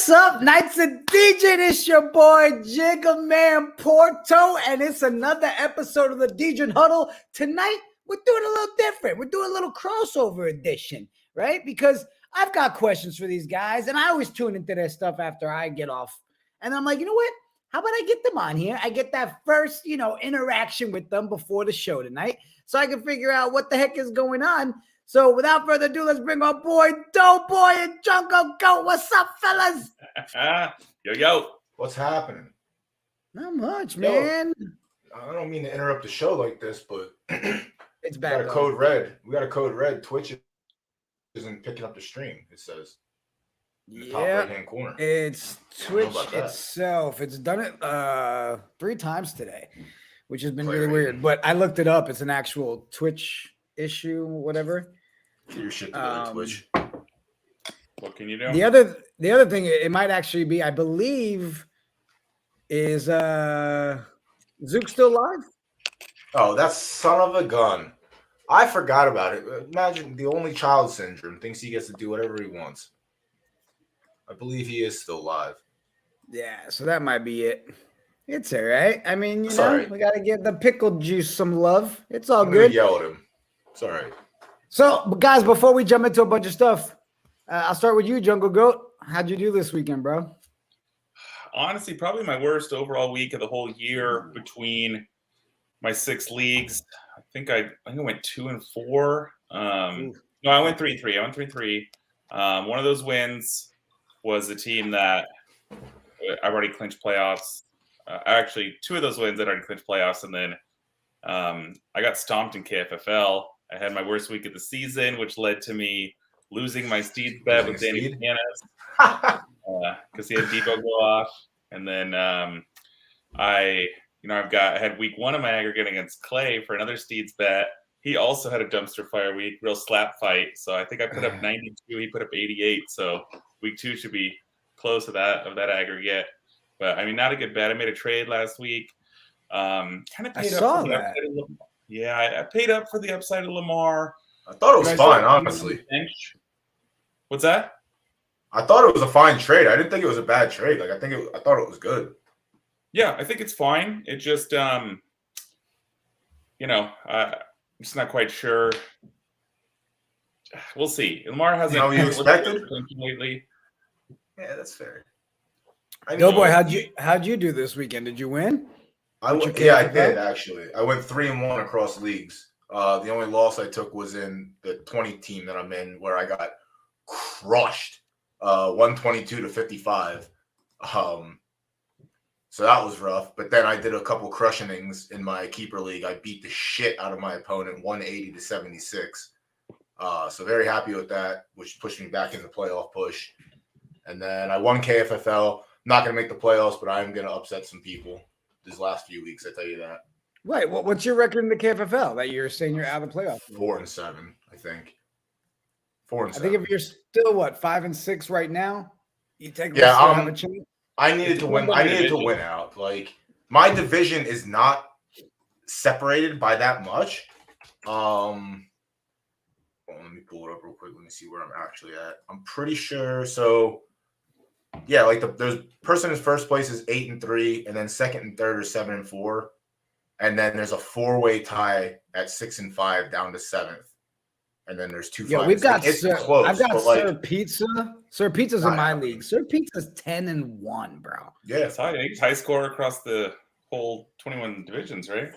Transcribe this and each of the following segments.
What's up, Knights and Degen? It's your boy JiggaPorto, and it's another episode of the Degen Huddle. Tonight, we're doing a little different. We're doing a little crossover edition, right? Because I've got questions for these guys, and I always tune into their stuff after I get off. And I'm like, you know what? How about I get them on here? I get that first, interaction with them before the show tonight, so I can figure out what the heck is going on. So without further ado, let's bring our boy Doughboy and Jungle Goat. What's up, fellas? Yo. What's happening? Not much, man. I don't mean to interrupt the show like this, but It's bad. we got a code red. We got a code red. Twitch isn't picking up the stream, it says. In the top right-hand corner. It's Twitch itself. It's done it 3 times today, which has been really weird. But I looked it up. It's an actual Twitch issue, whatever. Get your shit together, Twitch. What can you do? The other thing, it might actually be, I believe, is Zook still live? Oh, that son of a gun. I forgot about it. Imagine the only child syndrome thinks he gets to do whatever he wants. I believe he is still live. Yeah, so that might be it. It's all right. I mean, we got to give the pickle juice some love. It's all good. Yell at him. It's all right. So, guys, before we jump into a bunch of stuff, I'll start with you, Jungle Goat. How'd you do this weekend, bro? Honestly, probably my worst overall week of the whole year between my 6 leagues. I think I went 2 and 4. No, I went 3-3. I went 3-3. One of those wins was a team that I've already clinched playoffs. Actually, 2 of those wins that already clinched playoffs, and then I got stomped in KFFL. I had my worst week of the season, which led to me losing my Steed bet with Danny Canis because he had Depot go off. And then I had week 1 of my aggregate against Clay for another Steeds bet. He also had a dumpster fire week, real slap fight. So I think I put up 92. He put up 88. So week 2 should be close to that aggregate. But I mean, not a good bet. I made a trade last week. Kind of paid up for the upside of Lamar. Yeah, I paid up for the upside of Lamar. I thought it was fine, honestly. What's that? I thought it was a fine trade. I didn't think it was a bad trade. I thought it was good. Yeah, I think it's fine. It just, I'm just not quite sure. We'll see. Lamar hasn't. How you expected lately. Yeah, that's fair. Doughboy, how'd you do this weekend? Did you win? I did actually. I went 3-1 across leagues. The only loss I took was in the 20 team that I'm in, where I got crushed, 122-55. So that was rough. But then I did a couple crush innings in my keeper league. I beat the shit out of my opponent, 180-76. So very happy with that, which pushed me back in the playoff push. And then I won KFFL. Not going to make the playoffs, but I'm going to upset some people these last few weeks. I tell you that. Right. What's your record in the KFFL that you're saying you're out of the playoffs? 4-7, I think. 4-7. I think if you're still 5-6 right now, you take have a chance. I needed to win. I needed to win out. My division is not separated by that much. Let me pull it up real quick. Let me see where I'm actually at. I'm pretty sure. So, yeah, the person in first place is 8-3, and then second and third are 7-4, and then there's a 4-way tie at 6-5 down to 7th, and then there's 2 finals. We've got it's close. I've got Sir Pizza. Sir Pizza's in my league. Sir Pizza's 10-1, bro. Yeah, it's high score across the whole 21 divisions, right?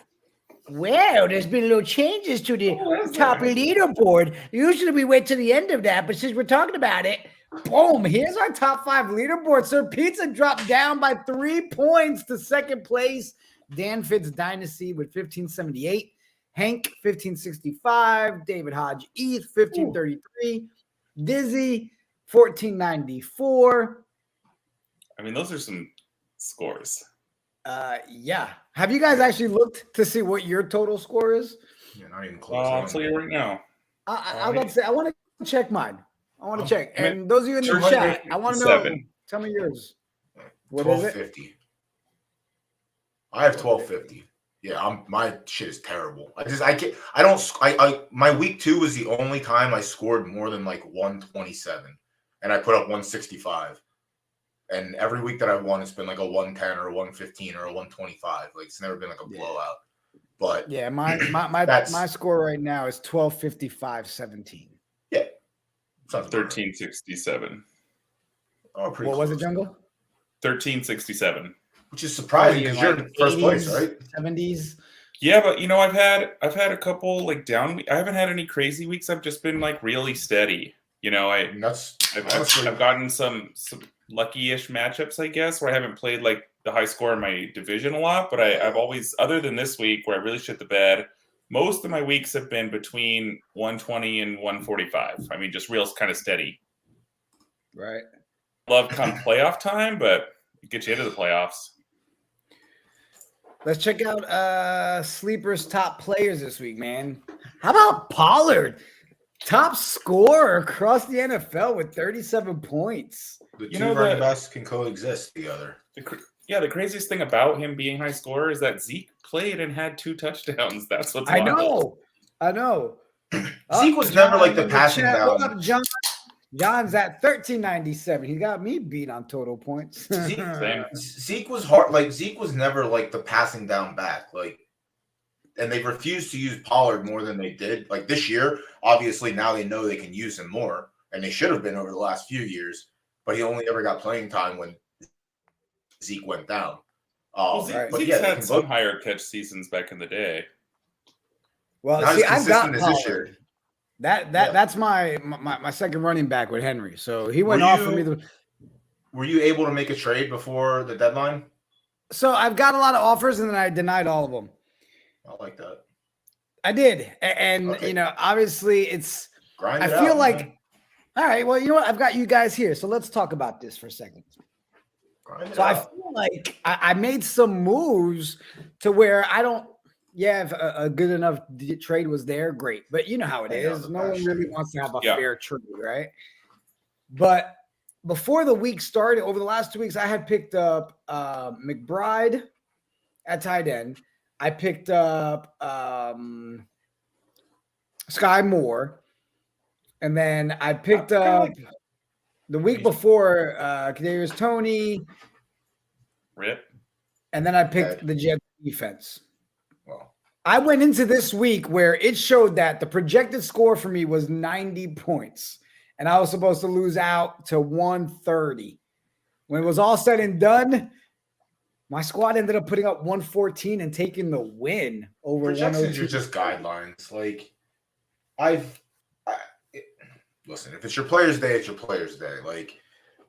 Well, there's been little changes to the top leaderboard. Usually we wait to the end of that, but since we're talking about it, boom, here's our top 5 leaderboard. Sir Pizza dropped down by 3 points to second place. Dan Fitz Dynasty with 1578. Hank, 1565. David Hodge Eth, 1533. Dizzy, 1494. I mean, those are some scores. Yeah. Have you guys actually looked to see what your total score is? Yeah, not even close. I'll tell you right now. I want to say I want to check mine. I want to check. And those of you in the chat, I want to know. Tell me yours. What is it? 1250. I have 1250. Yeah, my shit is terrible. My week 2 was the only time I scored more than 127, and I put up 165. And every week that I've won, it's been like a 110 or a 115 or a 125. Like it's never been like a blowout. But yeah, my score right now is 1255-17. Yeah. Sounds 1367. Oh, pretty what close. was it, Jungle? 1367. Which is surprising because you're in first place, right? 70s. Yeah, but I've had a couple like down. I haven't had any crazy weeks. I've just been like really steady. I've gotten some lucky-ish matchups, I guess, where I haven't played like the high score in my division a lot. But I've always, other than this week where I really shit the bed, most of my weeks have been between 120 and 145. I mean, just real kind of steady. Right. Love come playoff time, but it gets you into the playoffs. Let's check out Sleeper's top players this week, man. How about Pollard? Top scorer across the NFL with 37 points. The two running backs can coexist together. The craziest thing about him being high scorer is that Zeke played and had 2 touchdowns. That's what's wild. I know. Zeke was never like the passing down. What up, John? John's at 1397. He got me beat on total points. Zeke was hard. Like Zeke was never like the passing down back. Like, and they refused to use Pollard more than they did. Like this year, obviously now they know they can use him more, and they should have been over the last few years. But he only ever got playing time when Zeke went down. Zeke's had some higher catch seasons back in the day. Well, not see, as I've got consistent as this year. That's my second running back with Henry. So he went off for me. Were you able to make a trade before the deadline? So I've got a lot of offers, and then I denied all of them. I like that. I did, and obviously it's. I feel like, man. All right. Well, you know what? I've got you guys here, so let's talk about this for a second. So I feel like I made some moves to where I don't. Yeah, if a good enough trade was there, great. But you know how it is. No one really wants to have a fair trade, right? But before the week started, over the last 2 weeks, I had picked up McBride at tight end. I picked up Sky Moore. And then I picked up the week before Kadarius Toney. Rip. And then I picked the Jets defense. Well, I went into this week where it showed that the projected score for me was 90 points. And I was supposed to lose out to 130. When it was all said and done, my squad ended up putting up 114 and taking the win over projections are just guidelines. Like, listen, if it's your player's day, it's your player's day. Like,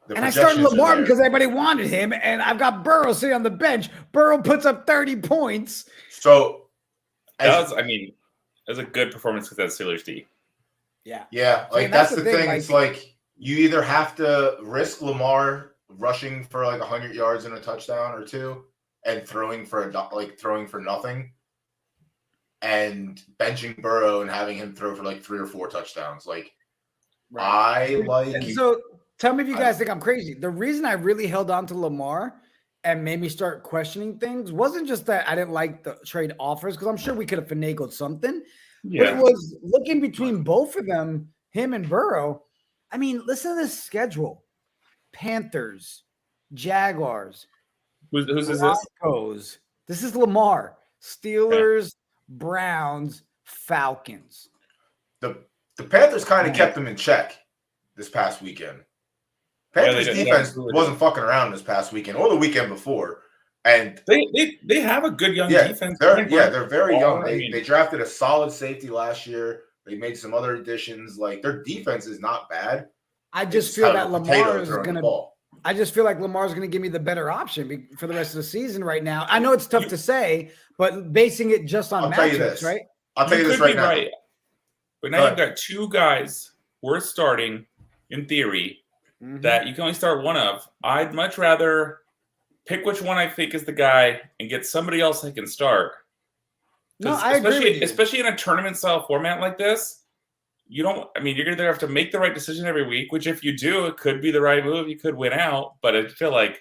and I started Lamar because everybody wanted him, and I've got Burrow sitting on the bench. Burrow puts up 30 points. So, as a good performance with that Steelers D. Yeah. Like that's the thing. It's like you either have to risk Lamar rushing for like 100 yards and a touchdown or 2, and throwing for nothing, and benching Burrow and having him throw for like 3 or 4 touchdowns. Like, So tell me if you guys think I'm crazy. The reason I really held on to Lamar and made me start questioning things wasn't just that I didn't like the trade offers, because I'm sure we could have finagled something. Yeah. But it was looking between both of them, him and Burrow. I mean, listen to this schedule: Panthers, Jaguars, who's Broncos. This is Lamar. Steelers, Browns, Falcons. The Panthers kind of kept them in check this past weekend. Panthers defense wasn't fucking around this past weekend or the weekend before. And they have a good young defense. They're very young. They drafted a solid safety last year. They made some other additions. Like, their defense is not bad. I just feel that Lamar is going to. I just feel like Lamar's going to give me the better option for the rest of the season right now. I know it's tough to say, but basing it just on matchups, right? I'll tell you this right now. Right. But now you've got 2 guys worth starting, in theory, that you can only start one of. I'd much rather pick which one I think is the guy and get somebody else I can start. No, I agree with you. Especially in a tournament-style format like this, you're going to have to make the right decision every week, which if you do, it could be the right move. You could win out, but I feel like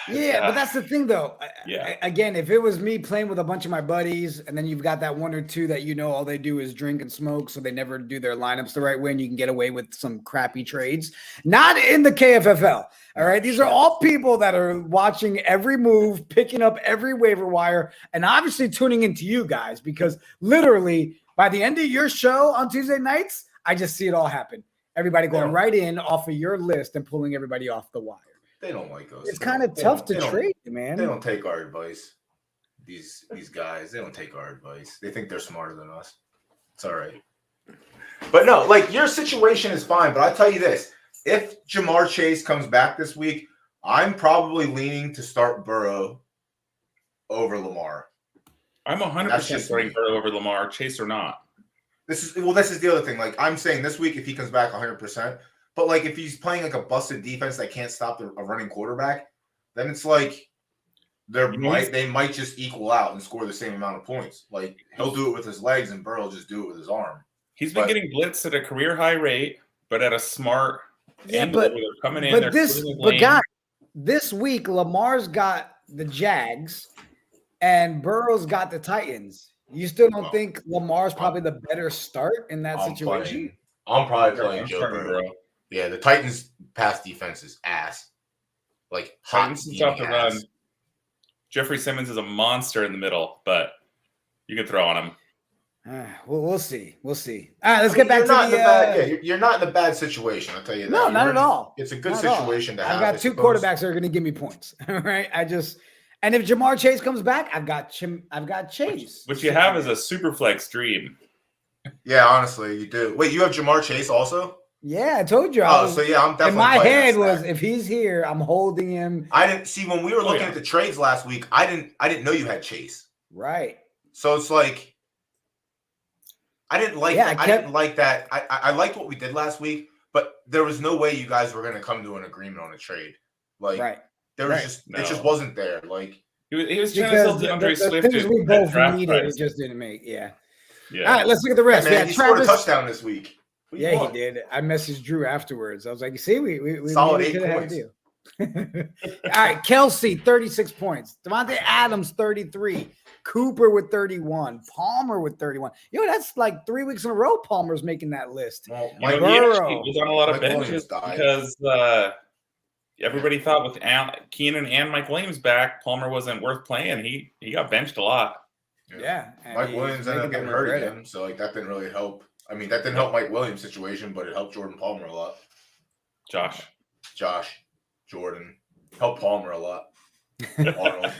Yeah, but that's the thing, though. Yeah. Again, if it was me playing with a bunch of my buddies, and then you've got that one or two that all they do is drink and smoke, so they never do their lineups the right way, and you can get away with some crappy trades. Not in the KFFL. All right, these are all people that are watching every move, picking up every waiver wire, and obviously tuning into you guys, because literally by the end of your show on Tuesday nights, I just see it all happen. Everybody going right in off of your list and pulling everybody off the wire. They don't like us. It's kind of tough to trade, man. They don't take our advice. These guys, they don't take our advice. They think they're smarter than us. It's all right. But no, like, your situation is fine. But I tell you this, if Jamar Chase comes back this week, I'm probably leaning to start Burrow over Lamar. I'm 100% starting Burrow over Lamar, Chase or not. This is the other thing. Like, I'm saying this week, if he comes back 100%, but like if he's playing like a busted defense that can't stop a running quarterback, then it's like they might just equal out and score the same amount of points. Like, he'll do it with his legs and Burrow will just do it with his arm. He's been getting blitzed at a career high rate, but at a smart angle. But they're coming in. Guys, this week Lamar's got the Jags and Burrow's got the Titans. You still don't think Lamar's probably the better start in that situation? I'm probably playing Joe Burrow. Yeah, the Titans' pass defense is ass. Like, Titans off the run. Jeffrey Simmons is a monster in the middle, but you can throw on him. Well, we'll see. We'll see. All right, let's get back to you're not in a bad situation. I'll tell you that. No, not at all. It's a good situation to have. I've got two quarterbacks that are going to give me points. All right, and if Jamar Chase comes back, I've got Chase. What you have is a super flex dream. Yeah, honestly, you do. Wait, you have Jamar Chase also? Yeah, I told you. I'm definitely. In my head was, if he's here, I'm holding him. I didn't see when we were looking at the trades last week. I didn't know you had Chase. Right. So it's like, I didn't like that. I didn't like that. I liked what we did last week, but there was no way you guys were going to come to an agreement on a trade. Like, there was it just wasn't there. Like, he was trying to sell DeAndre Swift. Things we both needed, it just didn't make. Yeah. All right, let's look at the rest. Hey, man, he scored a touchdown this week. Yeah, he did. I messaged Drew afterwards. I was like, "See, we solid 8 points." All right, Kelsey, 36 points. Devontae Adams, 33. Cooper with 31. Palmer with 31. That's like 3 weeks in a row. Palmer's making that list. Well, he was on a lot of benches because everybody thought with Keenan and Mike Williams back, Palmer wasn't worth playing. He got benched a lot. Yeah, Mike Williams ended up getting hurt again, so like that didn't really help. I mean, that didn't help Mike Williams' situation, but it helped Jordan Palmer a lot. Jordan helped Palmer a lot. Arnold.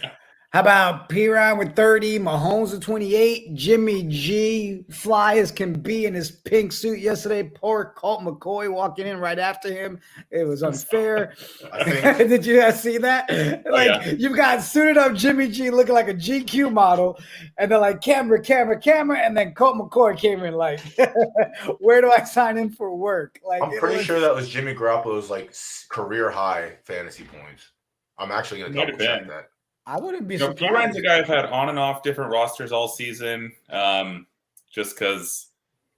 How about P-Ryan with 30, Mahomes with 28, Jimmy G, fly as can be in his pink suit yesterday. Poor Colt McCoy walking in right after him. It was unfair. Did you guys see that? You've got suited up Jimmy G looking like a GQ model, and they're like, camera, and then Colt McCoy came in like, where do I sign in for work? Like, I'm pretty sure that was Jimmy Garoppolo's like career high fantasy points. I'm actually going to double check that. I wouldn't be surprised. P-Ryan's a guy I've had on and off different rosters all season, just because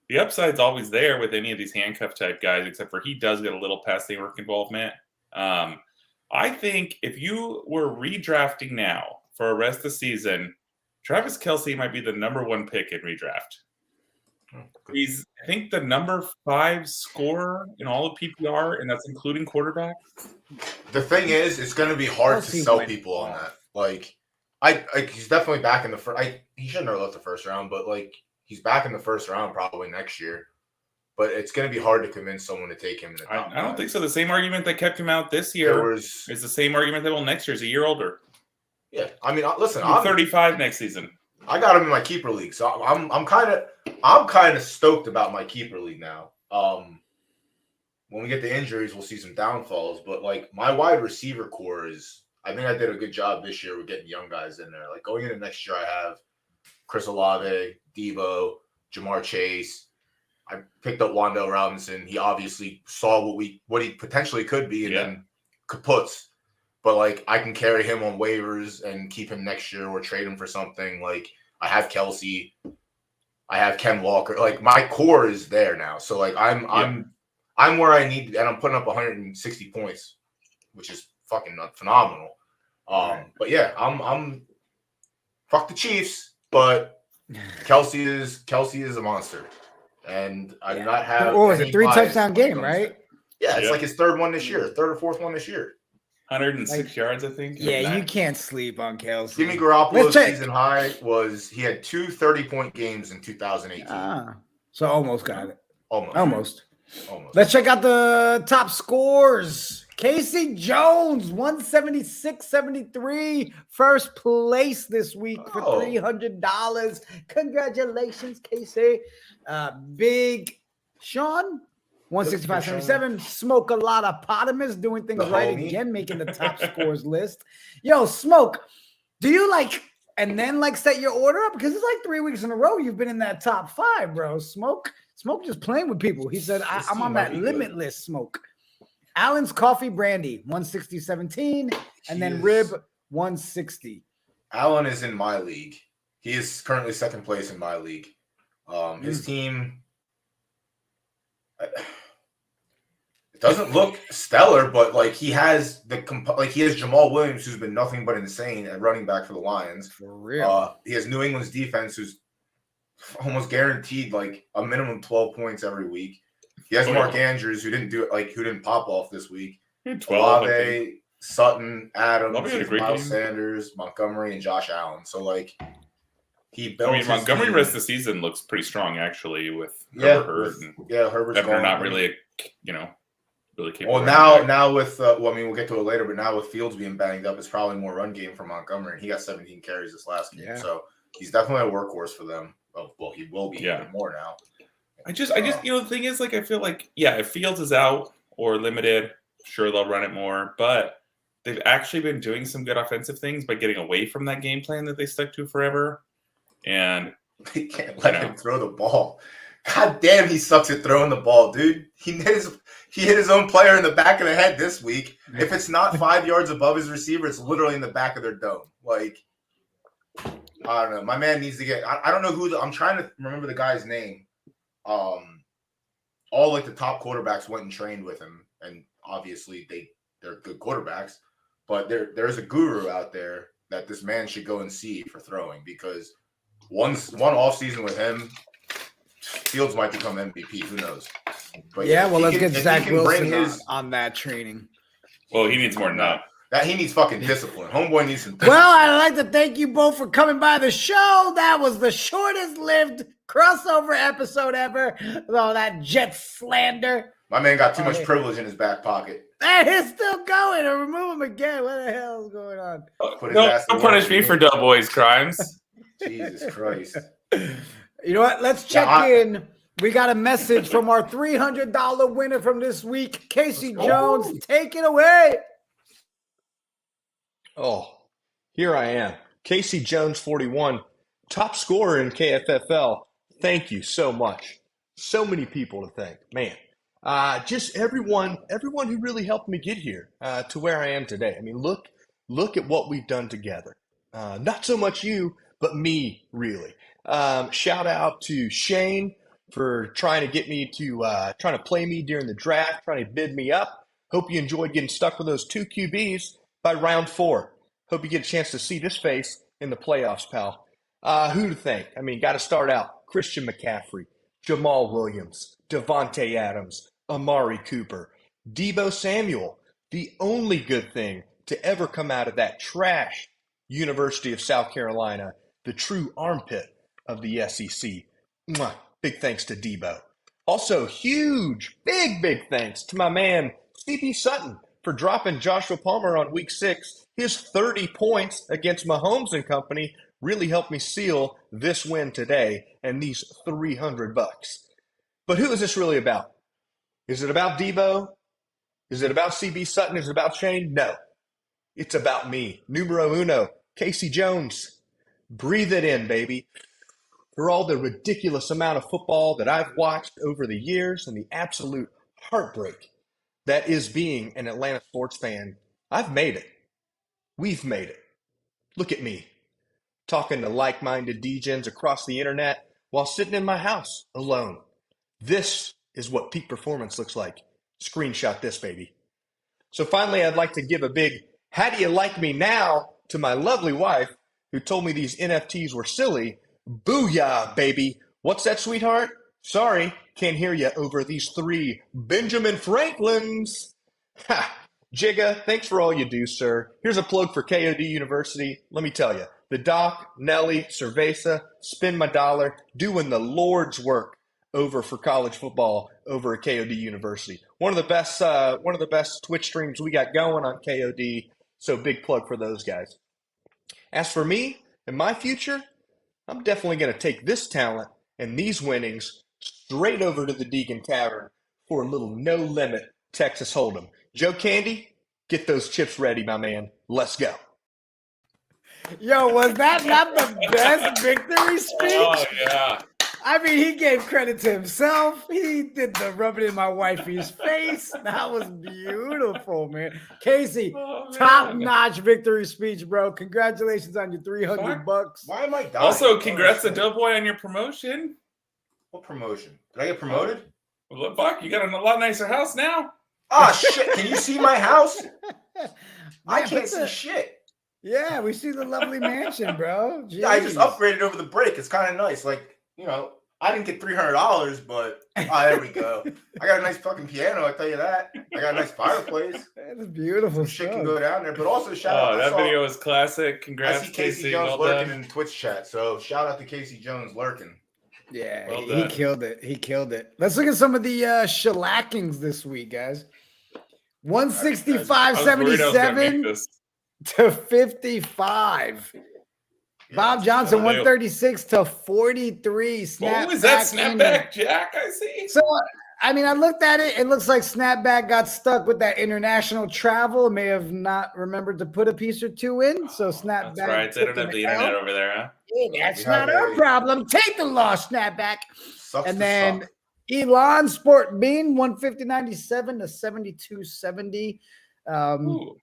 the upside's always there with any of these handcuff type guys, except for he does get a little passing work involvement. I think if you were redrafting now for the rest of the season, Travis Kelce might be the number 1 pick in redraft. He's, I think, the number 5 scorer in all of PPR, and that's including quarterbacks. The thing is, it's going to be hard to sell people on that. Like, he's definitely back in the first. He shouldn't have left the first round, but like, he's back in the first round probably next year. But it's going to be hard to convince someone to take him in the top. I don't think so. The same argument that kept him out this year is the same argument that will next year. He's a year older. Yeah, I mean, listen, I'm 35 next season. I got him in my keeper league, so I'm kind of stoked about my keeper league now. When we get the injuries, we'll see some downfalls. But like, my wide receiver core is. I think I did a good job this year with getting young guys in there. Like, going into next year, I have Chris Olave, Debo, Jamar Chase. I picked up Wan'Dale Robinson. He obviously saw what he potentially could be, and then kaputs. But like, I can carry him on waivers and keep him next year or trade him for something. Like, I have Kelsey, I have Ken Walker. Like, my core is there now. So like, I'm where I need, and I'm putting up 160 points, which is fucking phenomenal. But yeah, I'm fuck the Chiefs, but Kelsey is a monster, and I do not have. What was it? any 3 bias touchdown when it game, comes right? to- Yeah, it's like his third one this year, third or fourth one this year. 106 yards, I think. Yeah, you can't sleep on Kelsey. Jimmy Garoppolo's season high he had 2 30-point games in 2018. So almost got it. Almost. Let's check out the top scores. Casey Jones, 176.73, first place this week for $300. Congratulations, Casey. Big Sean, 165.77. Smoke a lot of potamus, doing things right again, making the top scores list. Yo, Smoke, do you and then set your order up? Because it's 3 weeks in a row you've been in that top 5, bro. Smoke just playing with people. He said, I'm on that limitless Smoke. Allen's Coffee Brandy, 160.17, and then Rib, 160. Allen is in my league. He is currently second place in my league. His team, it doesn't look stellar, but he has he has Jamal Williams, who's been nothing but insane at running back for the Lions. For real. He has New England's defense, who's almost guaranteed a minimum 12 points every week. He has Mark Andrews, who didn't pop off this week. 12, Olave, Sutton, Adams, Miles Sanders, Montgomery, and Josh Allen. So he built. Montgomery rest of the season looks pretty strong actually with Herbert. Herbert's Ebner not really, really capable. Well, now with we'll get to it later, but now with Fields being banged up, it's probably more run game for Montgomery, and he got 17 carries this last game, so he's definitely a workhorse for them. Well, he will be even more now. I just the thing is, I feel if Fields is out or limited, sure they'll run it more, but they've actually been doing some good offensive things by getting away from that game plan that they stuck to forever, and they can't let him throw the ball. God damn, he sucks at throwing the ball, dude. He hit his own player in the back of the head this week. If it's not 5 yards above his receiver, it's literally in the back of their dome. I don't know. My man needs to get. I don't know who. I'm trying to remember the guy's name. All the top quarterbacks went and trained with him, and obviously they're good quarterbacks. But there's a guru out there that this man should go and see for throwing, because one off season with him, Fields might become MVP. Who knows? But let's get Zach Wilson on that training. Well, he needs more than that. That he needs fucking discipline. Homeboy needs some discipline. Well, I'd like to thank you both for coming by the show. That was the shortest lived crossover episode ever. With all that Jet slander. My man got too much privilege in his back pocket. And he's still going. To remove him again. What the hell is going on? Don't punish me for Doughboy's crimes. Jesus Christ. You know what? Let's check in. We got a message from our $300 winner from this week, Casey Jones. Take it away. Oh, here I am. Casey Jones, 41, top scorer in KFFL. Thank you so much. So many people to thank. Man, just everyone who really helped me get here to where I am today. I mean, look at what we've done together. Not so much you, but me, really. Shout out to Shane for trying to get me to trying to play me during the draft, trying to bid me up. Hope you enjoyed getting stuck with those 2 QBs by round 4. Hope you get a chance to see this face in the playoffs, pal. Who to thank? I mean, got to start out. Christian McCaffrey, Jamal Williams, Devontae Adams, Amari Cooper, Deebo Samuel, the only good thing to ever come out of that trash University of South Carolina, the true armpit of the SEC. Mwah. Big thanks to Deebo. Also, huge, big thanks to my man, CB Sutton, for dropping Joshua Palmer on week 6. His 30 points against Mahomes and company really helped me seal this win today and these $300. But who is this really about? Is it about Deebo? Is it about CB Sutton? Is it about Shane? No. It's about me. Numero uno, Casey Jones. Breathe it in, baby. For all the ridiculous amount of football that I've watched over the years and the absolute heartbreak that is being an Atlanta sports fan, I've made it. We've made it. Look at me, talking to like-minded Degens across the internet while sitting in my house alone. This is what peak performance looks like. Screenshot this, baby. So finally, I'd like to give a big How do you like me now? To my lovely wife, who told me these NFTs were silly. Booyah, baby. What's that, sweetheart? Sorry, can't hear you over these 3 Benjamin Franklins. Ha! Jigga, thanks for all you do, sir. Here's a plug for KOD University. Let me tell you, the Doc, Nelly, Cerveza, spend my dollar, doing the Lord's work over for college football over at KOD University. One of the best Twitch streams we got going on KOD. So big plug for those guys. As for me and my future, I'm definitely going to take this talent and these winnings straight over to the Degen Tavern for a little no-limit Texas Hold'em. Joe Candy, get those chips ready, my man. Let's go. Yo, was that not the best victory speech? Oh yeah. I mean, he gave credit to himself. He did the rubbing in my wifey's face. That was beautiful, man. Casey, top-notch victory speech, bro. Congratulations on your $300. Why am I dying? Also, congrats to Doughboy on your promotion. What promotion? Did I get promoted? Well, fuck, you got a lot nicer house now. Oh shit! Can you see my house? I Man, can't see shit. Yeah, we see the lovely mansion, bro. Yeah, I just Jeez. upgraded over the break. It's kind of nice. Like, you know, I didn't get $300, but there we go. I got a nice fucking piano. I tell you that. I got a nice fireplace. That's beautiful Shit stuff. can go down there. But also shout out. That video was classic. Congrats, I see Casey Jones well lurking done. in Twitch chat. So shout out to Casey Jones lurking. Yeah, Well he done. killed it. He killed it. Let's look at some of the shellackings this week, guys. I was worried I was gonna make 165.77 this. to 55. Bob Johnson, unreal. 136 to 43. What was that Snapback in. snapback, Jack? I see. So, I mean, I looked at it. It looks like Snapback got stuck with that international travel. May have not remembered to put a piece or two in. So Snapback. That's right. They don't have the internet over there, huh? Yeah, that's We not have our a- problem. Take the loss, Snapback. Sucks And to then suck. Elon Sport Bean, 150.97 to 72.70. Ooh.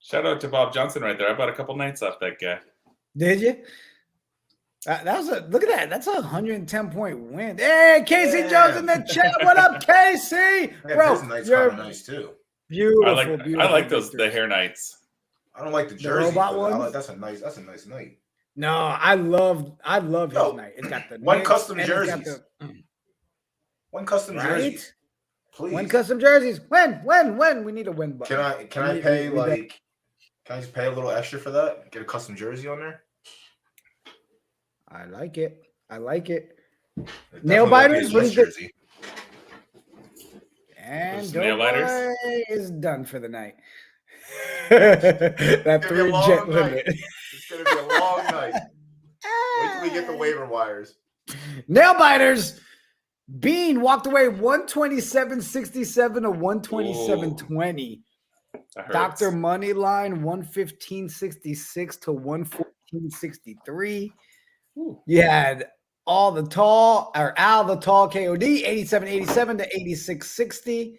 Shout out to Bob Johnson right there. I bought a couple nights off that guy. Did you? That was look at that. That's a 110-point win. Hey, Casey Yeah. Jones in the chat. What up, Casey? Yeah, Bro, this night's you're kind of nice too. beautiful. I like those the victories. hair nights. I don't like the The jersey. robot but I ones? like, that's a nice night. No, I love Yo, his night. It's got the one Knicks custom and it's got jerseys. the- One custom Right? jerseys, please. When custom jerseys. When? We need a win button. Can I pay like? Can I just pay a little extra for that? Get a custom jersey on there. I like it. It Nail definitely won't be biters? a What nice do you jersey. And Those nail lighters? Doughboy is done for the night. That It's gonna be a 3 jet long night. limit. It's gonna be a long night. Wait till we get the waiver wires. Nail biters. Bean walked away 127.67 to 127.20. That hurts. Dr. Moneyline 115.66 to 114.63. You had Al the Tall KOD 87.87 to 86.60.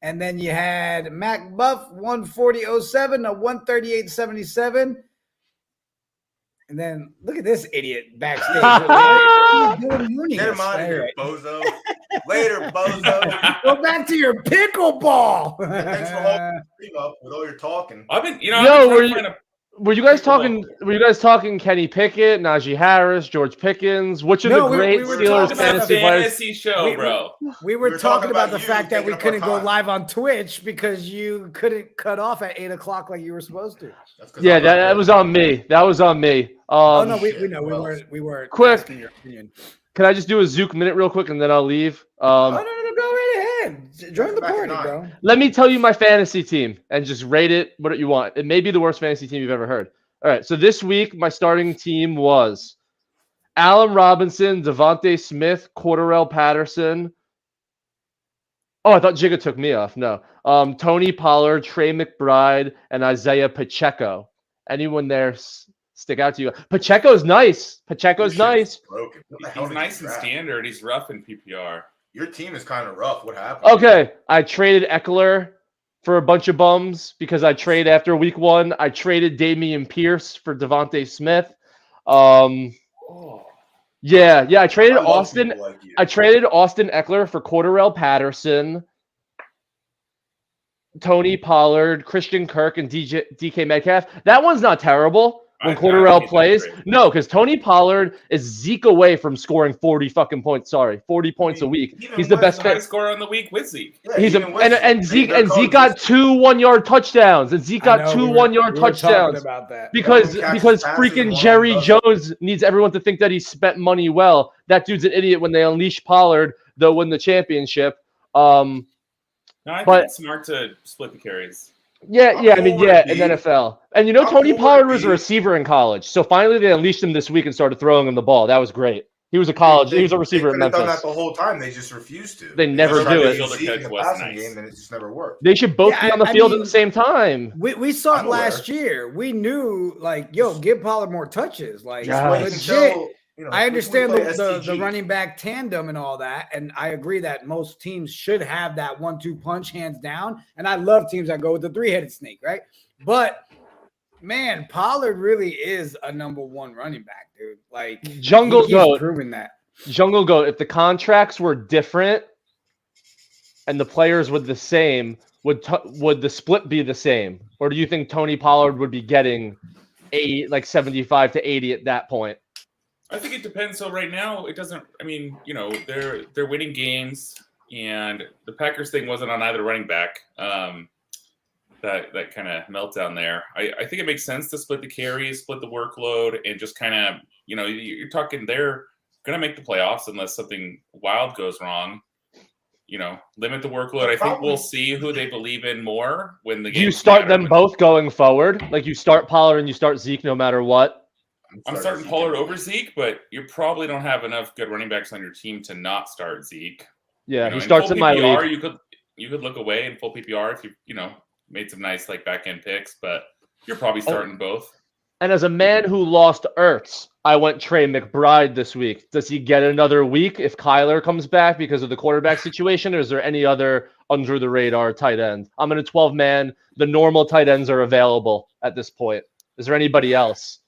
And then you had Mac Buff 140.07 to 138.77. And then look at this idiot backstage. Get him out of here, bozo. Later, bozo. Go back to your pickleball. Thanks for holding the stream up with all your talking. I've been, Yo, I've been were trying to you- find a Were you guys Pickleball. talking? Were you guys talking Kenny Pickett, Najee Harris, George Pickens? Which are No, the we great were Steelers talking about fantasy the players? fantasy show, We- bro. We were We were talking talking about about the you fact that we taking up our couldn't go time. live on Twitch because you couldn't cut off at 8 o'clock like you were supposed to. That's 'cause Yeah, I'm that not was good. on me. That was on me. Oh no, we shit, know we who weren't. We weren't Quick. asking your opinion. Can I just do a Zook minute real quick and then I'll leave? Oh no, go right ahead. Join the Back at party, 9. bro. Let me tell you my fantasy team and just rate it what you want. It may be the worst fantasy team you've ever heard. All right, so this week my starting team was Allen Robinson, Devontae Smith, Cordarrelle Patterson. Oh, I thought Jigga took me off. No. Tony Pollard, Trey McBride, and Isaiah Pacheco. Anyone there stick out to you? Pacheco's nice. Pacheco's Your shit is nice. broken. What the hell He's did nice you and draft? standard. He's rough in PPR. Your team is kind of rough. What happened? Okay, I traded Eckler for a bunch of bums because I trade after week 1. I traded Damian Pierce for Devontae Smith. Yeah, I traded I love Austin. people like you. I traded Austin Eckler for Cordarrelle Patterson. Tony Pollard, Christian Kirk, and DK Metcalf. That one's not terrible when I Cordarrelle think that's plays. great. No, because Tony Pollard is Zeke away from scoring 40 fucking points. Sorry, 40 points a week. even He's the with best The fit. highest scorer on the week with Zeke. Yeah, He's even with and Zeke their Zeke got coaches- 2 1-yard touchdowns, and Zeke I got know, 2 we were 1-yard talking touchdowns about that. because One catches passes freaking and one Jerry doesn't. Jones needs everyone to think that he spent money well. That dude's an idiot. When they unleash Pollard, they'll win the championship. No, I think But- it's smart to split the carries. Yeah, How I cool mean, would yeah, it in be- NFL. And you know, how Tony cool would Pollard it was a be- receiver in college. So finally they unleashed him this week and started throwing him the ball. That was great. He was a college, he was a receiver They at could have done Memphis. that the whole time. They just refused to. They never just tried do to it. use Zeke in the Was passing nice. game, and it just never worked. They should both Yeah, be on the I field at mean- the same time. We saw it I'm aware. last year. We knew, like, yo, give Pollard more touches. Like, Yeah. Wait legit. until, I understand play the STG. running back tandem and all that, and I agree that most teams should have that 1-2 punch, hands down. And I love teams that go with the 3-headed snake, right? But man, Pollard really is a number 1 running back, dude. Like, Jungle he's Goat. proving that. Jungle Goat, if the contracts were different and the players were the same, would the split be the same? Or do you think Tony Pollard would be getting 75 to 80 at that point? I think it depends. So right now, it doesn't. I mean, you know, they're winning games, and the Packers thing wasn't on either running back. That kind of meltdown there. I think it makes sense to split the carries, split the workload, and just kind of, you know, you're talking they're going to make the playoffs unless something wild goes wrong. You know, limit the workload. I think we'll see who they believe in more when the game. Do you start them both going forward? Like you start Pollard and you start Zeke no matter what? I'm starting Pollard over Zeke, but you probably don't have enough good running backs on your team to not start Zeke. Yeah, You know, he starts in my PPR, league. You could look away in full PPR if you know made some nice like back end picks, but you're probably starting both. And as a man who lost Ertz, I went Trey McBride this week. Does he get another week if Kyler comes back because of the quarterback situation, or is there any other under the radar tight end? I'm in a 12-man. The normal tight ends are available at this point. Is there anybody else?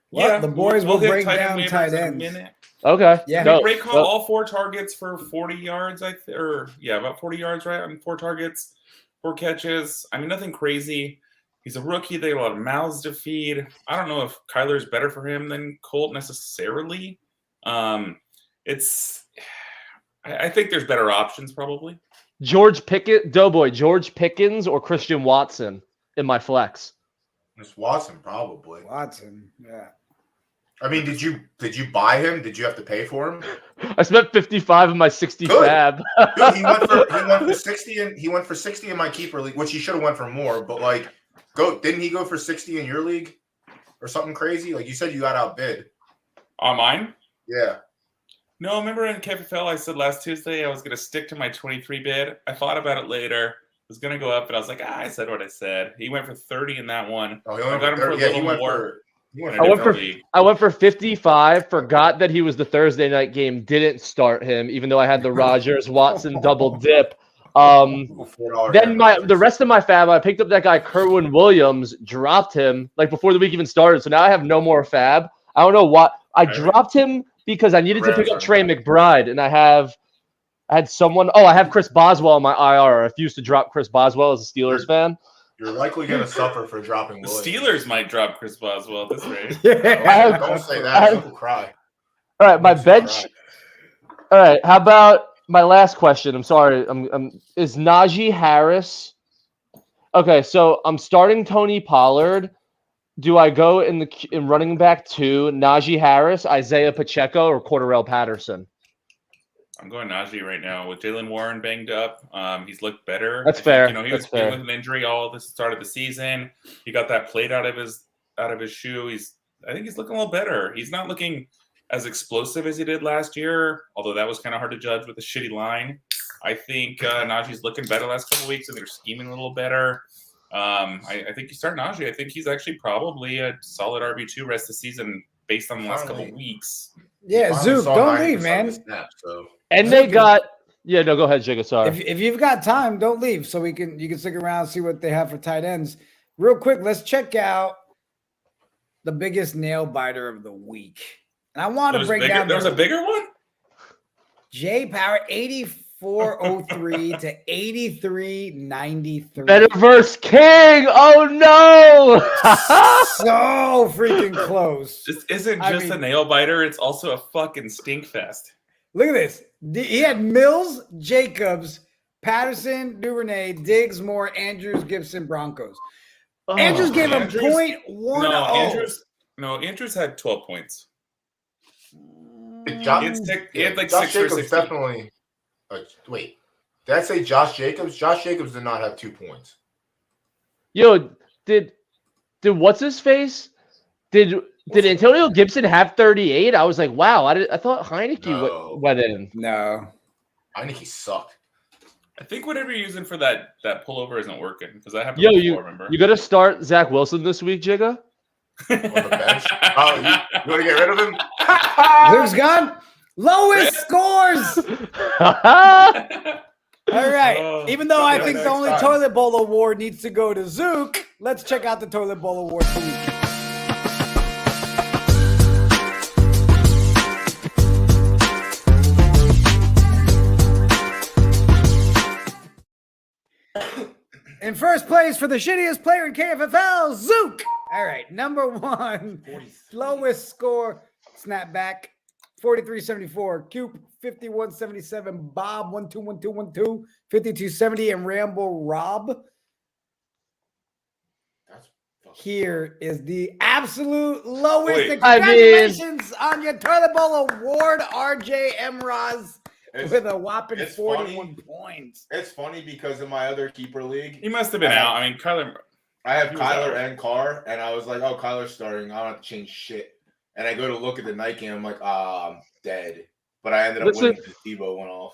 Well, the boys will hit break tight end down waivers tight in a ends. minute. Okay. Yeah. Go. Ray caught Go. all 4 targets for 40 yards, about 40 yards, right? On 4 targets, 4 catches. I mean, nothing crazy. He's a rookie. They have a lot of mouths to feed. I don't know if Kyler's better for him than Colt necessarily. I think there's better options probably. George Pickens or Christian Watson in my flex. It's Watson, probably. Watson, yeah. I mean, did you buy him? Did you have to pay for him? I spent 55 in my 60 Good. fab. Dude, he went for 60 and he went for 60 in my keeper league, which he should have went for more. But like, didn't he go for 60 in your league or something crazy? Like you said, you got outbid. On mine? Yeah. No, remember in KFFL I said last Tuesday I was going to stick to my 23 bid. I thought about it later. Was going to go up, but I was like, I said what I said. He went for 30 in that one. Oh, he I went got him for a yeah, little he went more. for. He went in a I went different for- league. I went for 55, forgot that he was the Thursday night game, didn't start him, even though I had the Rodgers Watson double dip. $4 Then the rest of my fab, I picked up that guy Kerwin Williams, dropped him like before the week even started. So now I have no more fab. I don't know what I dropped him because I needed to pick up Trey McBride, and I had someone. Oh, I have Chris Boswell on my IR. I refuse to drop Chris Boswell as a Steelers fan. You're likely going to suffer for dropping The Williams. Steelers might drop Chris Boswell at this rate. Yeah. Don't say that. People cry. All right, my Makes you bench. cry. All right, how about my last question? I'm sorry. Is Najee Harris? Okay, so I'm starting Tony Pollard. Do I go in running back 2, Najee Harris, Isaiah Pacheco, or Cordarrelle Patterson? I'm going Najee right now with Jalen Warren banged up. He's looked better. That's I think, fair. You know, he That's was dealing fair. with an injury all the start of the season. He got that plate out of his shoe. I think he's looking a little better. He's not looking as explosive as he did last year, although that was kind of hard to judge with a shitty line. I think Najee's looking better last couple of weeks, and they're scheming a little better. I think you start Najee. I think he's actually probably a solid RB2 rest of the season based on the last couple of weeks. Yeah, Finally Zook, saw don't 90% leave, of man. the snaps, so. And they got no. Go ahead, Jigga. Sorry. If you've got time, don't leave, so you can stick around and see what they have for tight ends. Real quick, let's check out the biggest nail biter of the week. And I want to break down. There was a bigger one. Jay Power, 403 to 83.93. Metaverse King. Oh no. So freaking close. This isn't just a nail biter; it's also a fucking stink fest. Look at this. He had Mills, Jacobs, Patterson, Duvernay, Diggs, Moore, Andrews, Gibson, Broncos. Andrews gave him .10. Andrews had 12 points. He had like Josh 6 or Jacobs 16. definitely. Wait, did I say Josh Jacobs? Josh Jacobs did not have 2 points. Yo, did what's his face? Did Antonio Gibson have 38? I was like, wow. I thought Heineke went in. No. Heineke sucked. I think whatever you're using for that pullover isn't working because I happened Yo, remember. you got to start Zach Wilson this week, Jigga? On the bench. Oh, you want to get rid of him? Who's gone? Lowest scores. All right. Even though I think the only toilet bowl award needs to go to Zook, let's check out the toilet bowl award for week. In first place for the shittiest player in KFFL, Zook. All right, number 1, lowest score, snapback, 43.74. Coop, 51.77. Bob, 121212, 52.70, and Rambo Rob. Here is the absolute lowest. Congratulations on your toilet bowl award, RJ Emraz. With a whopping 41 points. It's funny because in my other keeper league, he must have been out. I mean, Kyler. I have Kyler and Carr, and I was like, "Oh, Kyler's starting. I don't have to change shit." And I go to look at the night game. I'm like, I'm dead." But I ended up winning because Tebow went off.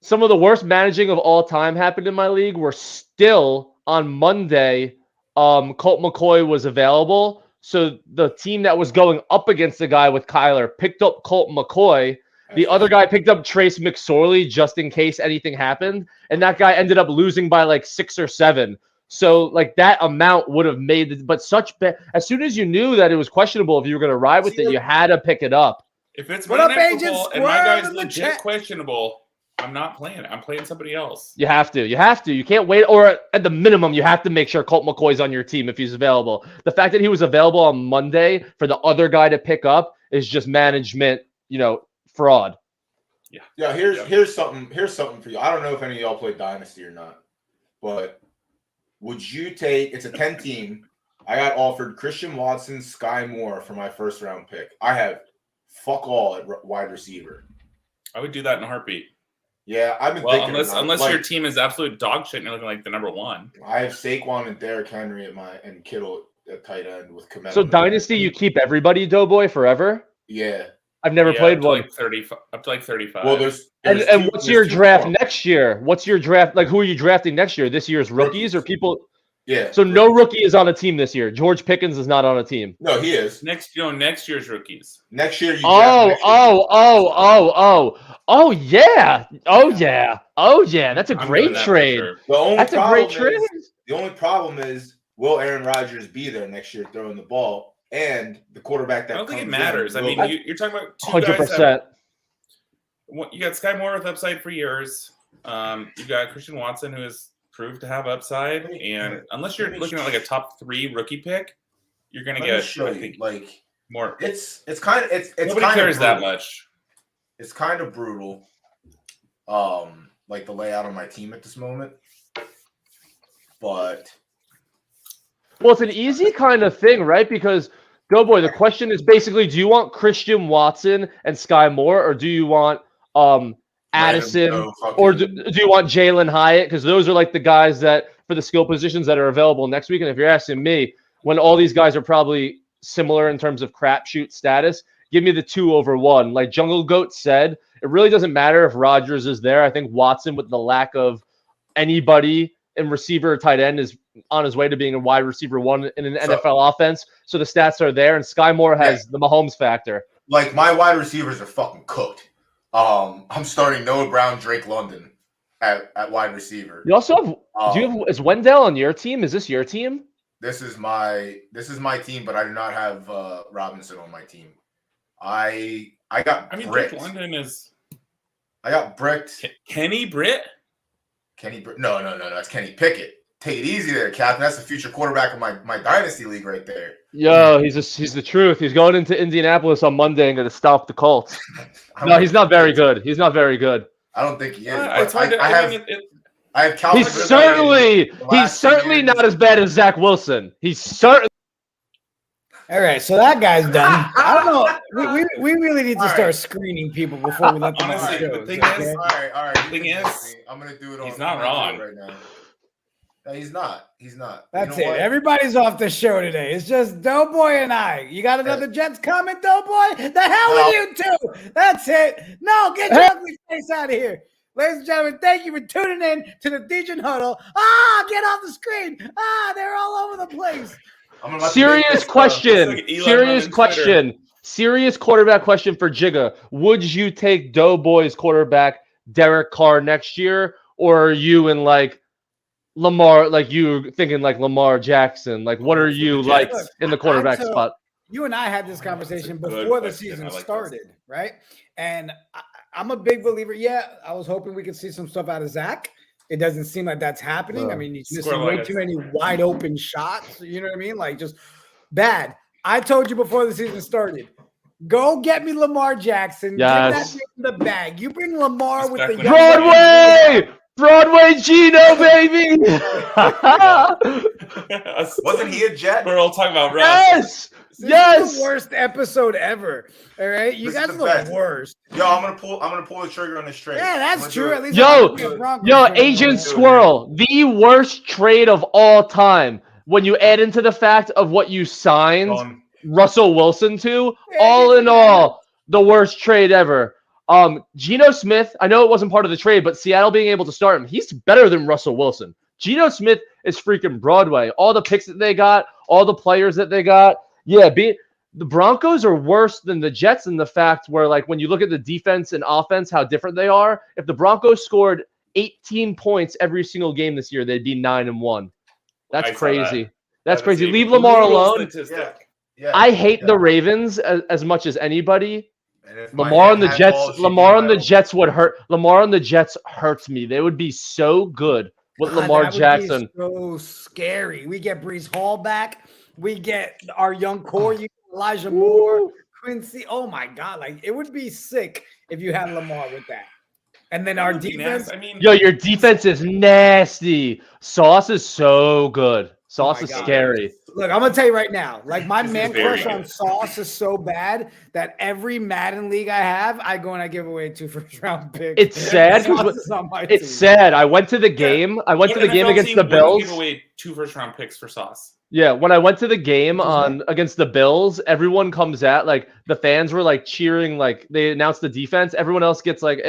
Some of the worst managing of all time happened in my league. Were still on Monday. Colt McCoy was available, so the team that was going up against the guy with Kyler picked up Colt McCoy. The other guy picked up Trace McSorley just in case anything happened, and that guy ended up losing by like 6 or 7. So like that amount would have made it, but as soon as you knew that it was questionable if you were going to ride with it, you had to pick it up. If it's what up, Agent and my guy's legit questionable, I'm not playing it. I'm playing somebody else. You have to. You can't wait, or at the minimum, you have to make sure Colt McCoy's on your team if he's available. The fact that he was available on Monday for the other guy to pick up is just management, fraud. Yeah. Here's something for you. I don't know if any of y'all played Dynasty or not, but would you take? It's a 10 team. I got offered Christian Watson, Sky Moore for my first round pick. I have fuck all at wide receiver. I would do that in a heartbeat. Yeah, I've been thinking. Unless your team is absolute dog shit and you're looking like the number 1. I have Saquon and Derrick Henry and Kittle at tight end with Kmet. So Dynasty, you keep everybody Doughboy forever? Yeah. I've never played one. Up to like 35. Well, there's and what's your draft next year? What's your draft? Like, who are you drafting next year? This year's rookies or people? Yeah. So no rookie is on a team this year. George Pickens is not on a team. No, he is. Next year's rookies. Next year, you yeah. That's a great trade. That's a great trade. The only problem is, will Aaron Rodgers be there next year throwing the ball? And the quarterback that I don't think it matters. I mean, you're talking about 100%. You got Sky Moore with upside for years. You got Christian Watson, who has proved to have upside. And unless you're looking at like a top 3 rookie pick, you're going to get more. It's kind of nobody cares that much. It's kind of brutal. Like the layout of my team at this moment, but. Well, it's an easy kind of thing, right? Because, Doughboy, the question is basically, do you want Christian Watson and Sky Moore, or do you want Addison, or do you want Jalen Hyatt? Because those are like the guys that, for the skill positions that are available next week. And if you're asking me, when all these guys are probably similar in terms of crapshoot status, give me the 2 over 1. Like Jungle Goat said, it really doesn't matter if Rodgers is there. I think Watson, with the lack of anybody in receiver or tight end, is on his way to being a wide receiver 1 in an NFL offense. So the stats are there, and Sky Moore has the Mahomes factor. Like, my wide receivers are fucking cooked. I'm starting Noah Brown, Drake London at wide receiver. You also have is Wendell on your team? Is this your team? This is my team, but I do not have Robinson on my team. I got Drake bricked. London is I got bricked. Kenny Britt? No, that's Kenny Pickett. Take it easy there, Captain. That's the future quarterback of my dynasty league right there. Yo, he's the truth. He's going into Indianapolis on Monday and going to stop the Colts. No, he's not very good. He's not very good. I don't think he is. It's hard to, I have Calvin. He's certainly not as bad as Zach Wilson. He's certainly. All right, so that guy's done. I don't know. We really need to start screening people before we let them on Honestly, shows. the thing Okay? is, All right. The thing is, I'm gonna do it. He's not wrong right now. No, he's not. That's You know it. what? Everybody's off the show today. It's just Doughboy and I. You got another Jets comment, Doughboy? The hell with you two. That's it. No, get your ugly face out of here. Ladies and gentlemen, thank you for tuning in to the Degen Huddle. Get off the screen. They're all over the place. Serious question. Like Serious question. Serious quarterback question for Jigga. Would you take Doughboy's quarterback Derek Carr next year, or are you in like Lamar, like you thinking like Lamar Jackson? Like, what are you like in the quarterback spot? You and I had this conversation before the season started, right? And I'm a big believer. Yeah, I was hoping we could see some stuff out of Zach. It doesn't seem like that's happening. I mean, he's missing way too many wide open shots. You know what I mean? Like, just bad. I told you before the season started, go get me Lamar Jackson. Yes. Get that in the bag. You bring Lamar with the Broadway Gino, baby. Wasn't he a Jet? We're all talking about Russ. Yes. This is the worst episode ever. All right, you guys are the worst. Yo, I'm gonna pull the trigger on this trade. Yeah, that's true. At least yo, Agent Squirrel, the worst trade of all time. When you add into the fact of what you signed Russell Wilson to, all in all, the worst trade ever. Geno Smith, I know it wasn't part of the trade, but Seattle being able to start him, he's better than Russell Wilson. Geno Smith is freaking Broadway. All the picks that they got, all the players that they got. Yeah, the Broncos are worse than the Jets in the fact where, like, when you look at the defense and offense, how different they are. If the Broncos scored 18 points every single game this year, they'd be 9-1. That's crazy. That's crazy. Leave Lamar alone. Yeah. I hate the Ravens as much as anybody. Lamar on the Jets would hurt. Lamar on the Jets hurts me. They would be so good with Lamar Jackson. Be so scary. We get Breece Hall back. We get our young core. You get Elijah Moore, Quincy. Oh my God! Like, it would be sick if you had Lamar with that. And then our defense. Your defense is nasty. Sauce is so good. Sauce is scary. Look, I'm gonna tell you right now, like, my man crush on Sauce is so bad that every Madden league I have, I go and I give away 2 first-round picks. It's sad. It's sad. I went to the game. I went to the game against the Bills. Give away 2 first-round picks for Sauce. Yeah, when I went to the game against the Bills, everyone comes at, like, the fans were like cheering, like they announced the defense. Everyone else gets like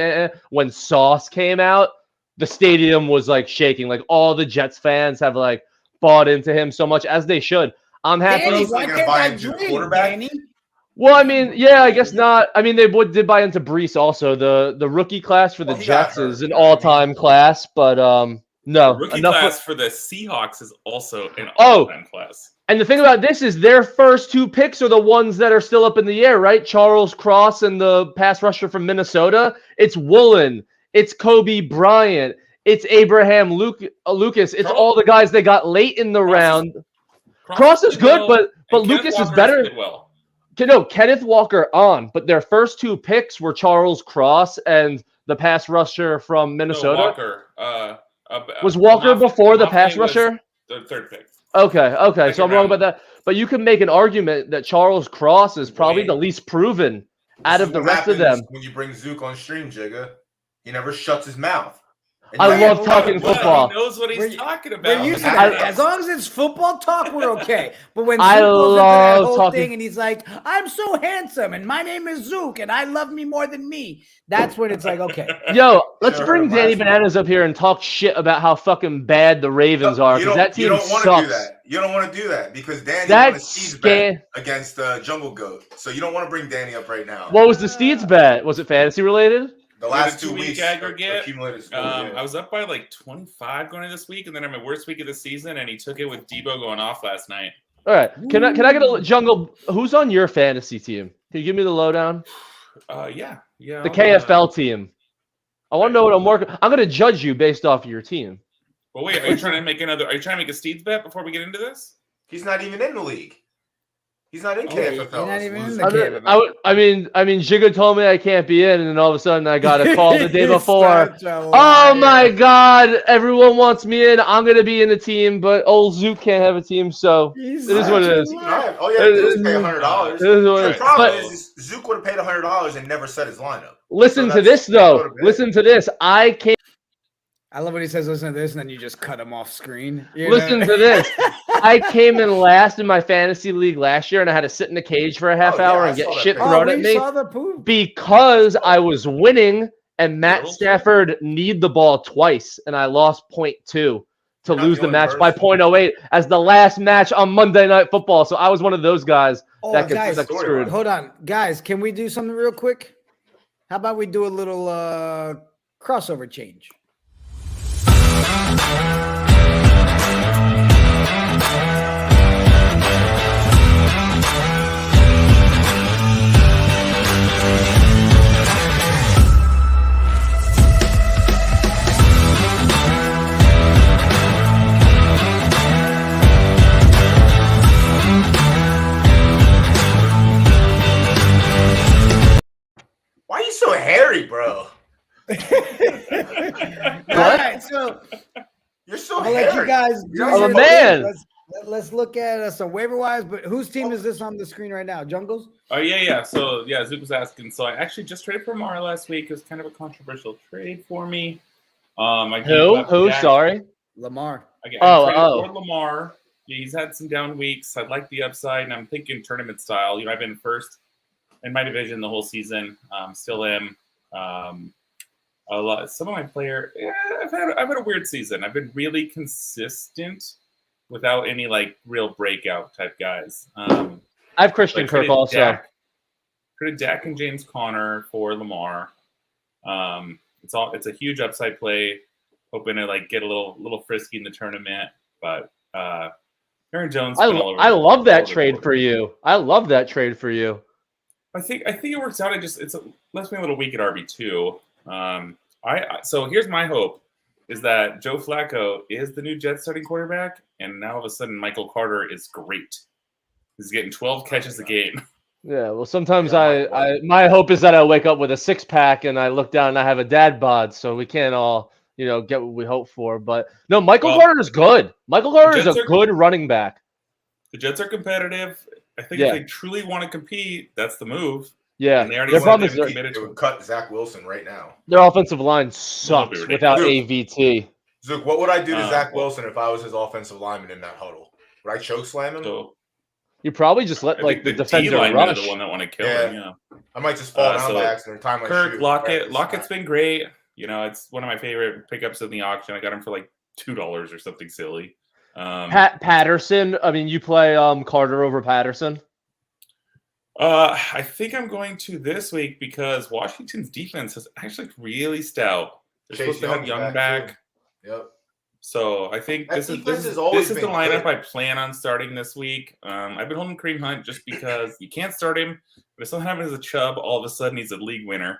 When Sauce came out, the stadium was like shaking. Like, all the Jets fans have like bought into him so much, as they should. I'm happy. Danny? Well, I mean, yeah, I guess not. I mean, they did buy into Breece also. The rookie class for the Jets is an all-time class, but no. The rookie class for the Seahawks is also an all-time class. And the thing about this is their first 2 picks are the ones that are still up in the air, right? Charles Cross and the pass rusher from Minnesota. It's Woolen. It's Kobe Bryant. It's Abraham Lucas. It's all the guys they got late in the round. Cross is good, but Lucas is better. No, Kenneth Walker on, but their first 2 picks were Charles Cross and the pass rusher from Minnesota. Walker. Was Walker before the pass rusher? The 3rd pick. Okay. So I'm wrong about that. But you can make an argument that Charles Cross is probably the least proven out of the rest of them. When you bring Zook on stream, Jigga, he never shuts his mouth. I love talking football. He knows what he's talking about. As long as it's football talk, we're okay. But when I Zook goes into that love whole talking thing and he's like, "I'm so handsome and my name is Zook and I love me more than me," that's when it's like, okay. Yo, let's bring Danny Bananas up here and talk shit about how fucking bad the Ravens are, because that team sucks. You don't want to do that because Danny won a Steeds bet against Jungle Goat. So you don't want to bring Danny up right now. What was the Steeds bet? Was it fantasy related? The last 2 weeks aggregate. I was up by like 25 going into this week, and then I'm my worst week of the season, and he took it with Debo going off last night. All right, can I get a Jungle? Who's on your fantasy team? Can you give me the lowdown? Yeah. The KFL team. I want to know what I'm working. I'm going to judge you based off of your team. Well, wait. Are you trying to make a Steeds bet before we get into this? He's not even in the league. He's not in Oh, KFFL. you're not even in Loser. the KFFL. I mean, Jigga told me I can't be in, and then all of a sudden I got a call the day before. Such a Oh my liar. God! Everyone wants me in. I'm gonna be in the team, but old Zook can't have a team, so He's it is what it such a is. liar. All you have to do is pay $100. It is what it The is. problem But is Zook would have paid $100 and never set his lineup. listen So to that's- this though. go to bed. Listen to this. I can't. I love when he says, listen to this, and then you just cut him off screen. You Listen know? to this. I came in last in my fantasy league last year, and I had to sit in a cage for a half Oh, yeah, hour I and get saw that shit picture. thrown we at me saw the poop. because I was winning, and Matt Huddle? Stafford need the ball twice, and I lost 0.2 to You're not lose the the only match by person. 0.08 as the last match on Monday Night Football. So I was one of those guys Oh, that guys, gets screwed. hold on. Guys, can we do something real quick? How about we do a little crossover change? Why are you so hairy, bro? All right, so You're so I'm gonna hairy. let you guys do I'm a your man. thing. Let's look at some waiver wise, but whose team is this on the screen right now? Jungles? Oh yeah. So yeah, Zook was asking. So I actually just traded for Lamar last week. It was kind of a controversial trade for me. I gave Who? up Who? Dak. Sorry. Lamar. I traded Oh. for Lamar. Yeah, he's had some down weeks. I like the upside, and I'm thinking tournament style. I've been first in my division the whole season. Still am. A lot. Some of my player. Yeah, I've had a weird season. I've been really consistent without any like real breakout type guys. I have Christian Like, Kirk also. Traded Dak and James Conner for Lamar. It's a huge upside play. Hoping to like get a little frisky in the tournament, but Aaron Jones. I love that all over the trade board. for you. I love that trade for you. I think it works out. It left me a little weak at RB2. So here's my hope is that Joe Flacco is the new Jets starting quarterback, and now all of a sudden Michael Carter is great. He's getting 12 catches a game. Yeah, well, sometimes Yeah, my hope is that I wake up with a six pack and I look down and I have a dad bod, so we can't all get what we hope for. But no, Michael Carter is good. Michael Carter is a good running back. The Jets are competitive. I think Yeah. if they truly want to compete, that's the move. Yeah, And they already their said problem they're is committed It to would cut Zach Wilson right now. their offensive line sucks ridiculous. without Dude. AVT. Zook, what would I do to Zach well- Wilson if I was his offensive lineman in that huddle? Would I choke slam him? So You probably just let I like think the defender D-line are rush. the one that want to kill him. Yeah. Yeah. I might just fall down so by accident and tie my Kirk, shoe. Lockett. Right, Lockett's been great. It's one of my favorite pickups in the auction. I got him for like $2 or something silly. Patterson. I mean, you play Carter over Patterson. I think I'm going to this week because Washington's defense has actually looked really stout. They're supposed to have Young back. Yep. So I think That this is defense has always the been lineup good. I plan on starting this week. I've been holding Kareem Hunt just because you can't start him. But if something happens to Chubb, all of a sudden he's a league winner.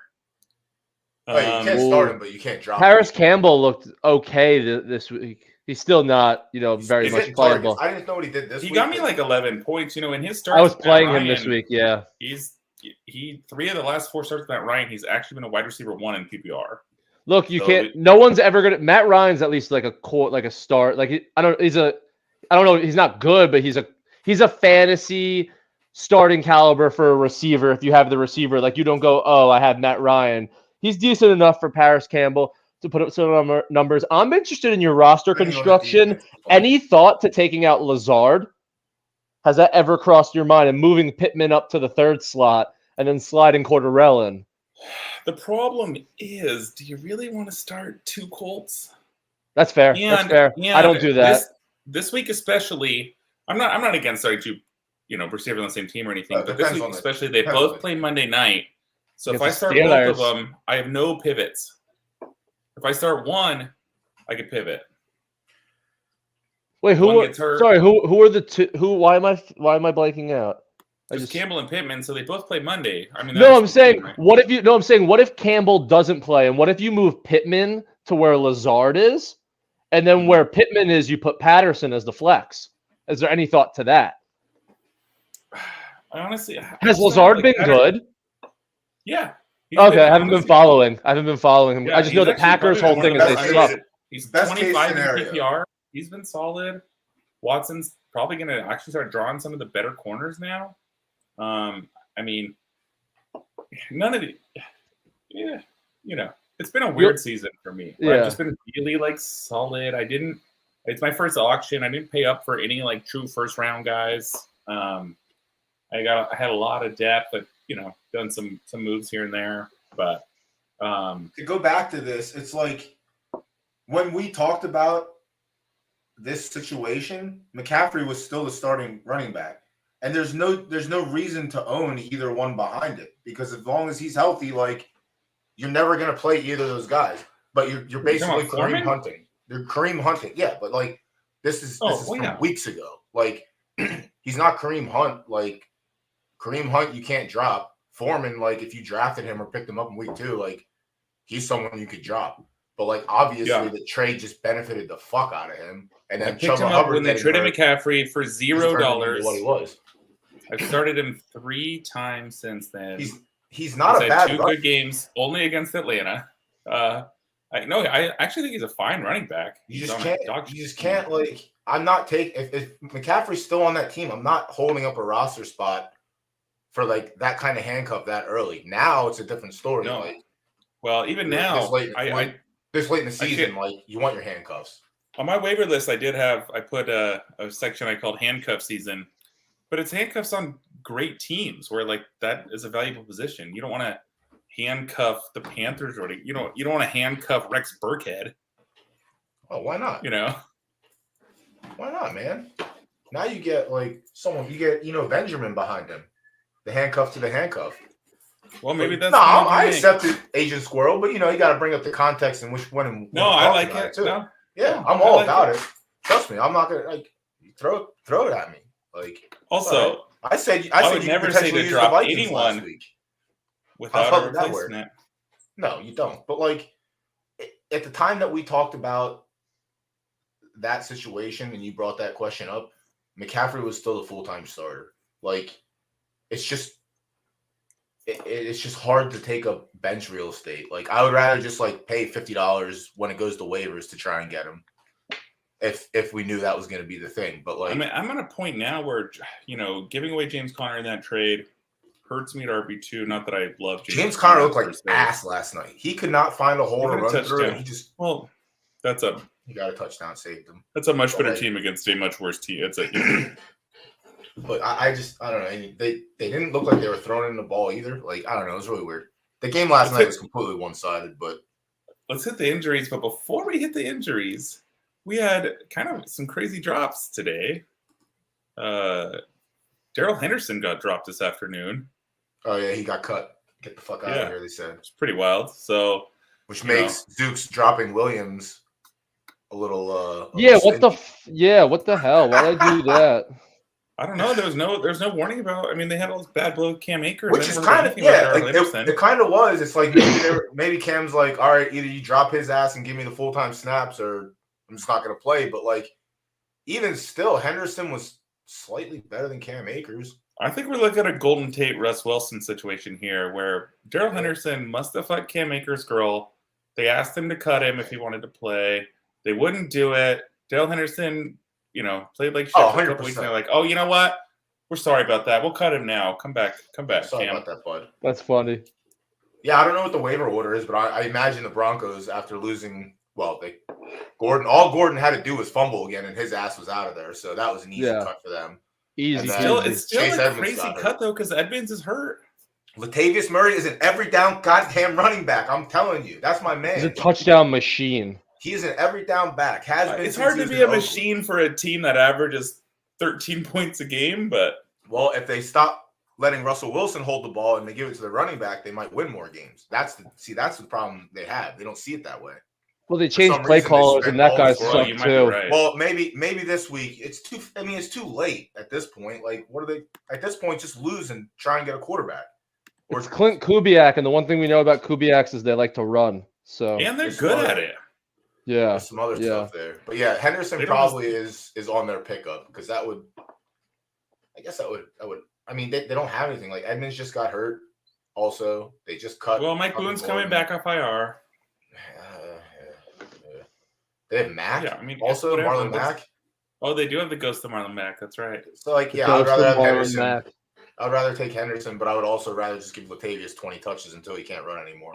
Oh, you can't start him, but you can't drop Paris him. Campbell looked okay this week. He's still not, very He's much hitting targets. playable. I didn't know what he did this He week. got me like 11 points. In his start, I was playing him this week. Yeah. He 3 of the last 4 starts with Matt Ryan. He's actually been a wide receiver 1 in PPR. Look, you So can't. No one's ever gonna. Matt Ryan's at least like a core, like a start. Like I don't know. He's not good, but he's a fantasy starting caliber for a receiver. If you have the receiver, like you don't go, oh, I have Matt Ryan. He's decent enough for Paris Campbell to put up some numbers. I'm interested in your roster construction. Any thought to taking out Lazard? Has that ever crossed your mind? And moving Pittman up to the 3rd slot and then sliding Cordarrelle in? The problem is, do you really want to start 2 Colts? That's fair. That's fair. I don't do that. This week especially, I'm not against starting 2, receivers on the same team or anything. But this week especially, they both play Monday night. So if I start both of them, I have no pivots. If I start one, I could pivot. Wait, One gets hurt. Sorry, who are the two? Why am I blanking out? Just Campbell and Pittman, so they both play Monday. I mean, No, I'm that's saying right. what if you? No, I'm saying what if Campbell doesn't play, and what if you move Pittman to where Lazard is, and then where Pittman is, you put Patterson as the flex. Is there any thought to that? I honestly Has Lazard been good? Yeah. Okay, I haven't been following him. Yeah, I just know the he's actually Packers' probably whole been thing one is of they the suck. underrated. He's Best case 25 in scenario. PPR. He's been solid. Watson's probably going to actually start drawing some of the better corners now. I mean, none of the, yeah, you know, it's been a weird season for me. I've just been really like solid. It's my first auction. I didn't pay up for any like true first round guys. I had a lot of depth, but you know, done some moves here and there. But to go back to this, it's like when we talked about this situation, McCaffrey was still the starting running back. And there's no reason to own either one behind it, because as long as he's healthy, like you're never gonna play either of those guys. But you're basically Kareem hunting. They're Kareem hunting, yeah. But like this is from weeks ago. Like he's not Kareem Hunt. Like Kareem Hunt, you can't drop. Foreman, like if you drafted him or picked him up in week 2, like he's someone you could drop. But like obviously the trade just benefited the fuck out of him. And then I picked him up when they traded McCaffrey for $0. What he was. I've started him 3 times since then. He's not he's a had bad 2 good games, only against Atlanta. I actually think he's a fine running back. You just can't like. I'm not taking if McCaffrey's still on that team. I'm not holding up a roster spot for like that kind of handcuff that early. Now it's a different story. No. Like, well, even now, this late in the season, like you want your handcuffs. On my waiver list, I put a section I called handcuff season. But it's handcuffs on great teams where like that is a valuable position. You don't want to handcuff the Panthers or you don't want to handcuff Rex Burkhead. Oh, why not? You know, why not, man? Now you get like someone. You get Benjamin behind him, the handcuff to the handcuff. Well, maybe that's I accepted Agent Squirrel, but you got to bring up the context in which one. And no, I like it too. No, yeah, I'm all about it. Trust me, I'm not gonna like throw it at me. Like also, I said I would you never say to drop anyone without a replacement. No, you don't. But like at the time that we talked about that situation and you brought that question up, McCaffrey was still a full-time starter. Like it's just hard to take up bench real estate. Like I would rather just like pay $50 when it goes to waivers to try and get him. If we knew that was going to be the thing, but like, I mean, I'm at a point now where giving away James Conner in that trade hurts me at RB2. Not that I love James Conner looked like ass last night. He could not find a hole to run through. And he got a touchdown, saved him. That's a much better team against a much worse team. It's but I don't know. They didn't look like they were throwing in the ball either. Like I don't know. It was really weird. The game last night was completely one-sided. But let's hit the injuries. But before we hit the injuries, we had kind of some crazy drops today. Daryl Henderson got dropped this afternoon. Oh, yeah, he got cut. Get the fuck out of here, they said. It's pretty wild. So, which makes Zooks dropping Williams a little. What the hell? Why did I do that? I don't know. There's no warning about. I mean, they had all this bad blood with Cam Akers, which is kind of it kind of was. It's like maybe Cam's like, all right, either you drop his ass and give me the full-time snaps, or I'm just not going to play. But like, even still, Henderson was slightly better than Cam Akers. I think we're looking at a Golden Tate Russ Wilson situation here, where Daryl Henderson must have fucked Cam Akers' girl. They asked him to cut him if he wanted to play. They wouldn't do it. Daryl Henderson, played like shit for a couple weeks. And they're like, oh, you know what? We're sorry about that. We'll cut him now. Come back, sorry Cam. about that, bud. That's funny. Yeah, I don't know what the waiver order is, but I imagine the Broncos, after losing, all Gordon had to do was fumble again, and his ass was out of there. So that was an easy cut for them. Easy. It's still a crazy cut, though, because Edmonds is hurt. Latavius Murray is an every down goddamn running back. I'm telling you. That's my man. He's a touchdown machine. He's an every down back. It's hard to be a machine for a team that averages 13 points a game, but... Well, if they stop letting Russell Wilson hold the ball and they give it to the running back, they might win more games. That's the problem they have. They don't see it that way. Well, they For changed some play reason, they callers, spent and that all guy this Well, sucked you might be too. right. Well, maybe this week it's too. I mean, it's too late at this point. Like, what are they at this point? Just lose and try and get a quarterback. Or It's Clint Kubiak, and the one thing we know about Kubiaks is they like to run. So And they're There's good some at other- it. yeah, there's some other yeah. stuff there. But yeah, Henderson They don't probably is on their pickup because that would. I guess that would. I mean, they don't have anything. Like Edmonds just got hurt. Also, they just cut. Well, Mike cut Boone's Gordon. coming back off IR. They have Mack. Yeah, I mean, also whatever. Marlon Mack. Oh, they do have the ghost of Marlon Mack. That's right. So like, The yeah, I'd ghost rather of have Marlon Henderson. Mack. I'd rather take Henderson, but I would also rather just give Latavius 20 touches until he can't run anymore.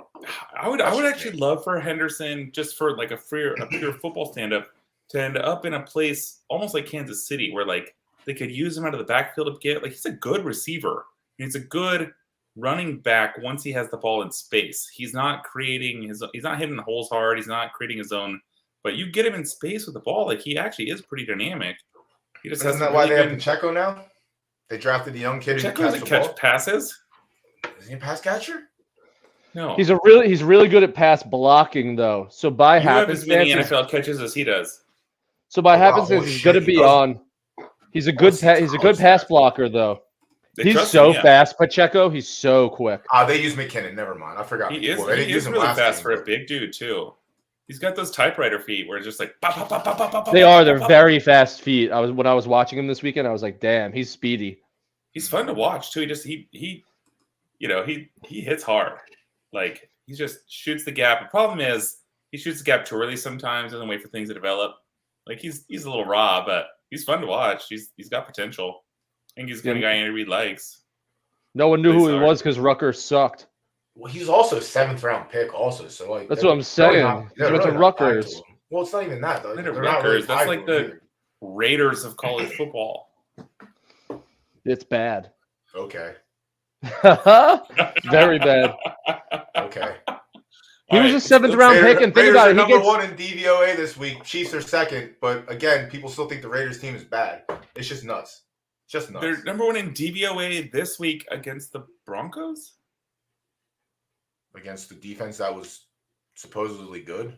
I would That's just actually me. love for Henderson, just for like a pure football stand-up, to end up in a place almost like Kansas City, where like they could use him out of the backfield to get, like, he's a good receiver. He's a good running back once he has the ball in space. He's not hitting holes hard. He's not creating his own, but you get him in space with the ball, like he actually is pretty dynamic. He just Isn't that why they have Pacheco now? They drafted the young kid who Check can catch the ball. passes. Is he a pass catcher? No, He's really good at pass blocking though. So by you have as many happenstance, NFL catches as he does. so by Oh, wow, happenstance, holy he's shit, going to he be does. on. He's a good he's pass fast. blocker though. They He's trust so him, yeah. fast, Pacheco. He's so quick. They use McKinnon. Never mind. I forgot. He is, before. They he didn't use is him really last fast game, for a but- big dude too. He's got those typewriter feet where it's just like pop, pop, pop, pop, pop, pop, They pop, are. pop, They're pop. very fast feet. When I was watching him this weekend, I was like, damn, he's speedy. He's fun to watch too. He hits hard. Like he just shoots the gap. The problem is he shoots the gap too early sometimes. Doesn't wait for things to develop. Like he's a little raw, but he's fun to watch. He's got potential. I think he's the kind of guy Andy Reid likes. No one knew who he Sorry. was because Rutgers sucked. Well, he's also a 7th round pick. Also, so like That's they're what I'm saying. really He went to really not tied Rutgers. to him. Well, it's not even that though. They're They're not really Rutgers. That's tied like to him the either. Raiders of college football. It's bad. Okay. Very bad. Okay. He was a 7th round pick, and think Raiders about are it. He number gets 1 in DVOA this week. Chiefs are 2nd, but again, people still think the Raiders team is bad. It's just nuts. Just nuts. They're number 1 in DVOA this week against the Broncos. Against the defense that was supposedly good.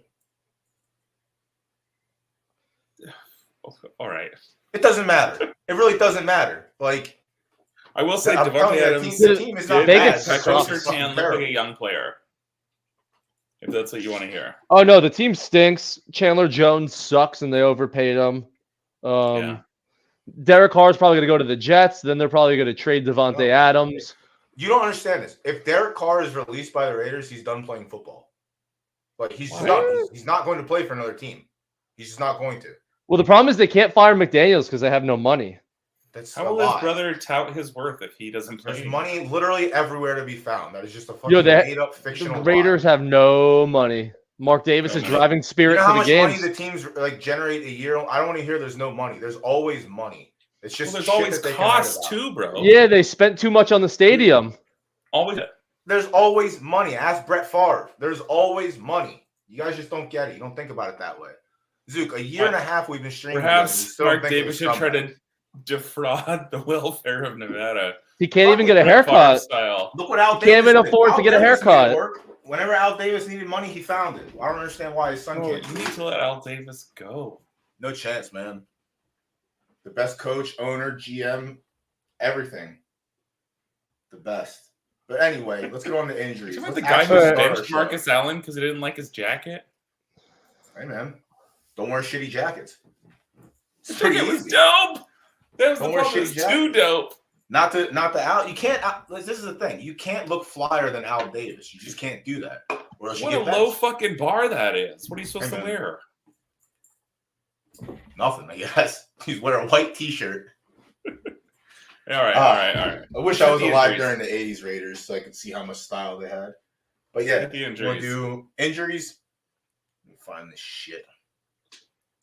All right. It doesn't matter. It really doesn't matter. Like I will say I'm telling Devontae you, that Adams the team is not Vegas bad. sucks. It's Surtain looked like terrible. a young player. If that's what you want to hear. Oh no, the team stinks. Chandler Jones sucks, and they overpaid him. Yeah. Derek Carr's probably going to go to the Jets. Then they're probably going to trade Devontae No. Adams. You don't understand this. If Derek Carr is released by the Raiders, he's done playing football. Like he's just What? not. He's not going to play for another team. He's just not going to. Well, the problem is they can't fire McDaniels because they have no money. That's How a will his lie. brother tout his worth if he doesn't play? There's money literally everywhere to be found. That is just a fucking Yo, made up The fictional. Raiders lie. have no money. Mark Davis No is money. driving You spirit know how to much the money games. the teams like generate a year? I don't want to hear there's no money. There's always money. It's Well, just there's shit always that they can write cost about. too, bro. Yeah, they spent too much on the stadium. Always. There's always money. Ask Brett Favre. There's always money. You guys just don't get it. You don't think about it that way. Zook, a year and a half we've been streaming. Perhaps Mark Davis should try to defraud the welfare of Nevada. He can't even get a Brett Favre haircut. Style. Look what Al He can't Davis even did. afford to Al get a Davis haircut. made it work. Whenever Al Davis needed money, he found it. I don't understand why his son Bro, can't. you do need it. to let Al Davis go. No chance, man. The best coach, owner, GM, everything. The best. But anyway, let's get on to injuries. You remember the Let's guy actually who start our benched show. Marcus Allen because he didn't like his jacket? Hey, man. Don't wear shitty jackets. It's His pretty jacket was easy. dope. That was Don't the wear problem. It shitty was too dope. Not the Al. You can't. This is the thing. You can't look flyer than Al Davis. You just can't do that. Or else you What a get low benched. fucking bar that is. What are you supposed Hey, to man. wear? Nothing, I guess. He's wearing a white T-shirt. All right, all right, all right. I wish Look I at was the alive injuries. during the '80s Raiders so I could see how much style they had. But yeah, Look at the we'll injuries. do injuries. Let me find this shit.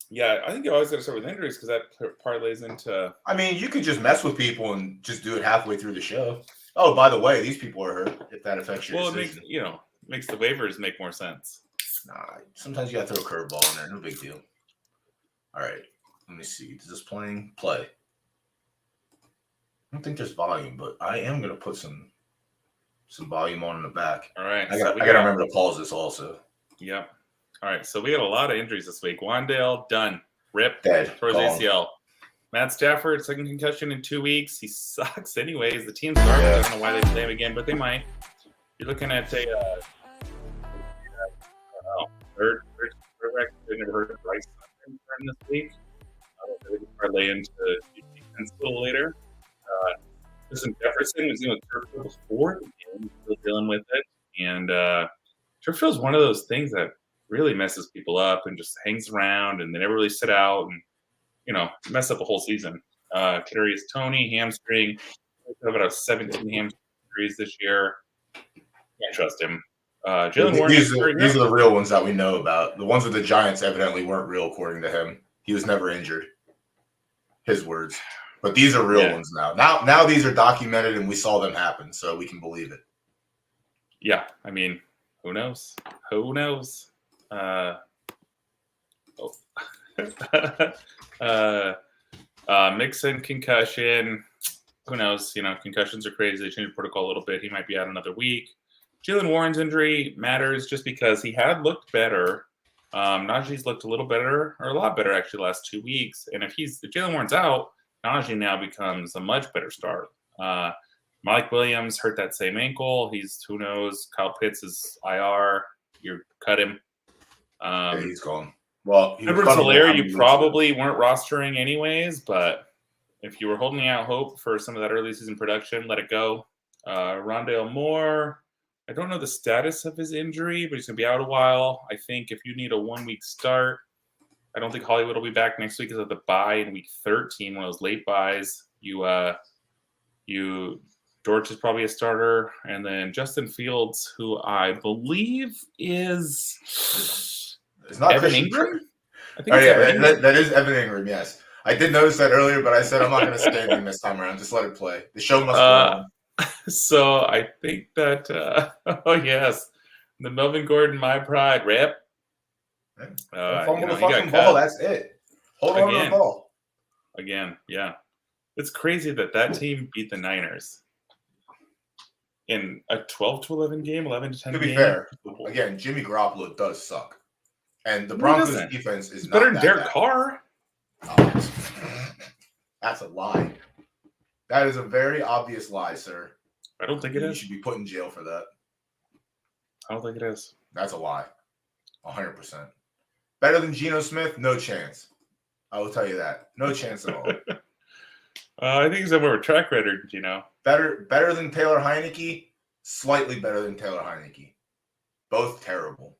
Yeah, I think you always got to start with injuries because that parlays into. I mean, you could just mess with people and just do it halfway through the show. Oh, by the way, these people are hurt. If that affects your Well, it makes decision. makes the waivers make more sense. Nah, sometimes you got to throw a curveball in there. No big deal. All right, let me see. Is this playing? Play. I don't think there's volume, but I am gonna put some volume on in the back. All right, I so got we to remember to pause this also. Yep. All right, so we got a lot of injuries this week. Wandale, done. Rip. Dead. Towards Gone. ACL. Matt Stafford, second concussion in 2 weeks. He sucks anyways. The team's garbage. I don't know why they play him again, but they might. You're looking at a third record. I never heard of Bryce Hunter this week. We can parlay into defense a little later. Justin Jefferson was dealing with turf field before the game. Still dealing with it. And turf field is one of those things that really messes people up and just hangs around, and they never really sit out and, mess up a whole season. Kadarius Toney, hamstring. About 17 hamstring injuries this year. Can't trust him. Jalen Warren. These are the real ones that we know about. The ones with the Giants evidently weren't real, according to him. He was never injured. His words. But these are real ones now. Now these are documented, and we saw them happen, so we can believe it. Yeah, I mean, who knows? Who knows? Mixon concussion. Who knows? Concussions are crazy. They changed the protocol a little bit. He might be out another week. Jalen Warren's injury matters just because he had looked better. Najee's looked a little better, or a lot better actually, the last 2 weeks. And if Jalen Warren's out, Najee now becomes a much better start. Mike Williams hurt that same ankle. Who knows? Kyle Pitts is IR. You cut him. Yeah, he's gone. Well, Edwards-Helaire, you probably weren't rostering anyways, but if you were holding out hope for some of that early season production, let it go. Rondale Moore, I don't know the status of his injury, but he's going to be out a while. I think if you need a 1 week start, I don't think Hollywood will be back next week because of the bye in week 13, one of those late buys. Dortch is probably a starter, and then Justin Fields, who I believe is it's not Evan Christian Ingram. I think that is Evan Ingram. Yes, I did notice that earlier, but I said I'm not going to stand him this time around. Just let it play. The show must go on. So I think that the Melvin Gordon, my pride, rip. Fumble the fucking ball. That's it. Hold on to the ball. Again, yeah. It's crazy that team beat the Niners in a 12-11 game, 11-10 game. To be fair, again, Jimmy Garoppolo does suck. And the Broncos defense is not better than Derek Carr. Oh, that's a lie. That is a very obvious lie, sir. I don't think it is. You should be put in jail for that. I don't think it is. That's a lie. 100%. Better than Geno Smith? No chance. I will tell you that. No chance at all. I think he's a more track record, Better than Taylor Heineke? Slightly better than Taylor Heineke. Both terrible.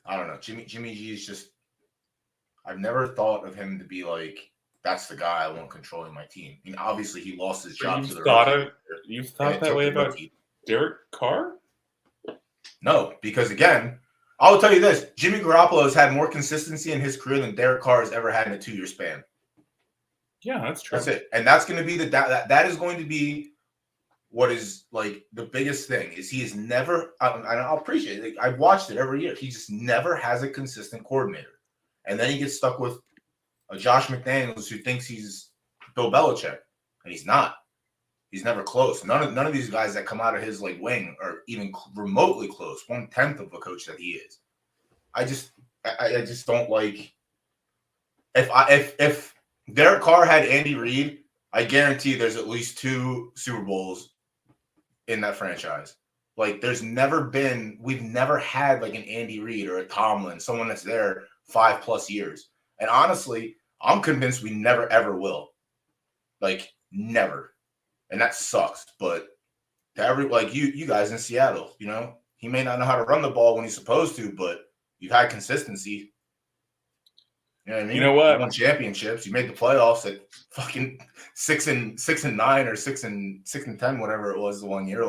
I don't know. Jimmy G is just... I've never thought of him to be like, that's the guy I want controlling my team. I mean, obviously, he lost his job to the rookie. You've thought that way about Derek Carr? No, because again, I will tell you this. Jimmy Garoppolo has had more consistency in his career than Derek Carr has ever had in a 2-year span. Yeah, that's true. That's it. And that's going to be that is going to be what is like the biggest thing is he is never, and I'll appreciate it. I've watched it every year. He just never has a consistent coordinator. And then he gets stuck with a Josh McDaniels who thinks he's Bill Belichick, and he's not. He's never close. None of these guys that come out of his wing are even remotely close. 1/10 of the coach that he is. I just don't like. If Derek Carr had Andy Reid, I guarantee there's at least 2 Super Bowls in that franchise. We've never had an Andy Reid or a Tomlin, someone that's there 5+ years. And honestly, I'm convinced we never ever will. Never. And that sucks. But to you guys in Seattle, he may not know how to run the ball when he's supposed to, but you've had consistency. You know what I mean? You know what? You won championships. You made the playoffs at fucking 6-9 or 6-10, whatever it was the 1 year.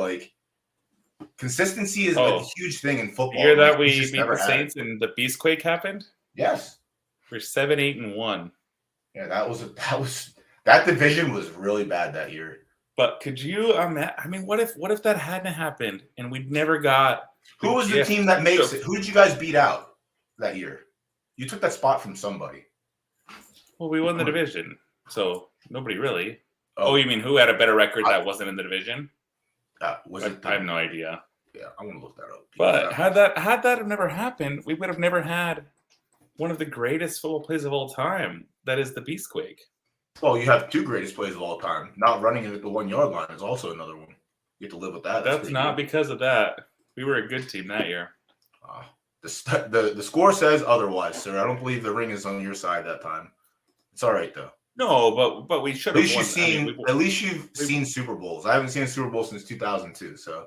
Consistency is a huge thing in football. The year that we beat the Saints and the Beastquake happened? Yes. We're 7-8-1. Yeah, that division was really bad that year. But could you what if that hadn't happened and we'd never got who was the team that makes it? Who did you guys beat out that year? You took that spot from somebody. Well, we won the division. So nobody really. Oh, you mean who had a better record that wasn't in the division? Was it? I have no idea. Yeah, I want to look that up. But had that have never happened, we would have never had one of the greatest football plays of all time. That is the Beastquake. Well, you have two greatest plays of all time. Not running it at the 1 yard line is also another one. You have to live with that. That's not because of that. We were a good team that year. The score says otherwise, sir. I don't believe the ring is on your side that time. It's all right though. No, but we should have. At least you've seen Super Bowls. I haven't seen a Super Bowl since 2002. So,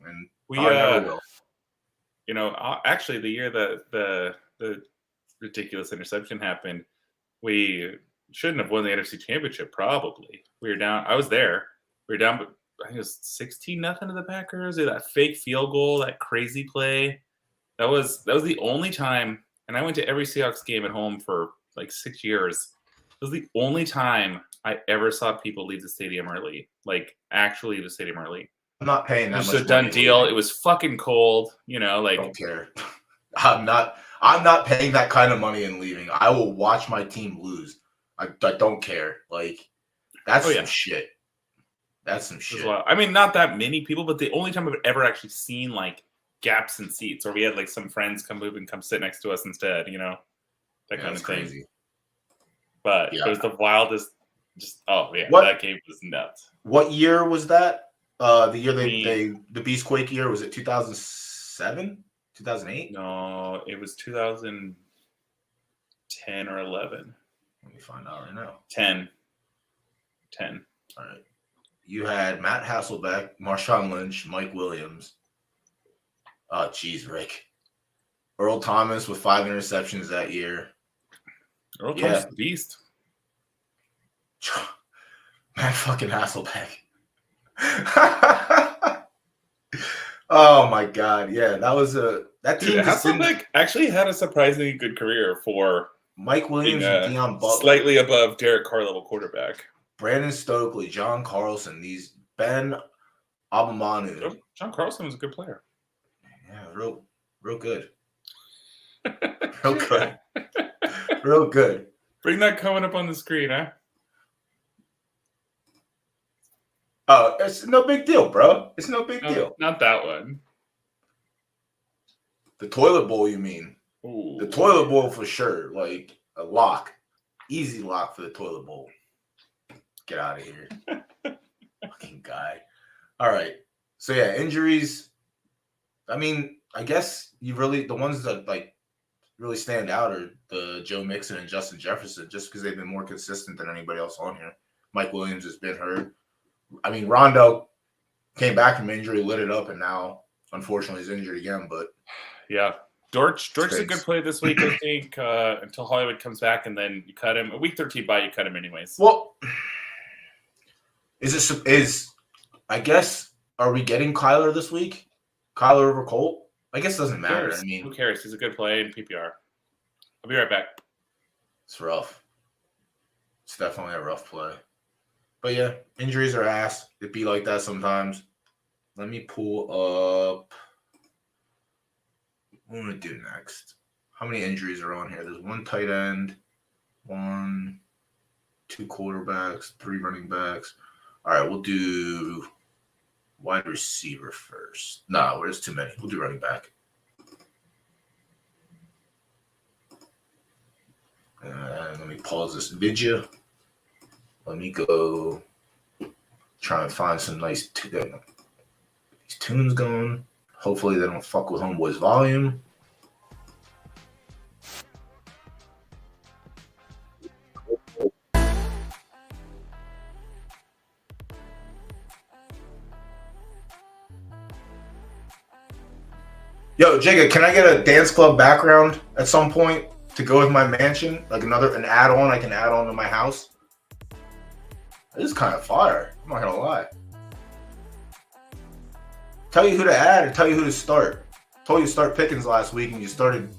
and we never will. You know, actually, the year that the ridiculous interception happened, we shouldn't have won the NFC Championship. Probably we were down. I was there. We were down, but I think it was 16-0 to the Packers. That fake field goal, that crazy play. That was the only time, and I went to every Seahawks game at home for like 6 years. It was the only time I ever saw people leave the stadium early, like actually leave the stadium early. I'm not paying that much. It was a done deal. It was fucking cold, you know. Like, I don't care. I'm not paying that kind of money and leaving. I will watch my team lose. I don't care. Like, that's some shit. That's some shit. Well, I mean, not that many people, but the only time I've ever actually seen like gaps in seats, or we had like some friends come move and come sit next to us instead, you know, that kind of thing. Crazy. But it was the wildest. That game was nuts. What year was that? The year the Beastquake year, was it 2007, 2008? No, it was 2010 or 11. Let me find out right now. 10. All right. You had Matt Hasselbeck, Marshawn Lynch, Mike Williams. Oh, geez, Rick. Earl Thomas with 5 interceptions that year. Earl Thomas, the beast. Matt fucking Hasselbeck. Oh my God! Yeah, that team. Hasselbeck actually had a surprisingly good career for Mike Williams and Deion Butler, slightly above Derek Carr level quarterback. Brandon Stokely, John Carlson, Ben Abamanu. John Carlson was a good player. Yeah, real good. Real good. Real good. Bring that coming up on the screen, huh? It's no big deal, bro. It's no big deal. Not that one. The toilet bowl, you mean? Ooh. The toilet bowl for sure. Like a lock. Easy lock for the toilet bowl. Get out of here. Fucking guy. All right. So yeah, injuries. I mean, I guess the ones that like really stand out are the Joe Mixon and Justin Jefferson, just because they've been more consistent than anybody else on here. Mike Williams has been hurt. I mean, Rondo came back from injury, lit it up, and now, unfortunately, is injured again. But yeah, Dortch's a good play this week, I think, until Hollywood comes back, and then you cut him. A week 13 bye, you cut him anyways. Well, I guess, are we getting Kyler this week? Kyler over Colt? I guess it doesn't matter. I mean, who cares? He's a good play in PPR. I'll be right back. It's rough. It's definitely a rough play. But yeah, injuries are ass. It'd be like that sometimes. Let me pull up. What am I going to do next? How many injuries are on here? There's 1 tight end, 2 quarterbacks, 3 running backs. All right, we'll do wide receiver first. No, there's too many. We'll do running back. Let me pause this video. Let me go try and find some nice tunes going. Hopefully they don't fuck with Homeboy's volume. Yo, Jigga, can I get a dance club background at some point to go with my mansion? Like an add-on I can add on to my house? This is kind of fire. I'm not gonna lie. Tell you who to add or tell you who to start. Told you to start Pickens last week and you started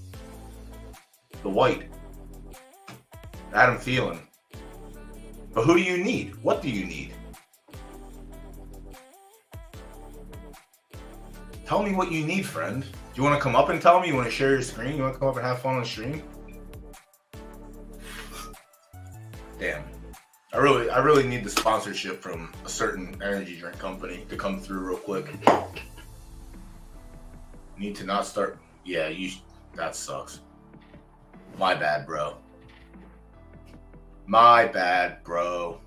the white. Adam Thielen. But who do you need? What do you need? Tell me what you need, friend. Do you want to come up and tell me? You want to share your screen? You want to come up and have fun on the stream? Damn. I really need the sponsorship from a certain energy drink company to come through real quick. Need to not start. Yeah, that sucks. My bad, bro. My bad, bro.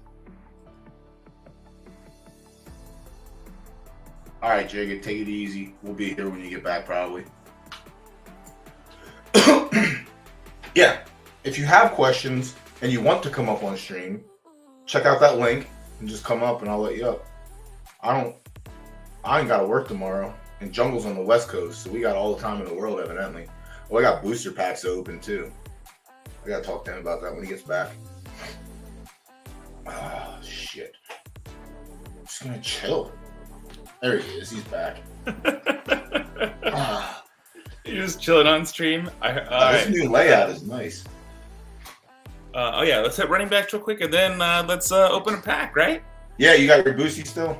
All right, Jigga, take it easy. We'll be here when you get back, probably. Yeah, if you have questions and you want to come up on stream, check out that link and just come up and I'll let you up. I ain't got to work tomorrow, and Jungle's on the West Coast, so we got all the time in the world, evidently. Well, I got booster packs open, too. I got to talk to him about that when he gets back. Ah, shit. I'm just going to chill. There he is. He's back. You're just chilling on stream. This new layout is nice. Yeah, let's hit running backs real quick, and then let's open a pack, right? Yeah, you got your boosty still?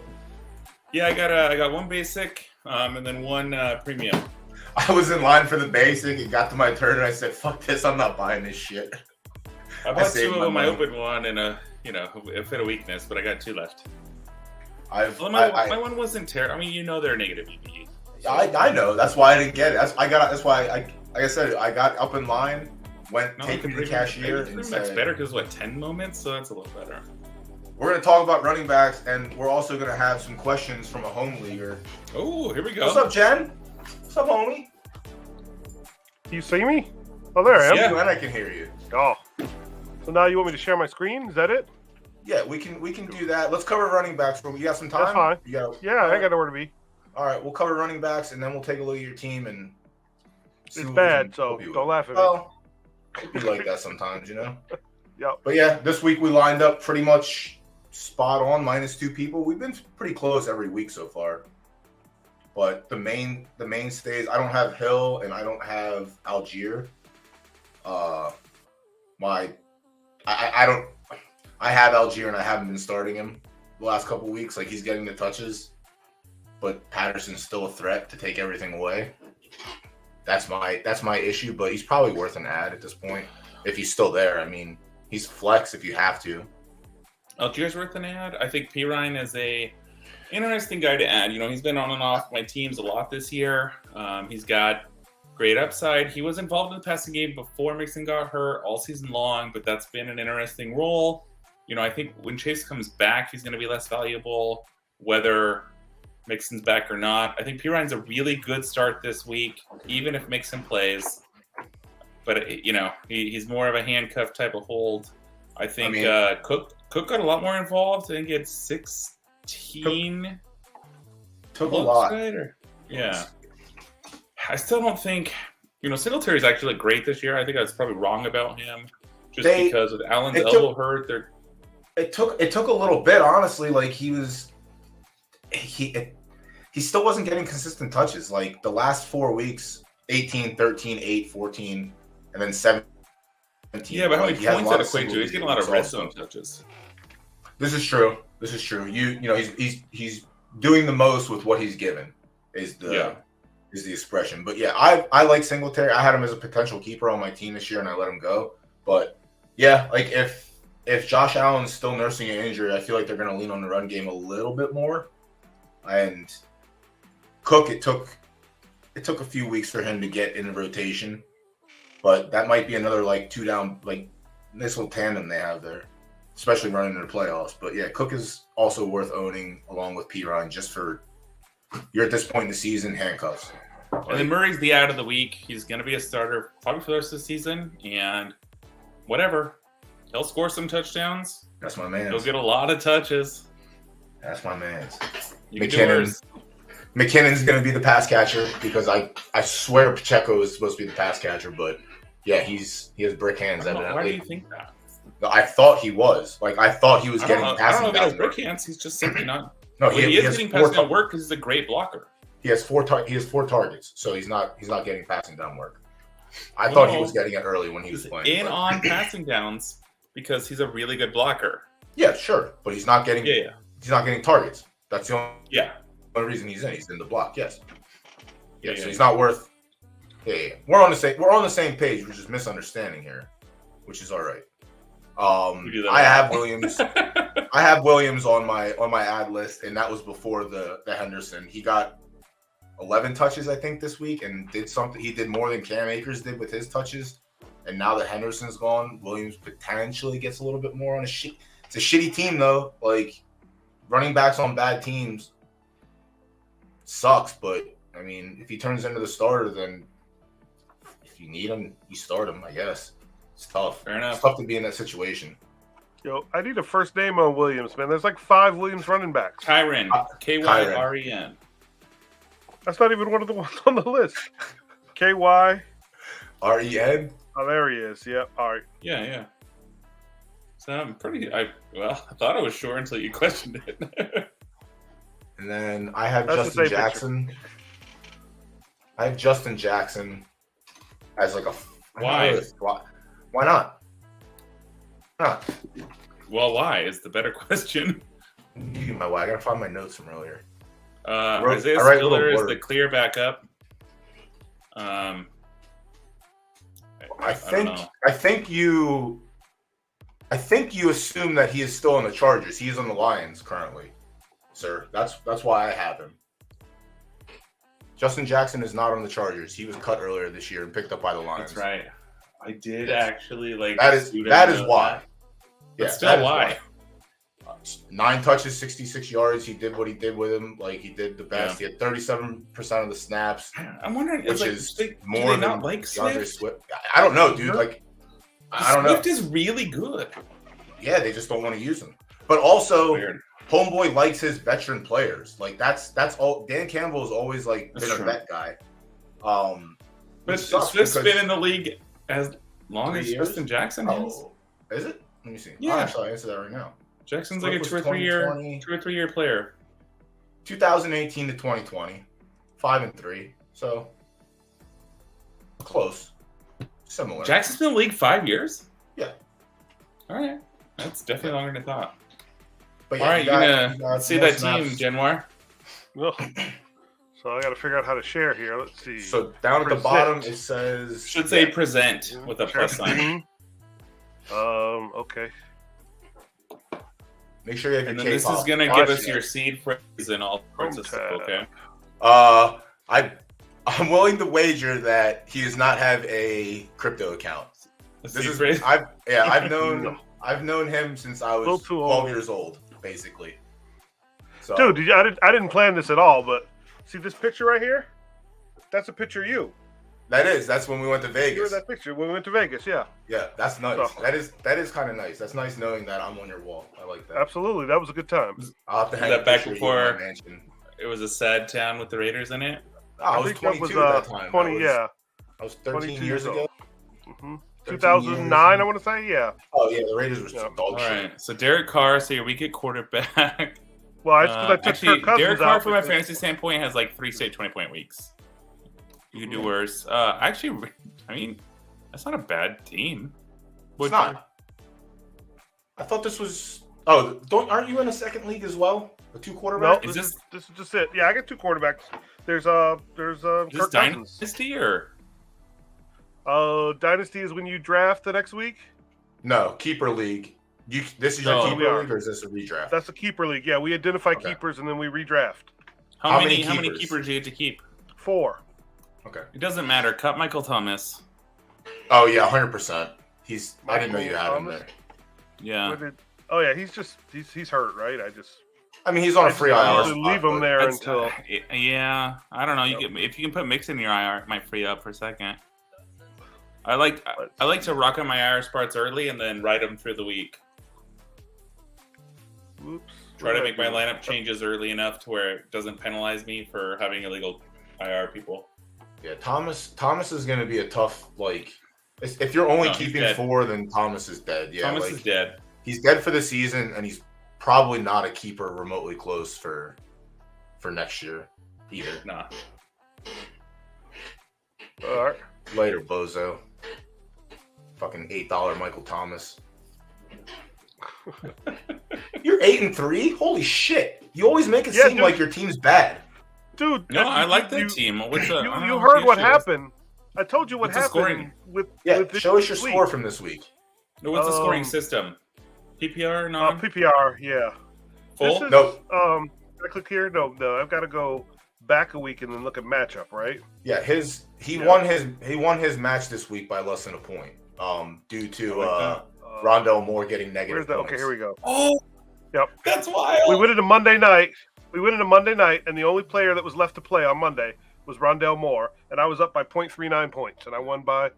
Yeah, I got one basic, and then one premium. I was in line for the basic. It got to my turn, and I said, "Fuck this! I'm not buying this shit." I bought two of them. I opened one, and a fit of weakness, but I got two left. My one wasn't terrible. I mean, they're negative EV. I know. That's why I didn't get it. That's why like I said, I got up in line, taken the cashier, and said, "That's better because 10 moments, so that's a little better." We're going to talk about running backs, and we're also going to have some questions from a home leaguer. Oh, here we go. What's up, Jen? What's up, homie? You see me? Oh, there I am. Yeah, and I can hear you. Oh, so now you want me to share my screen? Is that it? Yeah, we can do that. Let's cover running backs. You got some time? That's fine. Yeah, I got nowhere to be. All right, we'll cover running backs, and then we'll take a look at your team and. It's bad, so don't laugh at me. Well, it'd be like that sometimes, Yeah. But yeah, this week we lined up pretty much spot on, -2 people. We've been pretty close every week so far. But the mainstays, I don't have Hill and I don't have Algier. I have Algier and I haven't been starting him the last couple weeks. Like, he's getting the touches, but Patterson's still a threat to take everything away. That's my issue, but he's probably worth an ad at this point if he's still there. I mean, he's flex if you have to. Algier's worth an ad. I think Pirine is a interesting guy to add. He's been on and off my teams a lot this year. He's got great upside. He was involved in the passing game before Mixon got hurt all season long, but that's been an interesting role. I think when Chase comes back, he's going to be less valuable, whether Mixon's back or not. I think Pirine's a really good start this week, even if Mixon plays. But, he's more of a handcuff type of hold. I think Cook got a lot more involved. I think he had 16. Took a lot. Yeah. I still don't think, Singletary's actually looked great this year. I think I was probably wrong about him because with Allen's elbow hurt. It took a little bit, honestly. Like, he still wasn't getting consistent touches. Like, the last 4 weeks, 18, 13, 8, 14, and then 17. Yeah, but how many points that equate to? He's getting a lot of red zone touches. This is true. He's doing the most with what he's given is the expression. But yeah, I like Singletary. I had him as a potential keeper on my team this year, and I let him go. But yeah, like if Josh Allen's still nursing an injury, I feel like they're going to lean on the run game a little bit more. And Cook, it took a few weeks for him to get in the rotation, but that might be another like 2 down, like this little tandem they have there, especially running in the playoffs. But yeah, Cook is also worth owning along with Pirine just for you're at this point in the season handcuffs. And then Murray's the ad of the week. He's going to be a starter probably for the rest of the season, and whatever, he'll score some touchdowns. That's my man. He'll get a lot of touches. That's my man. McKinnon's going to be the pass catcher because I swear Pacheco is supposed to be the pass catcher, but yeah, he has brick hands. Evidently. Why do you think that? I thought he was. Like, I thought he was getting passing. I don't know if he has brick hands. He's just simply not. No, he is getting passing down work because he's a great blocker. He has 4 targets, so he's not getting passing down work. I thought he was getting it early when he was playing. On passing downs because he's a really good blocker. Yeah, sure, but he's not getting. Yeah. He's not getting targets. That's the only reason he's in. He's in the block. Yes. Yeah. So he's not worth. Yeah. We're on the same page. We're just misunderstanding here, which is all right. I have Williams. I have Williams on my ad list, and that was before the Henderson. He got 11 touches, I think, this week, and did something. He did more than Cam Akers did with his touches. And now that Henderson's gone, Williams potentially gets a little bit more on a shit. It's a shitty team, though. Like, running backs on bad teams sucks, but, I mean, if he turns into the starter, then if you need him, you start him, I guess. It's tough. Fair enough. It's tough to be in that situation. Yo, I need a first name on Williams, man. There's like 5 Williams running backs. Kyren. Kyren. That's not even one of the ones on the list. KY. REN? Oh, there he is. Yep. All right. Yeah. So I'm I thought it was short until you questioned it. And then I have That's Justin Jackson. I have Justin Jackson as like a. Why? Why not? Well, why is the better question. Give me my why. I gotta find my notes from earlier. Isaiah Spiller is the clear backup. I think you assume that he is still on the Chargers. He is on the Lions currently, sir. That's why I have him. Justin Jackson is not on the Chargers. He was cut earlier this year and picked up by the Lions. That's right. I did actually like that is why. Yeah, still why. 9 touches, 66 yards. He did what he did with him. Like, he did the best. Yeah. He had 37% of the snaps. I'm wondering, which is more do they than not like DeAndre Swift? I don't know, dude. Like, I don't know. Swift is really good. Yeah, they just don't want to use him. But also, Weird. Homeboy likes his veteran players. Like, that's all. Dan Campbell has always been a vet guy. But Swift's been in the league as long as years? Justin Jackson is. Is it? Let me see. Yeah. Actually, I'll answer that right now. Jackson's Swift like a was 2 or 3 year player. 2018 to 2020, 5-3. So close, similar. Jackson's been in the league 5 years. Yeah. All right, that's definitely longer than I thought. But All right, you gonna see that team, Januar. Well, so I got to figure out how to share here. Let's see. So down at the bottom it says should say present with a plus sign. Okay. Make sure you have your And then K-pop. this is gonna give us your seed phrase and all sorts of stuff. Okay. I'm willing to wager that he does not have a crypto account. I've known him since I was 12 years old, basically. So, dude, I didn't plan this at all, but see this picture right here? That's a picture of you. That's when we went to Vegas. That picture when we went to Vegas, yeah. Yeah, that's nice. So, that is kind of nice. That's nice knowing that I'm on your wall. I like that. Absolutely, that was a good time. I'll have to hang that back picture before it was a sad town with the Raiders in it. I was 22 at that time. 20, I was 13 years ago. Mm-hmm. 2009, I want to say, yeah. Oh yeah, the Raiders were dog shit. All right, so Derek Carr, so your week at quarterback. Well, it's because I took actually, Kirk Cousins Derek Carr, out from a fantasy standpoint, has like 3 straight 20-point weeks. You could do worse. Actually, I mean, that's not a bad team. It's not. I thought this was. Oh, aren't you in a second league as well? A 2 quarterback? No, this is just it. Yeah, I got 2 quarterbacks. There's Kirk Cousins. Dynasty or? Dynasty is when you draft the next week. No, keeper league. This is your keeper league, or is this a redraft? That's a keeper league. Yeah, we identify keepers and then we redraft. How many keepers do you have to keep? 4. Okay. It doesn't matter. Cut Michael Thomas. Oh yeah, 100%. I didn't know you had him there. Yeah. Oh yeah, he's hurt, right? I mean, he's on a free IR. Leave him there until. Yeah, I don't know. If you can put Mixon in your IR, it might free up for a second. I like to rock on my IR spots early and then ride them through the week. Oops. Try to make my lineup changes early enough to where it doesn't penalize me for having illegal IR people. Yeah, Thomas is going to be a tough, if you're only keeping 4, then Thomas is dead. Yeah, Thomas is dead. He's dead for the season, and he's probably not a keeper remotely close for next year either. Nah. All right. Later, bozo. Fucking $8 Michael Thomas. You're 8-3? Holy shit! You always make it seem like your team's bad. Dude, no, I like that team. You heard what happened. I told you what happened with show us your score from this week. What's the scoring system? PPR? No. PPR, yeah. Full? No. Can I click here? No. I've got to go back a week and then look at matchup, right? Yeah, he won his match this week by less than a point. Due to Rondell Moore getting negative Where's that? points. Okay, here we go. Oh, Yep. that's wild. We went into Monday night. And the only player that was left to play on Monday was Rondell Moore, and I was up by 0.39 points, and I won by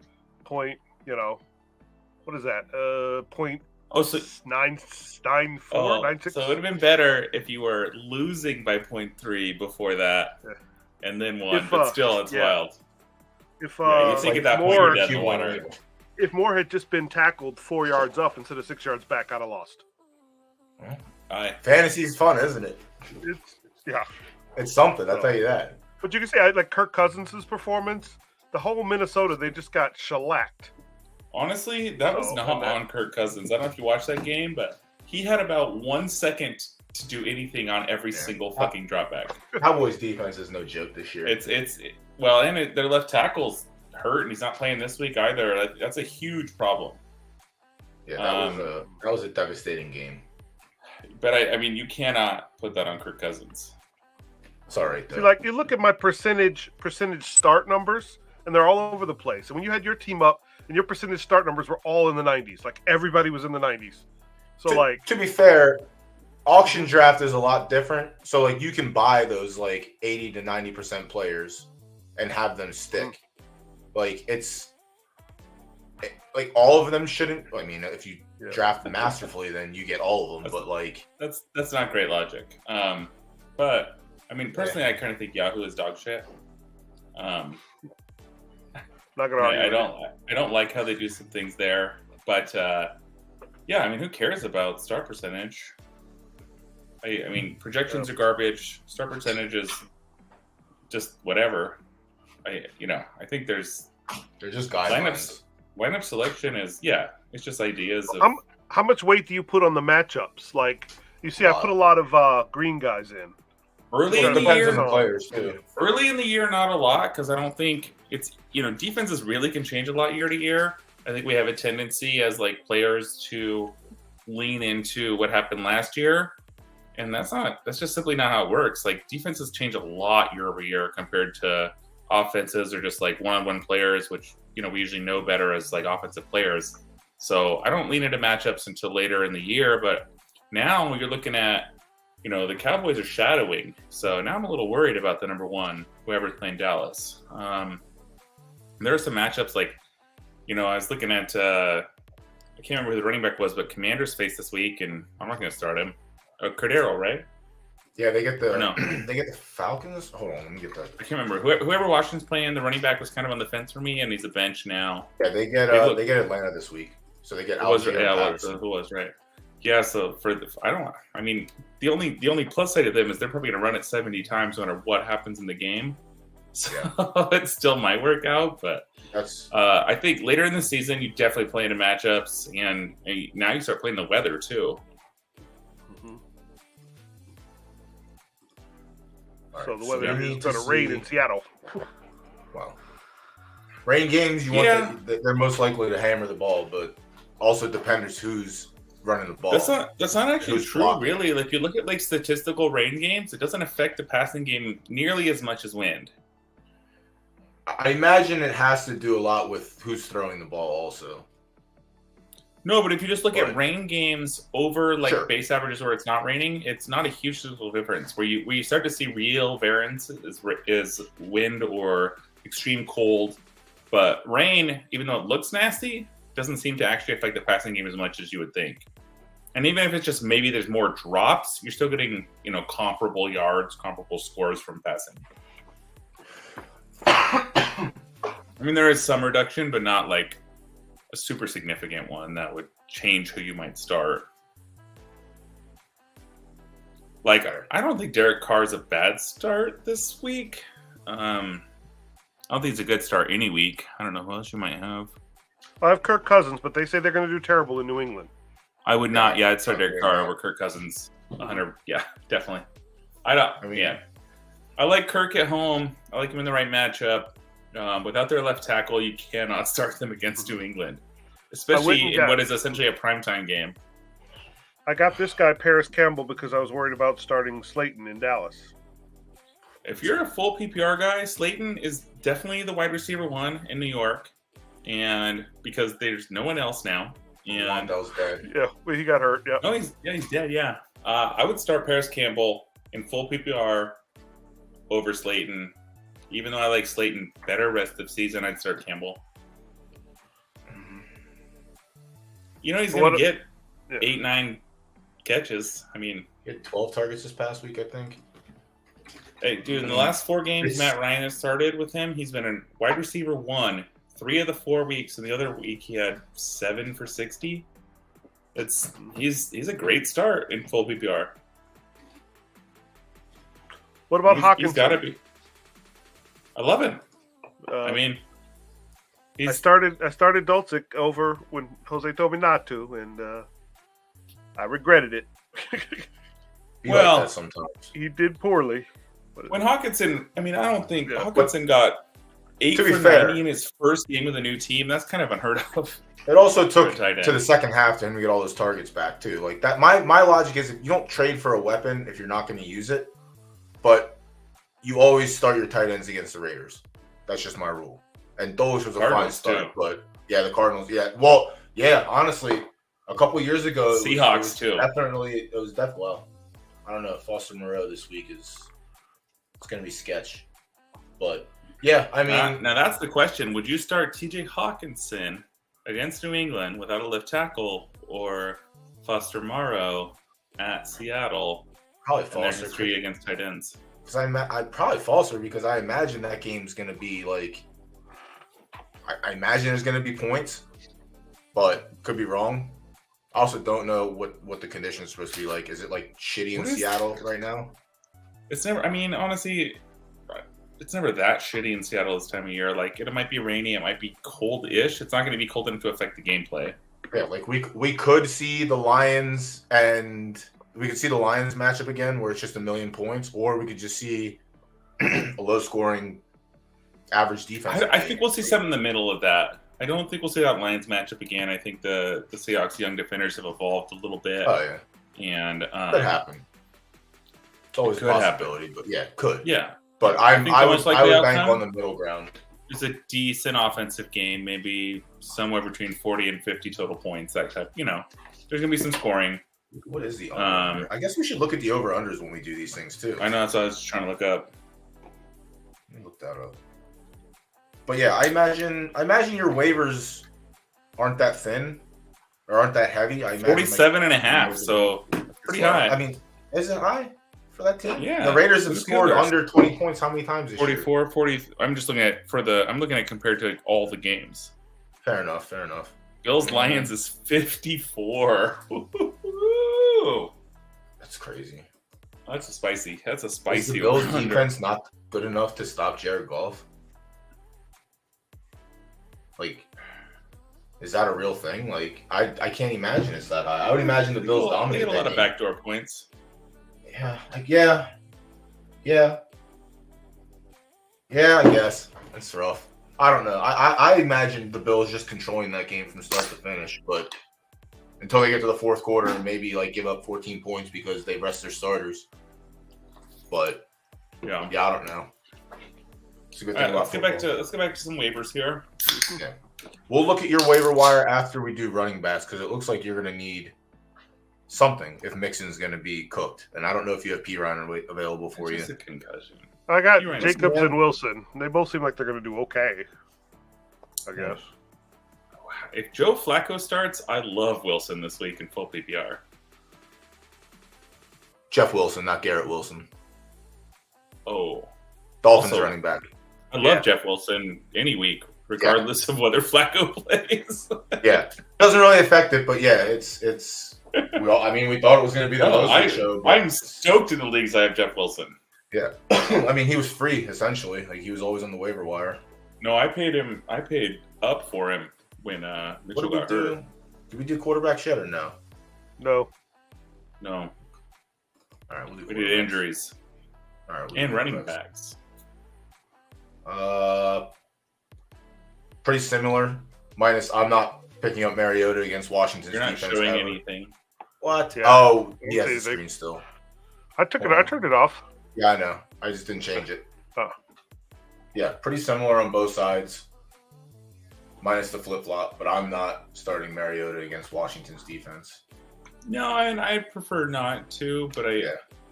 point. What is that? Point. Oh, so 9.94, 9.6. So it would have been better if you were losing by 0.3 before that, and then won. But still, it's wild. If you think at that point you're dead in the water. If Moore had just been tackled 4 yards up instead of 6 yards back, I'd have lost. Fantasy's fun, isn't it? It's something. I'll tell you that. But you can see, like Kirk Cousins' performance, the whole Minnesota, they just got shellacked. Honestly, that was not on Kirk Cousins. I don't know if you watched that game, but he had about 1 second to do anything on every single fucking dropback. Cowboys defense is no joke this year. Their left tackle's hurt, and he's not playing this week either. That's a huge problem. Yeah, that was a devastating game. But I mean, you cannot put that on Kirk Cousins. Sorry. See, like you look at my percentage start numbers, and they're all over the place. And when you had your team up, and your percentage start numbers were all in the 90s, like everybody was in the 90s. So, to be fair, auction draft is a lot different. So, like, you can buy those like 80 to 90% players and have them stick. Like, like all of them shouldn't. I mean, if you draft masterfully, then you get all of them. But like, that's not great logic. But I mean, personally, I kind of think Yahoo is dog shit. Not gonna argue. I don't like how they do some things there, but yeah, I mean, who cares about start percentage? I mean, projections are garbage. Start percentage is just whatever. I think they're just guidelines. Lineup selection is it's just ideas. How much weight do you put on the matchups? Like you see, I put a lot of green guys in. Early in the year, players too. Early in the year, not a lot, because I don't think it's defenses really can change a lot year to year. I think we have a tendency as like players to lean into what happened last year, and that's just simply not how it works. Like defenses change a lot year over year compared to offenses or just like one-on-one players, which we usually know better as like offensive players. So I don't lean into matchups until later in the year, but now when you're looking at the Cowboys are shadowing, so now I'm a little worried about the number one, whoever's playing Dallas. There are some matchups like, I was looking at, I can't remember who the running back was, but Commanders face this week, and I'm not going to start him. Cordero, right? Yeah, they get the Falcons. Hold on, let me get that. I can't remember. Whoever Washington's playing, the running back was kind of on the fence for me, and he's a bench now. Yeah, they get Atlanta this week, so they get Algier. Who was right? Yeah, so the only plus side of them is they're probably going to run it 70 times no matter what happens in the game. So it still might work out, but I think later in the season you definitely play into matchups, and now you start playing the weather too. Mm-hmm. So the weather is going to rain in Seattle. Wow. Rain games, they're most likely to hammer the ball, but also depends who's running the ball. That's not actually true, really. Like, if you look at like statistical rain games, it doesn't affect the passing game nearly as much as wind. I imagine it has to do a lot with who's throwing the ball also. No, but if you just look at rain games over like base averages where it's not raining, it's not a huge statistical difference. Where you start to see real variance is wind or extreme cold. But rain, even though it looks nasty, doesn't seem to actually affect the passing game as much as you would think. And even if it's just maybe there's more drops, you're still getting, comparable yards, comparable scores from passing. I mean, there is some reduction, but not like a super significant one that would change who you might start. Like, I don't think Derek Carr is a bad start this week. I don't think it's a good start any week. I don't know who else you might have. I have Kirk Cousins, but they say they're going to do terrible in New England. I would not. Yeah, I'd start Derek Carr over Kirk Cousins. 100. Yeah, definitely. I like Kirk at home. I like him in the right matchup. Without their left tackle, you cannot start them against New England, especially in what is essentially a primetime game. I got this guy, Paris Campbell, because I was worried about starting Slayton in Dallas. if you're a full PPR guy, Slayton is definitely the wide receiver 1 in New York, and because there's no one else now. And Rondell's dead. Yeah, well, he got hurt. Yeah. no, he's dead. Yeah, I would start Paris Campbell in full PPR over Slayton. Even though I like Slayton better rest of season, I'd start Campbell. You know he's going to get 8-9 catches. I mean, He had 12 targets this past week, I think. hey, dude, in the last 4 games Matt Ryan has started with him, he's been a wide receiver 1 3 of the 4 weeks, and the other week he had 7 for 60. He's a great start in full PPR. What about Hawkinson? He's got to be. I love him. I mean, I started Dulcich over when Jose told me not to, and I regretted it. Well, like that sometimes. He did poorly. When Hawkinson, I mean, I don't think Hawkinson got 8 to be for fair, 90 in his first game with a new team. That's kind of unheard of. It also took tight end. to the second half to him to get all those targets back too. Like that, my logic is you don't trade for a weapon if you're not going to use it, but you always start your tight ends against the Raiders. That's just my rule. And Dulcich was a fine Cardinals, start, too. but yeah, the Cardinals. Yeah, well, yeah. Honestly, a couple years ago, Seahawks, too. Definitely, it was definitely. Well, I don't know. Foster Moreau this week it's going to be sketch, but yeah, I mean, now that's the question: would you start T.J. Hawkinson against New England without a left tackle, or Foster Moreau at Seattle probably and their Foster history against tight ends? Because I'd probably Foster because I imagine that game's going to be like. I imagine there's going to be points, but could be wrong. I also don't know what the conditions are supposed to be like. Is it like shitty in Seattle right now? It's never. I mean, honestly, it's never that shitty in Seattle this time of year. Like, it might be rainy, it might be cold-ish. It's not going to be cold enough to affect the gameplay. Yeah, like we could see the Lions matchup again, where it's just 1,000,000 points, or we could just see a low-scoring, average defense. I think we'll see something in the middle of that. I don't think we'll see that Lions matchup again. I think the Seahawks young defenders have evolved a little bit. Oh yeah, and could happen. It's always a could possibility, but yeah, could. Yeah, but I think I the would most likely bank outcome on the middle ground. It's a decent offensive game, maybe somewhere between 40 and 50 total points. That type, there's gonna be some scoring. What is the over? I guess we should look at the over-unders when we do these things too. I know, that's what I was trying to look up. Let me look that up. But yeah, I imagine your waivers aren't that thin or aren't that heavy. I imagine 47 and a half, so pretty high. I mean, is it high for that team? Yeah. The Raiders have Look scored at this. under 20 points how many times this year? 44, 40. I'm just looking at I'm looking at compared to all the games. Fair enough. Bills Lions is 54. Ooh. That's crazy. That's a spicy. Is the Bills over-under. defense not good enough to stop Jared Goff? Like, is that a real thing? Like, I can't imagine it's that high. I would imagine the Bills They dominate get a lot that of game. backdoor points. Yeah, I guess. It's rough. I don't know. I imagine the Bills just controlling that game from start to finish, but until they get to the fourth quarter and maybe like give up 14 points because they rest their starters. But yeah, I don't know. It's a good thing All right, about let's get back to some waivers here. Yeah. We'll look at your waiver wire after we do running backs because it looks like you're going to need something if Mixon's going to be cooked. And I don't know if you have P. Ryan available for you. Just a concussion. I got You're right. Jacobs and Wilson. They both seem like they're going to do okay, I guess. If Joe Flacco starts, I love Wilson this week in full PPR. Jeff Wilson, not Garrett Wilson. Oh. Dolphins Also, running back. I love Jeff Wilson any week, regardless of whether Flacco plays. Yeah. Doesn't really affect it, but yeah, it's we thought it was going to be the Moses show. But I'm stoked in the leagues I have Jeff Wilson. yeah. I mean, he was free, essentially. Like, he was always on the waiver wire. No, I paid up for him when Mitchell got hurt. Did we do quarterbacks yet or no? No. No, All right, we'll do we did quarterbacks. injuries All right, and running backs. Pretty similar. Minus, I'm not picking up Mariota against Washington's You're not defense. showing ever. anything. What? Yeah. Oh, he has the Amazing. screen still. I turned it off. Yeah, I know. I just didn't change it. Oh. Yeah, pretty similar on both sides. Minus the flip-flop, but I'm not starting Mariota against Washington's defense. No, and I prefer not to, but Yeah.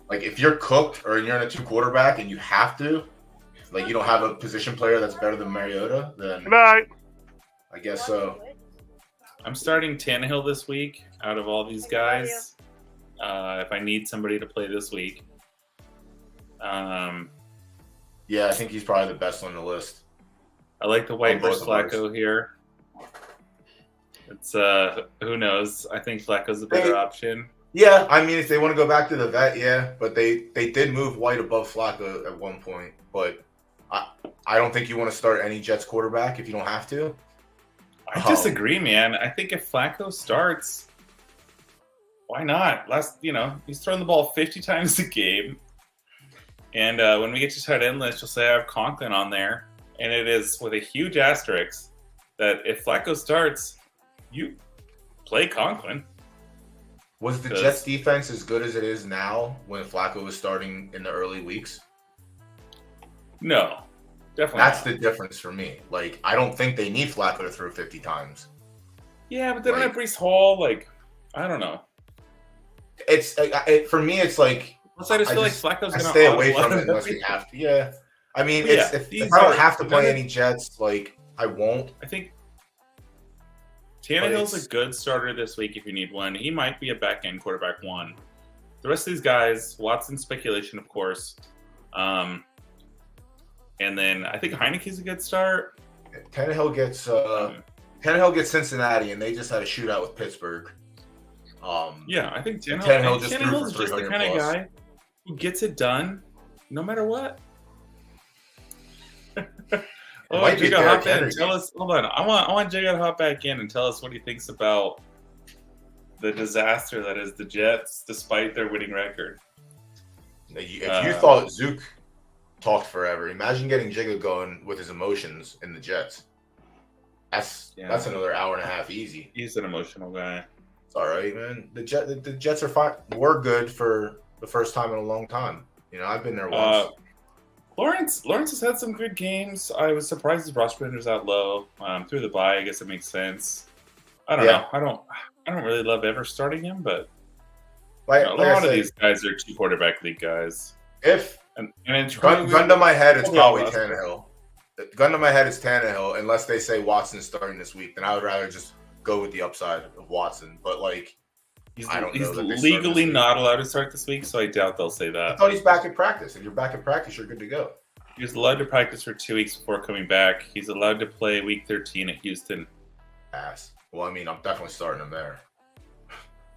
Like, if you're cooked or you're in a 2-quarterback and you have to, like, you don't have a position player that's better than Mariota, then Good night. I guess so. I'm starting Tannehill this week out of all these guys. If I need somebody to play this week. Yeah, I think he's probably the best on the list. I like the white horse both of ours. Flacco here. It's who knows? I think Flacco's a better option. Yeah, I mean, if they want to go back to the vet, yeah, but they did move White above Flacco at one point. But I don't think you want to start any Jets quarterback if you don't have to. I disagree, man. I think if Flacco starts, why not? He's throwing the ball 50 times a game. And when we get to tight end list, you'll say I have Conklin on there. And it is with a huge asterisk that if Flacco starts, you play Conklin. Was the Jets defense as good as it is now when Flacco was starting in the early weeks? No, definitely That's not. the difference for me. Like, I don't think they need Flacco to throw 50 times. Yeah, but they don't have Breece Hall. Like, I don't know. It's for me, it's like Plus, I just feel like Flacco's I going to stay away from it unless we have to. Yeah, I mean, if I don't have to play any Jets, like, I won't. I think Tannehill's a good starter this week if you need one. He might be a back-end quarterback one. The rest of these guys, Watson's speculation, of course. And then I think Heineke's a good start. Tannehill gets Cincinnati, and they just had a shootout with Pittsburgh. Yeah, I think Tannehill just threw for Tannehill's just the 300 kind of plus. guy who gets it done no matter what. Oh, might be Jigga, Derrick hop in. Henry. Tell us. Hold on. I want Jigga to hop back in and tell us what he thinks about the disaster that is the Jets, despite their winning record. If you thought Zook talked forever, imagine getting Jigga going with his emotions in the Jets. That's another hour and a half easy. He's an emotional guy. It's all right, man. The Jets are fine. We're good for the first time in a long time. You know, I've been there once. Lawrence has had some good games. I was surprised his roster render's out low. Through the bye, I guess it makes sense. I don't know. I don't really love ever starting him, but a lot of these guys are 2-quarterback league guys. Gun to my head, it's probably Tannehill. Gun to my head, it's Tannehill, unless they say Watson's starting this week. Then I would rather just go with the upside of Watson. But, like, he's legally not allowed to start this week, so I doubt they'll say that. I thought he's back at practice. If you're back at practice, you're good to go. He's allowed to practice for 2 weeks before coming back. He's allowed to play week 13 at Houston. Ass. Well, I mean, I'm definitely starting him there.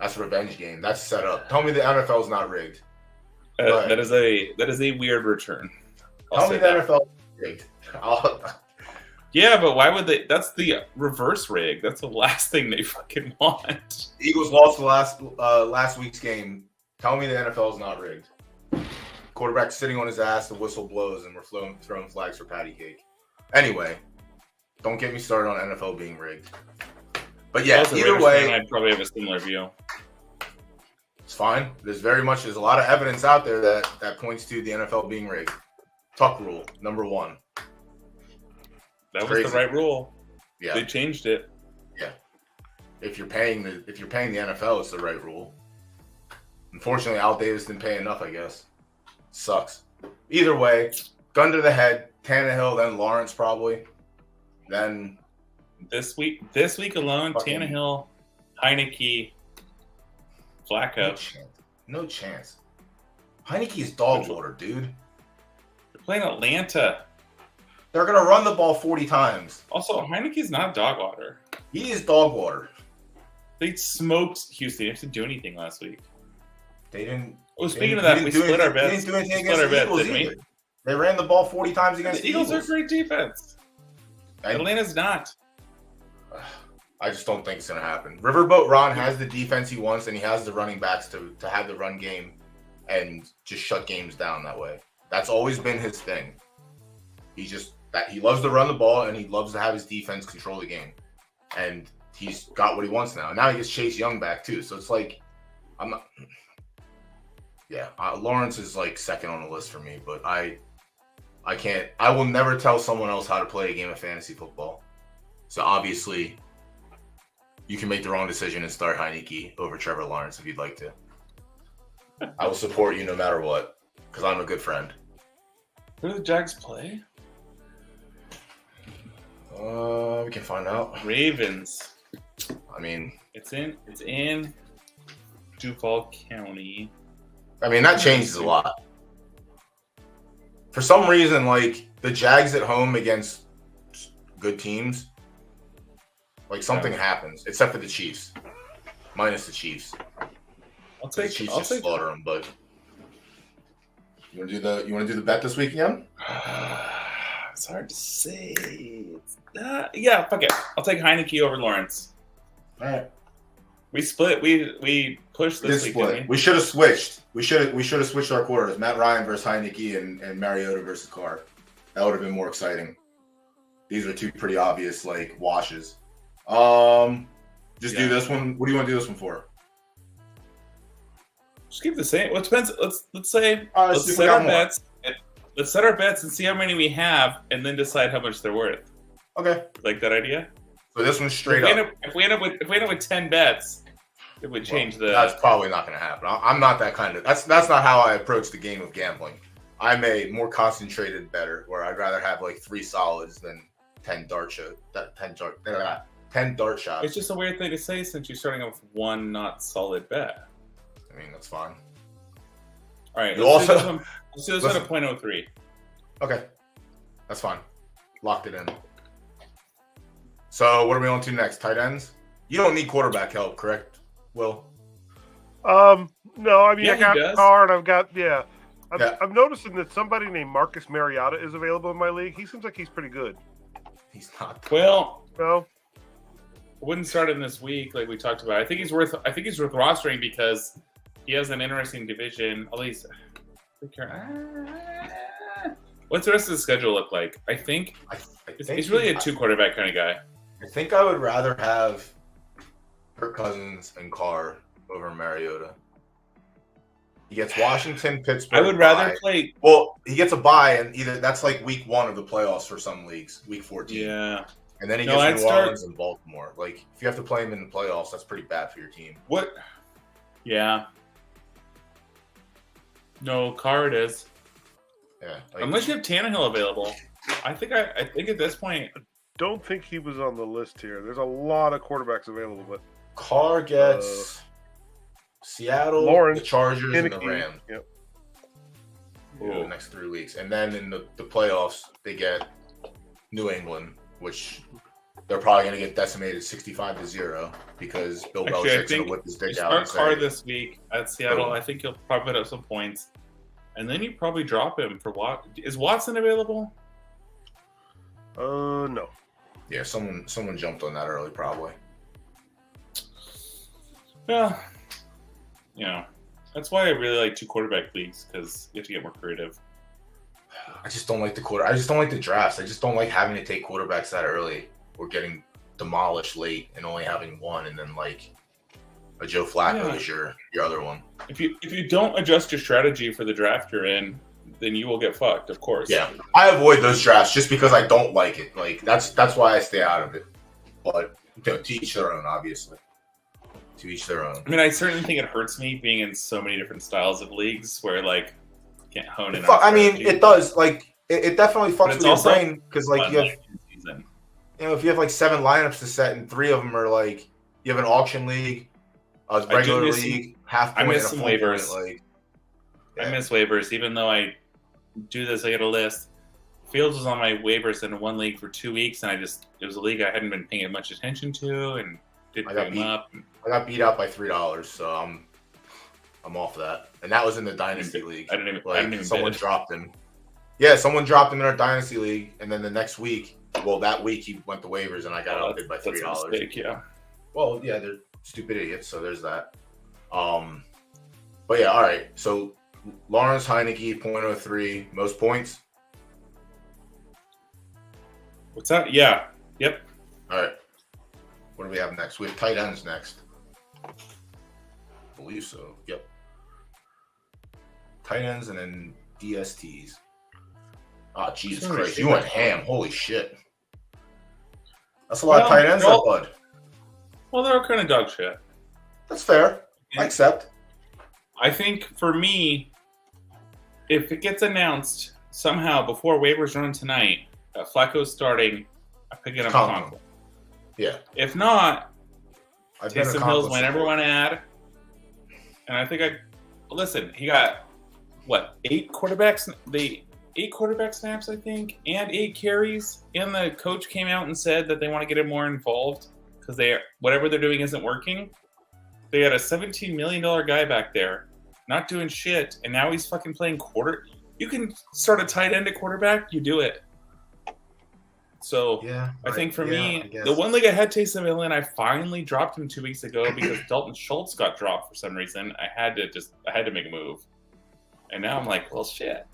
That's a revenge game. That's set up. Tell me the NFL's not rigged. That is a weird return. Tell me the NFL is rigged. Yeah, but why would they? That's the reverse rig. That's the last thing they fucking want. Eagles lost the last week's game. Tell me the NFL is not rigged. Quarterback sitting on his ass, the whistle blows, and we're throwing flags for patty cake. Anyway, don't get me started on NFL being rigged. But yeah, either way, I'd probably have a similar view. It's fine. There's a lot of evidence out there that points to the NFL being rigged. Tuck rule, number 1. That was the right rule. Yeah, they changed it. Yeah, if you're paying the NFL, it's the right rule. Unfortunately, Al Davis didn't pay enough. I guess sucks. Either way, gun to the head. Tannehill, then Lawrence probably. Then this week alone, Tannehill, Heineke, Flacco. No chance. Heineke's dog water, dude. They're playing Atlanta. They're going to run the ball 40 times. Also, Heineke's not dog water. He is dog water. They smoked Houston. They didn't have to do anything last week. They didn't. Oh, speaking of that, we split our bets. They didn't do anything against the Eagles either. They ran the ball 40 times against the Eagles. The Eagles are great defense. Atlanta's not. I just don't think it's going to happen. Riverboat Ron has the defense he wants, and he has the running backs to have the run game and just shut games down that way. That's always been his thing. He loves to run the ball, and he loves to have his defense control the game. And he's got what he wants now. Now he gets Chase Young back, too. So it's like, Yeah, Lawrence is like second on the list for me, but I will never tell someone else how to play a game of fantasy football. So obviously, you can make the wrong decision and start Heineke over Trevor Lawrence if you'd like to. I will support you no matter what, because I'm a good friend. Who do the Jags play? We can find out. Ravens. I mean, it's in Duval County. I mean, that changes a lot. For some reason, like the Jags at home against good teams, like something happens, except for the Chiefs, minus the Chiefs. The Chiefs just slaughter them. But you want to do the bet this week again? It's hard to say. Yeah, fuck it. I'll take Heineke over Lawrence. All right. We split. We pushed this week. Didn't we? We should have switched. We should have switched our quarters. Matt Ryan versus Heineke and Mariota versus Carr. That would have been more exciting. These are two pretty obvious like washes. Just do this one. What do you want to do this one for? Just keep the same. Well, it depends. Let's say Right, let's set our bets. Let's set our bets and see how many we have, and then decide how much they're worth. Okay. Like that idea? So this one's straight up. If we end up with 10 bets, it would change the. That's probably not going to happen. I'm not that kind of. That's not how I approach the game of gambling. I'm a more concentrated bettor, where I'd rather have like 3 solids than 10 dart shots. 10 dart shots. It's just a weird thing to say since you're starting off with one not solid bet. I mean, that's fine. All right. You Let's do this listen. at a 0.03. Okay, that's fine. Locked it in. So what are we on to next? Tight ends? You don't need quarterback help, correct, Will? No, I mean, Yeah, I got he does. Carr and I've got, I'm noticing that somebody named Marcus Mariota is available in my league. He seems like he's pretty good. He's not. Well, No? I wouldn't start him this week like we talked about. I think he's worth rostering because he has an interesting division. At least, what's the rest of the schedule look like? I think he's really a 2 quarterback kind of guy. I think I would rather have Kirk Cousins and Carr over Mariota. He gets Washington, Pittsburgh. I would rather play. Well, he gets a bye, and either that's like week 1 of the playoffs for some leagues, week 14. Yeah. And then he gets New Orleans and Baltimore. Like, if you have to play him in the playoffs, that's pretty bad for your team. What? Yeah. No, Carr it is. Yeah. Like, Unless you have Tannehill available. I think at this point. Don't think he was on the list here. There's a lot of quarterbacks available, but Carr gets Seattle, Lawrence, the Chargers, and the Heineke. Rams. Yep. The next 3 weeks. And then in the playoffs, they get New England, which they're probably going to get decimated 65-0 because Bill Belichick's going to whip his dick out. You start Carr this week at Seattle. I think he'll probably put up some points. And then you probably drop him for Watson. Is Watson available? No. Yeah, someone jumped on that early, probably. Well, that's why I really like 2 quarterback leagues because you have to get more creative. I just don't like I just don't like the drafts. I just don't like having to take quarterbacks that early or getting demolished late and only having one, and then like a Joe Flacco is your other one. If you don't adjust your strategy for the draft you're in, then you will get fucked, of course. Yeah, I avoid those drafts just because I don't like it. Like that's why I stay out of it. But to each their own, obviously. To each their own. I mean, I certainly think it hurts me being in so many different styles of leagues where like can't hone in. I mean, it does. Like it definitely fucks with your brain because like you have, if you have like 7 lineups to set and 3 of them are like you have an auction league, a regular league, half point, I miss some waivers. Point, I miss waivers, even though I do this. I get a list. Fields was on my waivers in one league for 2 weeks, and it was a league I hadn't been paying much attention to, and didn't pick him up. I got beat out by $3, so I'm off that. And that was in the Dynasty League. I didn't even someone dropped him. Yeah, someone dropped him in our Dynasty League, and then the next week, that week he went to waivers, and I got outbid by $3. That's a mistake, yeah. Well, yeah, they're stupid idiots, so there's that. But yeah, all right. So Lawrence Heineke, 0.03, most points. What's that? Yeah. Yep. All right. What do we have next? We have tight ends next. I believe so. Yep. tight ends, and then DSTs. Oh, Jesus Sorry, Christ. shit. You went ham. Holy shit. That's a lot of Well, tight ends, well- bud. Well, they're kind of dog shit. That's fair. I accept. I think for me, if it gets announced somehow before waivers run tonight, Flacco's starting, I'm picking up Conklin. Conklin. Yeah. If not, I've been a Taysom Hill's Conklin whenever supporter. want to add. And I think listen, he got, what, 8 quarterbacks? The 8 quarterback snaps, I think, and 8 carries. And the coach came out and said that they want to get him more involved because whatever they're doing isn't working. They had a $17 million guy back there not doing shit, and now he's fucking playing quarter. You can start a tight end at quarterback, you do it. So Yeah. I think for I me, guess. the one league I had Taysom Hill in, I finally dropped him 2 weeks ago because Dalton Schultz got dropped for some reason. I had to make a move, and now I'm like, well, shit.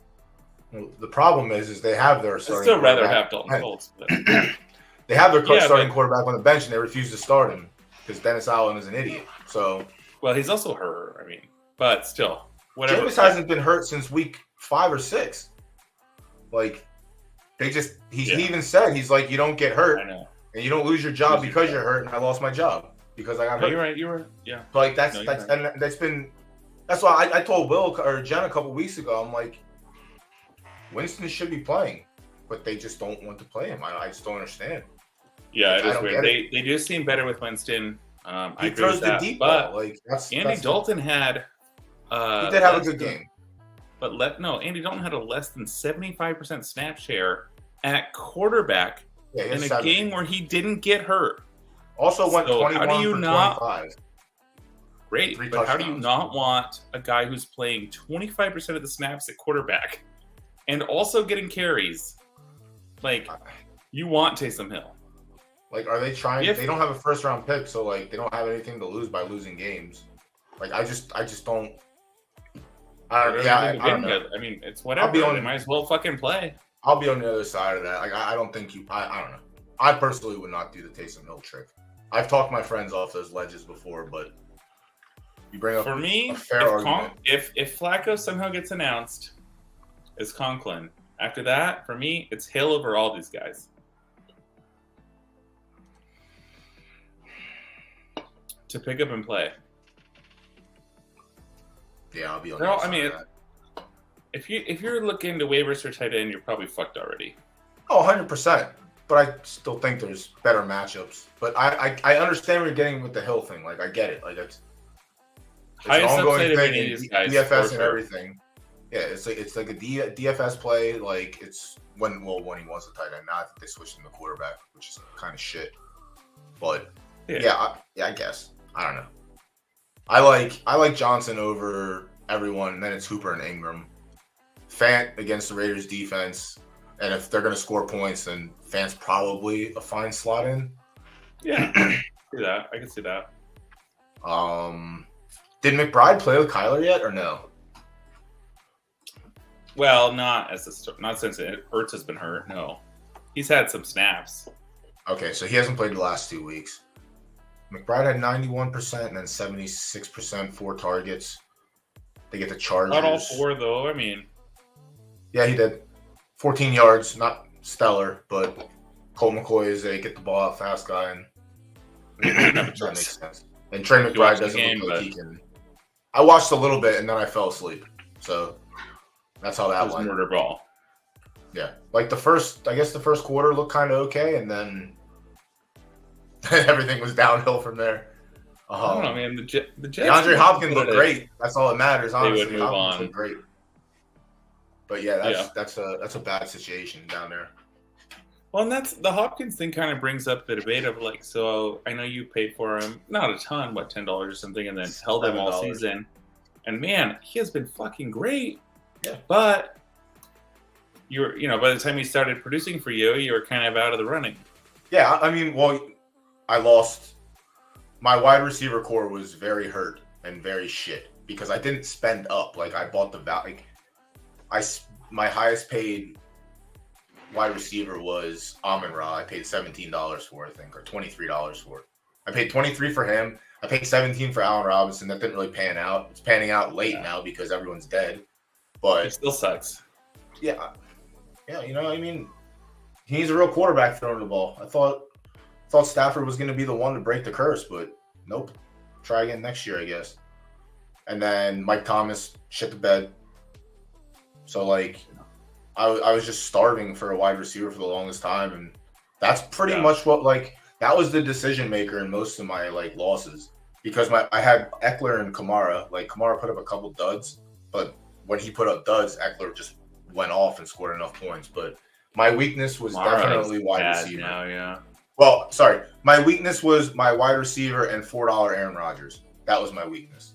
Well, the problem is they have their I'd starting still rather quarterback- have Dalton Schultz. But They have their Yeah, starting but- quarterback on the bench, and they refuse to start him because Dennis Allen is an idiot. So well, he's also hurt. I mean, but still, whatever. Jameis hasn't been hurt since week 5 or 6. Like, he even said, he's like, you don't get hurt I know. and you don't lose your job because you're hurt. And I lost my job because I got No, hurt. you're right. You're right. Yeah. Like No, you're right. that's why I told Will or Jen a couple weeks ago. I'm like, Winston should be playing, but they just don't want to play him. I just don't understand. Yeah, it I is don't weird. get They do seem better with Winston. I He agree throws with the that. deep but ball. Like Andy Dalton had. He did have a less good than- game. But Andy Dalton had a less than 75% snap share at quarterback Yeah, he in has a 70. game where he didn't get hurt. Also went So how 21 do you for not- 25. Great, 3 but how do you touchdowns. not want a guy who's playing 25% of the snaps at quarterback and also getting carries? Like, you want Taysom Hill. Like, are they trying? If- They don't have a first round pick, so like they don't have anything to lose by losing games. Like, I just don't. I don't know. I mean, it's whatever. be on- They might as well fucking play. I'll be on the other side of that. Like, I don't think I don't know. I personally would not do the Taysom Hill trick. I've talked my friends off those ledges before, but you bring up For me, a fair argument. if Flacco somehow gets announced as Conklin, after that, for me, it's Hill over all these guys. To pick up and play. Yeah, I'll be on No, the other I side mean, of that. If you're looking to waivers for tight end, you're probably fucked already. Oh, 100%. But I still think there's better matchups. But I understand where you're getting with the Hill thing. Like, I get it. Like, it's an Highest ongoing upside of thing any in of these guys. DFS for and sure. everything. Yeah, it's like a DFS play. Like, it's when he wants a tight end. Now I think they switched him to quarterback, which is kind of shit. But Yeah. I guess. I don't know. I like Johnson over everyone, and then it's Hooper and Ingram. Fant against the Raiders defense, and if they're gonna score points, then Fant's probably a fine slot in. Yeah, see that. I can see that. Did McBride play with Kyler yet, or no? Well, not since Ertz has been hurt. No, he's had some snaps. Okay, so he hasn't played the last 2 weeks. McBride had 91% and then 76% 4 targets. They get the Chargers. Not all 4 though. I mean, Yeah, he did. 14 yards, not stellar, but Colt McCoy is a get the ball out fast guy, and that makes sense. And Trey You McBride watched the doesn't game, look like but- he can. I watched a little bit and then I fell asleep, so that's how that that was went. murder ball. Yeah, like the first quarter looked kind of okay, and then everything was downhill from there. I don't know, man. The Jets. DeAndre Hopkins looked great. That's all that matters. They Honestly, would move Hopkins on. looked great. But yeah, that's a bad situation down there. Well, and that's the Hopkins thing. Kind of brings up the debate of like, so I know you paid for him, not a ton, what, $10 or something, and then held him all $7. season. And man, he has been fucking great. Yeah. But by the time he started producing for you, you were kind of out of the running. Yeah, I mean, well, I lost. My wide receiver core was very hurt and very shit because I didn't spend up. Like, I bought the value. My highest paid wide receiver was Amon-Ra. I paid $17 for, I think, or $23 for. I paid $23 for him. I paid $17 for Allen Robinson. That didn't really pan out. It's panning out late now because everyone's dead. But It still sucks. yeah, you know, I mean, he needs a real quarterback throwing the ball. I thought Stafford was going to be the one to break the curse, but nope. Try again next year, I guess. And then Mike Thomas shit the bed. So, like, I was just starving for a wide receiver for the longest time, and that's pretty much what, like, that was the decision maker in most of my, like, losses. Because I had Eckler and Kamara. Like, Kamara put up a couple duds, but when he put up duds, Eckler just went off and scored enough points. But my weakness was definitely wide receiver. Now, yeah. Well, sorry. My weakness was my wide receiver and $4 Aaron Rodgers. That was my weakness.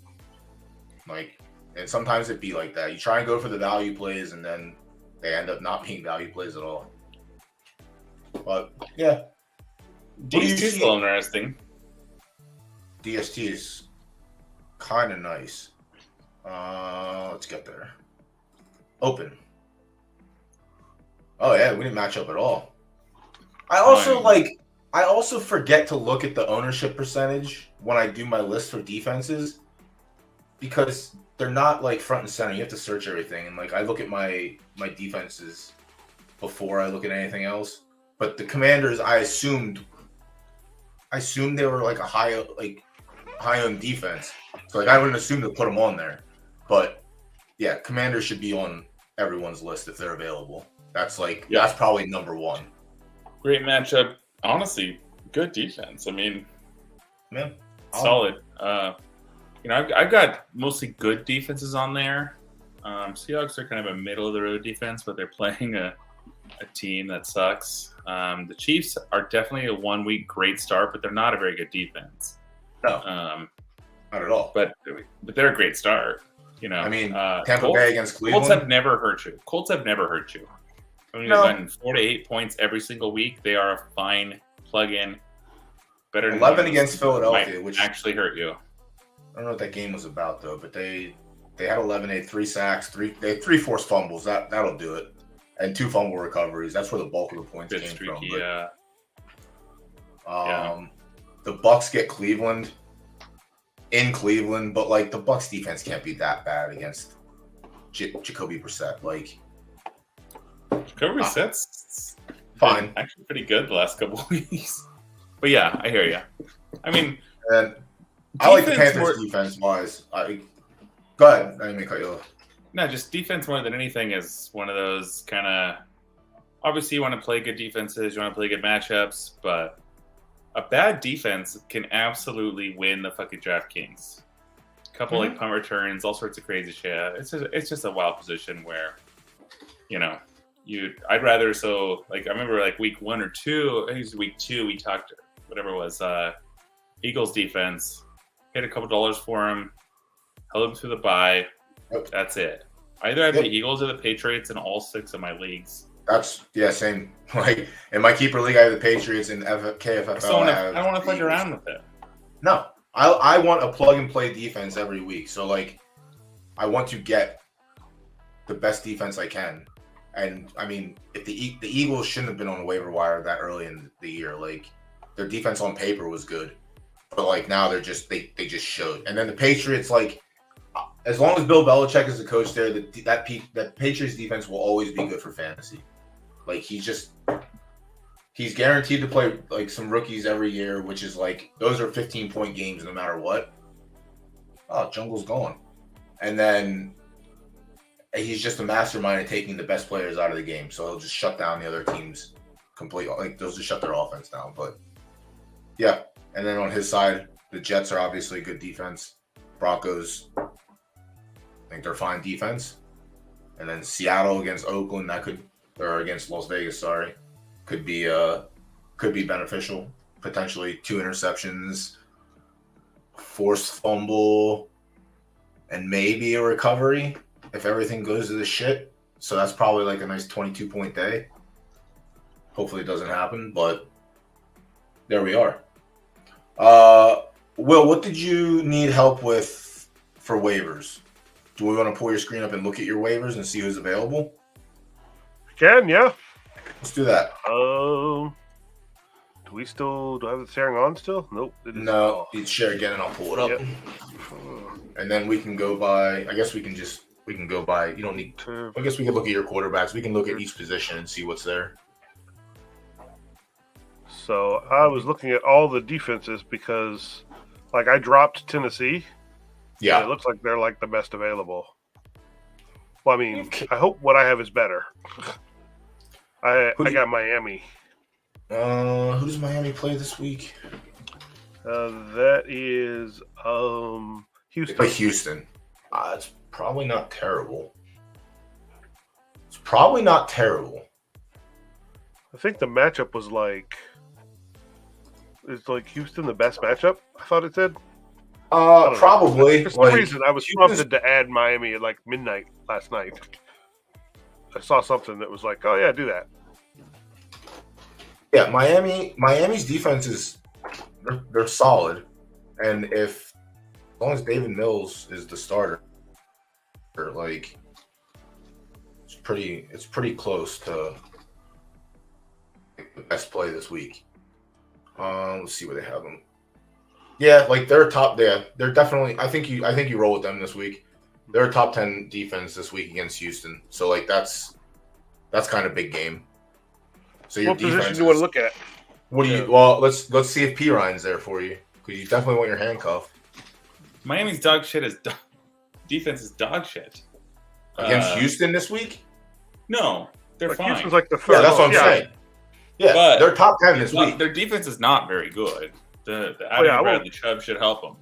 Like, and sometimes it'd be like that. You try and go for the value plays, and then they end up not being value plays at all. But, yeah. DST is still interesting. DST is kind of nice. Let's get there. Open. Oh, yeah, we didn't match up at all. I also forget to look at the ownership percentage when I do my list for defenses because they're not like front and center. You have to search everything, and like I look at my defenses before I look at anything else. But the Commanders, I assumed they were like a high owned defense, so like I wouldn't assume to put them on there. But yeah, Commanders should be on everyone's list if they're available. That's probably number one. Great matchup. Honestly, good defense. I mean, man, solid. You know, I've got mostly good defenses on there. Seahawks are kind of a middle of the road defense, but they're playing a team that sucks. The Chiefs are definitely a 1 week great start, but they're not a very good defense. No, not at all. But they're a great start. You know, I mean, Tampa Bay against Cleveland. Colts have never hurt you. I mean, No. they've gotten 4 to 8 points every single week. They are a fine plug-in. Better than 11 against Philadelphia, might which actually hurt you. I don't know what that game was about though, but they had 11, they had 3 sacks, they had 3 forced fumbles. That'll do it, and 2 fumble recoveries. That's where the bulk of the points Good came streaky, from. yeah. The Bucks get Cleveland in Cleveland, but like the Bucks defense can't be that bad against Jacoby Brissett. Like, Jacoby Brissett's fine, actually pretty good the last couple of weeks. But yeah, I hear you. I mean, and I like the Panthers defense wise. Go ahead. I didn't mean to cut you off. No, just defense more than anything is one of those kind of. Obviously, you want to play good defenses, you want to play good matchups, but a bad defense can absolutely win the fucking DraftKings. A couple like punt returns, all sorts of crazy shit. It's just a wild position where, you know, I'd rather I remember like week 1 or 2. I think it was week 2. We talked whatever it was. Eagles defense hit a couple dollars for him, held him through the bye. That's it. I either have the Eagles or the Patriots in all 6 of my leagues. Same. Like in my keeper league, I have the Patriots and KFFL. I don't want to fuck around with it. No, I want a plug and play defense every week. So like, I want to get the best defense I can. And I mean, if the Eagles shouldn't have been on the waiver wire that early in the year. Like their defense on paper was good, but like now they just showed. And then the Patriots, like as long as Bill Belichick is the coach there, that Patriots defense will always be good for fantasy. Like he's guaranteed to play like some rookies every year, which is like those are 15-point games no matter what. Oh, Jungle's gone, and then he's just a mastermind at taking the best players out of the game. So he'll just shut down the other teams completely. Like they'll just shut their offense down. But yeah, and then on his side, the Jets are obviously a good defense. Broncos, I think they're fine defense. And then Seattle against Oakland, against Las Vegas, could be beneficial. Potentially 2 interceptions, forced fumble, and maybe a recovery if everything goes to the shit. So that's probably like a nice 22-point day. Hopefully it doesn't happen, but there we are. Will, what did you need help with for waivers? Do we want to pull your screen up and look at your waivers and see who's available? Can, yeah. Let's do that. Do I have the sharing on still? Nope. No, you share again and I'll pull it up. Yep. And then we can go by, I guess we can We can go by. You don't need. I guess we can look at your quarterbacks. We can look at each position and see what's there. So I was looking at all the defenses because, like, I dropped Tennessee. Yeah, and it looks like they're like the best available. Well, I mean, I hope what I have is better. I got Miami. Who does Miami play this week? That is Houston. They play Houston. It's probably not terrible. It's probably not terrible. I think the matchup was like, is like Houston the best matchup? I thought it said. Probably. For some reason, I was prompted to add Miami at like midnight last night. I saw something that was like, "Oh yeah, do that." Yeah, Miami's defense is they're solid, and as long as David Mills is the starter, like it's pretty close to the best play this week. Let's see where they have them. Yeah, like they're top. Yeah, they're definitely. I think you roll with them this week. They're a top 10 defense this week against Houston. So like that's kind of big game. So your what defense position do you want to look at? What do you? Well, let's see if P Ryan's there for you because you definitely want your handcuff Miami's dog shit is defense is dog shit against Houston this week. No, they're like fine. Houston's like the third. Yeah, that's what I'm saying. Yeah, but they're top 10 this week. Their defense is not very good. The adding Bradley Chubb should help them.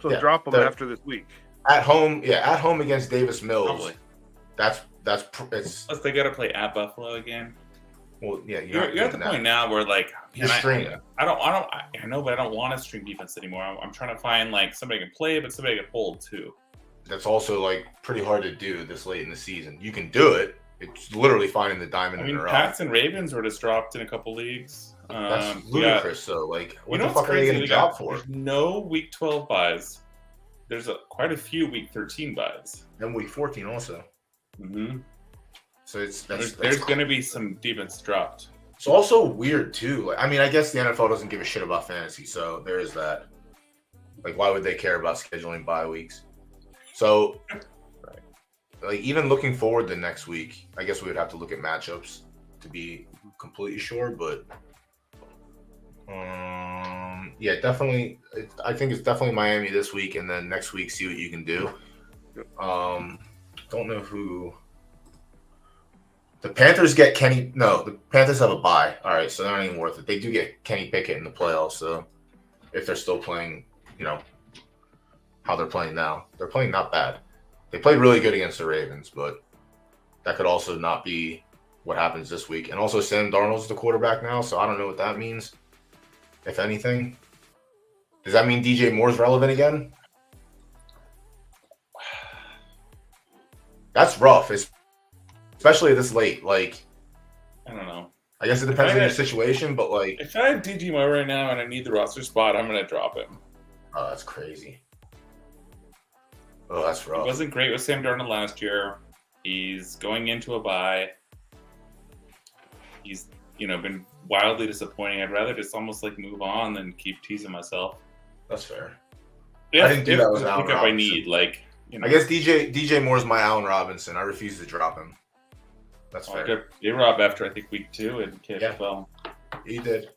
So drop them after this week. At home against Davis Mills. Probably. That's Plus they got to play at Buffalo again. Well, yeah, you're at the point now where like you're streaming. I know, but I don't want to stream defense anymore. I'm trying to find like somebody can play, but somebody can hold too. That's also like pretty hard to do this late in the season. You can do it. It's literally finding the diamond in the rough. Pats and Ravens were just dropped in a couple leagues. That's ludicrous. So like, what the fuck are they going to drop for? There's no Week 12 buys. There's quite a few Week 13 buys. And Week 14 also. Mm-hmm. So there's going to be some defense dropped. It's also weird too. Like, I mean, I guess the NFL doesn't give a shit about fantasy, so there is that. Like, why would they care about scheduling bye weeks? So, like, even looking forward to next week, I guess we would have to look at matchups to be completely sure. But yeah, definitely. I think it's definitely Miami this week, and then next week see what you can do. Don't know who. The Panthers get Kenny. No, the Panthers have a bye. All right, so they're not even worth it. They do get Kenny Pickett in the playoffs. So if they're still playing, how they're playing now, they're playing not bad. They played really good against the Ravens, but that could also not be what happens this week. And also, Sam Darnold's the quarterback now, so I don't know what that means, if anything. Does that mean DJ Moore's relevant again? That's rough, especially this late. Like, I don't know. I guess it depends on your situation, but like, if I have DJ Moore right now and I need the roster spot, I'm going to drop him. Oh, that's crazy. Oh, that's rough. He wasn't great with Sam Darnold last year. He's going into a bye. He's, been wildly disappointing. I'd rather just almost like move on than keep teasing myself. That's fair. I didn't do that with Allen Robinson. I need, like, I guess DJ Moore's my Allen Robinson. I refuse to drop him. That's fair. I got A-Rob after, I think, week 2 in KFFL. Yeah, he did.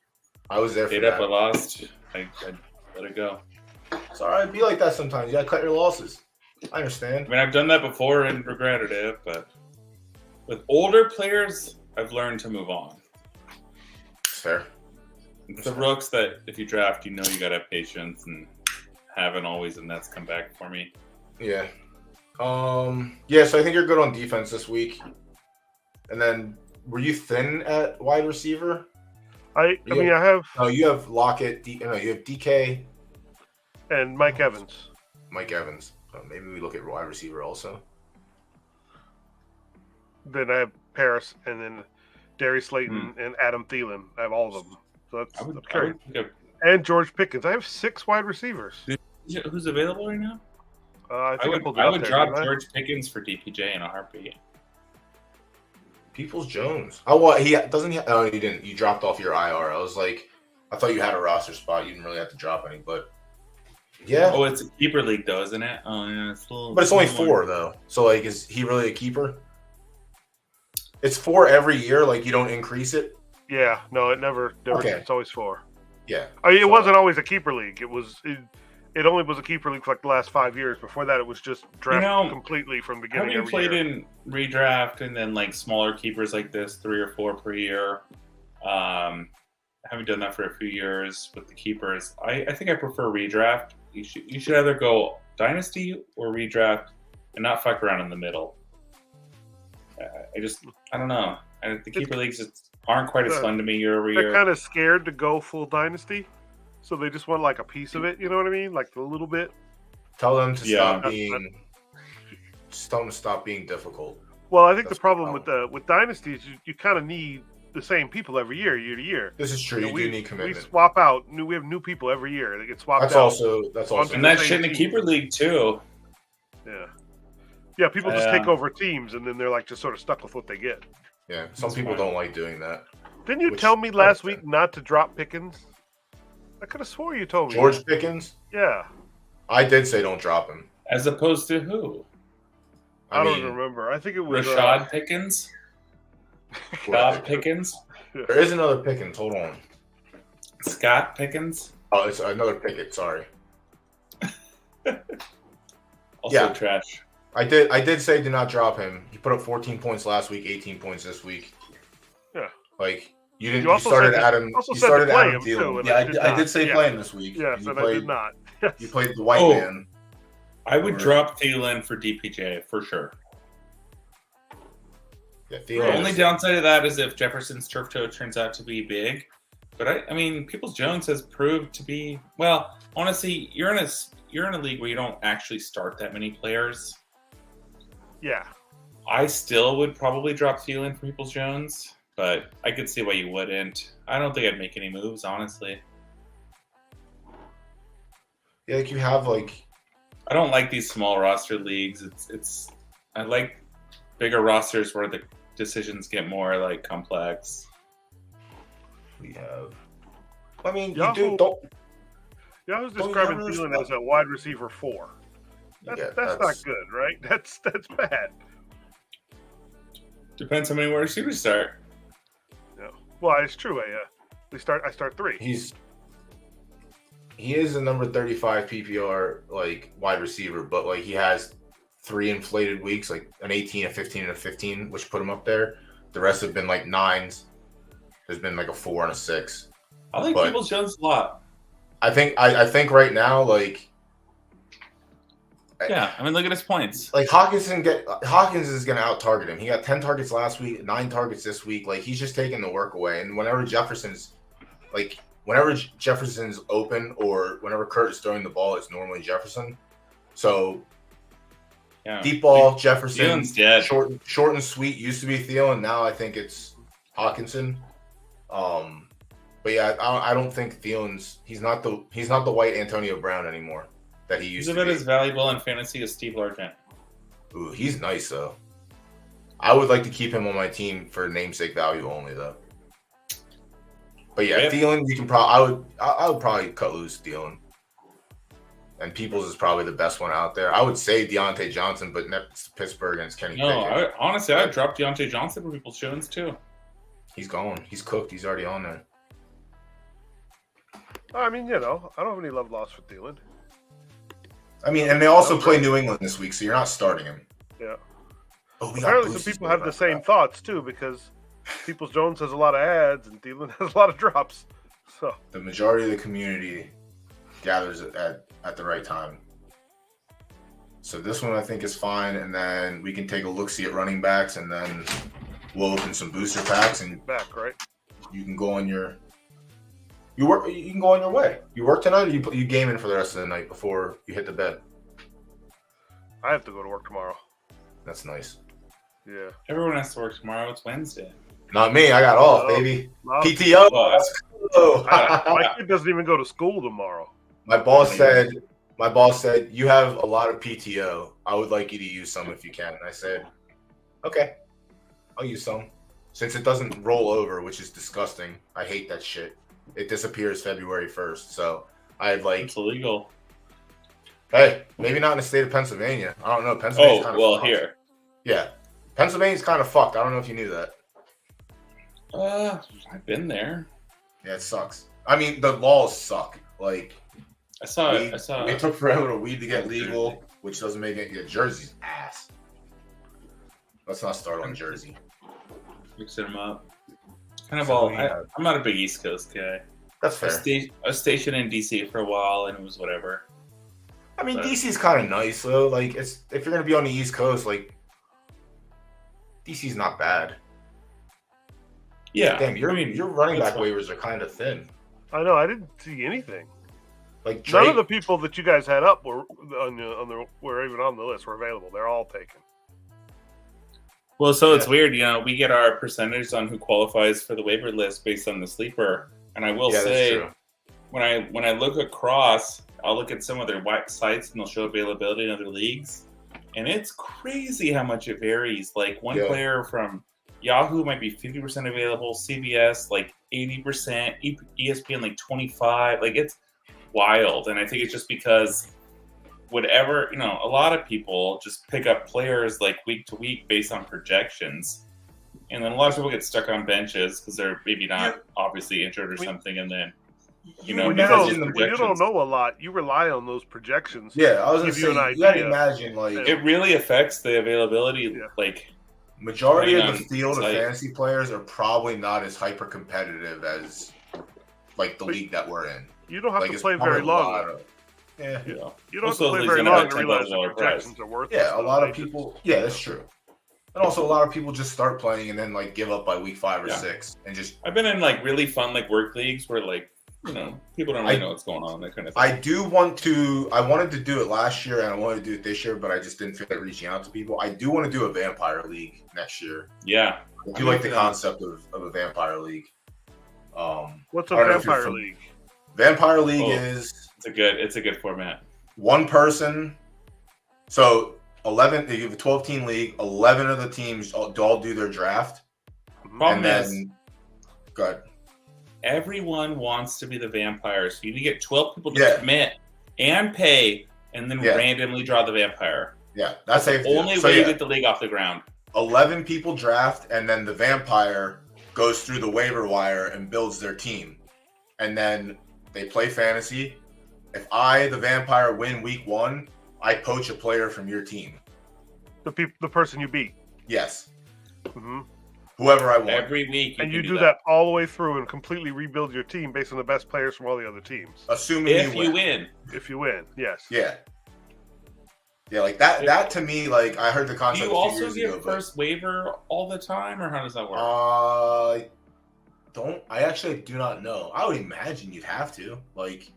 I was there for that. I lost. I let it go. It's all right. Be like that sometimes. You got to cut your losses. I understand. I mean, I've done that before and regretted it, but with older players, I've learned to move on. It's fair. It's the rooks that if you draft, you got to have patience, and haven't always, and that's come back for me. Yeah. Yeah, so I think you're good on defense this week. And then, were you thin at wide receiver? I have. No, you have Lockett. You have DK and Mike Evans. Mike Evans. Maybe we look at wide receiver also. Then I have Paris, and then Darius Slayton and Adam Thielen. I have all of them. So that's and George Pickens. I have 6 wide receivers. Who's available right now? I would drop George Pickens for DPJ in a heartbeat. Peoples Jones. Oh, what? He didn't. You dropped off your IR. I was like, I thought you had a roster spot. You didn't really have to drop any, but Yeah, Oh, it's a keeper league though, isn't it? Oh, yeah. but it's only 4 though. So like, is he really a keeper? It's 4 every year. Like you don't increase it. Yeah, no, it never. Okay. It's always 4. Yeah. I mean, it So- wasn't always a keeper league. It only was a keeper league for like the last 5 years. Before that, it was just draft completely from the beginning. Have you played in redraft and then like smaller keepers like this, 3 or 4 per year? Haven't done that for a few years with the keepers. I think I prefer redraft. You should either go dynasty or redraft and not fuck around in the middle. I don't know. The keeper leagues aren't quite as fun to me year over year. They're kind of scared to go full dynasty, so they just want like a piece of it. You know what I mean? Like a little bit. Tell them to stop being. Just tell them to stop being difficult. Well, I think That's the problem with dynasties, you kind of need the same people every year to year. This is true. You do need commitment. We swap out. We have new people every year. They get swapped That's out. also. And that shit in the keeper league too. Yeah. Yeah, people just take over teams, and then they're like just sort of stuck with what they get. Yeah, some people don't like doing that. Didn't you tell me last week not to drop Pickens? I could have swore you told me. George Pickens? Yeah. I did say don't drop him. As opposed to who? I don't remember. I think it was Rashad Pickens. Bob Pickens. There is another Pickens. Hold on. Scott Pickens. Oh, it's another Pickett. Sorry. Also trash. I did say do not drop him. He put up 14 points last week, 18 points this week. Yeah. Like you didn't. You You started Adam. You started Adam Thielen. Yeah, I did say play him this week. Yes, and I did not. You played the white man. I would drop Thielen for DPJ for sure. Yeah, The only downside of that is if Jefferson's turf toe turns out to be big. But I mean, Peoples-Jones has proved to be well. Honestly, you're in a league where you don't actually start that many players. Yeah. I still would probably drop Thielen for Peoples-Jones, but I could see why you wouldn't. I don't think I'd make any moves, honestly. Yeah, like you have like. I don't like these small roster leagues. I like bigger rosters where the decisions get more like complex. We have. I mean, Yahoo, you do don't. Yeah, I was describing Thielen as a wide receiver 4. That's not good, right? That's bad. Depends how many wide receivers start. Yeah. Well, it's true. I start 3. He is a number 35 PPR like wide receiver, but like he has 3 inflated weeks, like an 18, a 15, and a 15, which put him up there. The rest have been like 9s. There's been like a 4 and a 6. I like Peoples-Jones a lot. I think right now, like. Yeah, I mean, look at his points. Like Hawkins is going to out target him. He got 10 targets last week, 9 targets this week. Like he's just taking the work away. And whenever Jefferson's open or whenever Kurt is throwing the ball, it's normally Jefferson. So deep ball, Jefferson, short and sweet used to be Thielen. Now I think it's Hawkinson. But yeah, I don't think Thielen's he's not the white Antonio Brown anymore that he used to be. He's about as valuable in fantasy as Steve Largent. Ooh, he's nice though. I would like to keep him on my team for namesake value only though. But yeah, Thielen, you can probably I would probably cut loose Thielen. And Peoples is probably the best one out there. I would say Deontay Johnson, but next Pittsburgh against Kenny Pickett. Honestly, I'd drop Deontay Johnson for Peoples-Jones too. He's gone. He's cooked. He's already on there. I mean, I don't have any love lost for Thielen. I mean, and they also play New England this week, so you're not starting him. Yeah. Oh, apparently some people have the same thoughts too, because Peoples-Jones has a lot of ads and Thielen has a lot of drops. So the majority of the community gathers at the right time. So this one I think is fine, and then we can take a look-see at running backs, and then we'll open some booster packs, and you can go on your You can go on your way. You work tonight, or you gaming for the rest of the night before you hit the bed? I have to go to work tomorrow. That's nice. Yeah. Everyone has to work tomorrow. It's Wednesday. Not me. I got off, baby. PTO. My kid doesn't even go to school tomorrow. My boss said, you have a lot of PTO. I would like you to use some if you can. And I said, okay, I'll use some. Since it doesn't roll over, which is disgusting. I hate that shit. It disappears February 1st. So I had It's illegal. Hey, maybe not in the state of Pennsylvania. I don't know. Pennsylvania's kind of fucked. Here. Yeah. Pennsylvania's kind of fucked. I don't know if you knew that. I've been there. Yeah, it sucks. I mean, the laws suck. Like, I saw weed, it. I saw it it. took forever for weed to get legal, which doesn't make it. Yeah, Jersey's ass. Let's not start on Jersey. Mixing them up. Kind of all. I'm not a big East Coast guy. That's fair. I was stationed in DC for a while, and it was whatever. I mean, DC's kind of nice though. Like, if you're gonna be on the East Coast, like, DC's not bad. Yeah. Damn, your running back fine. waivers are kind of thin. I know. I didn't see anything. Like Drake, None of the people that you guys had up were were even on the list. Were available. They're all taken. Well, so it's weird, we get our percentage on who qualifies for the waiver list based on the sleeper. And I will say, that's true. when I look across, I'll look at some of their sites and they'll show availability in other leagues. And it's crazy how much it varies. Like one player from Yahoo might be 50% available, CBS like 80%, ESPN like 25%. Like it's wild. And I think it's just because whatever, a lot of people just pick up players like week to week based on projections. And then a lot of people get stuck on benches because they're maybe not obviously injured or something. And then, when you don't know a lot, you rely on those projections. Yeah, I was going to say, you got to imagine, like... It really affects the availability, like... Majority of the field of fantasy players are probably not as hyper-competitive as, like, the league that we're in. You don't have to play very long. Yeah. You don't have to play very long to realize the projections are worth it. Yeah, a lot of people... Yeah, that's true. And also, a lot of people just start playing and then, like, give up by week 5 or 6 and just... I've been in, like, really fun, like, work leagues where, like, people don't really know what's going on, that kind of thing. I wanted to do it last year and I wanted to do it this year, but I just didn't feel like reaching out to people. I do want to do a vampire league next year. Yeah. I do like the concept of a vampire league. What's a vampire league? Vampire league is... It's a good format. One person. So 11, you have a 12-team league. 11 of the teams all do their draft. Problem is, go ahead. Everyone wants to be the vampire, so you need to get 12 people to commit and pay, and then randomly draw the vampire. Yeah, that's the only way you get the league off the ground. 11 people draft, and then the vampire goes through the waiver wire and builds their team. And then they play fantasy. If I, the vampire, win week 1, I poach a player from your team. The person you beat. Yes. Mm-hmm. Whoever I want. Every week. And you do that all the way through and completely rebuild your team based on the best players from all the other teams. Assuming you win. If you win, yes. Yeah. Yeah, like that to me, like, I heard the concept. Do you also get first waiver all the time, or how does that work? I actually do not know. I would imagine you'd have to. Like,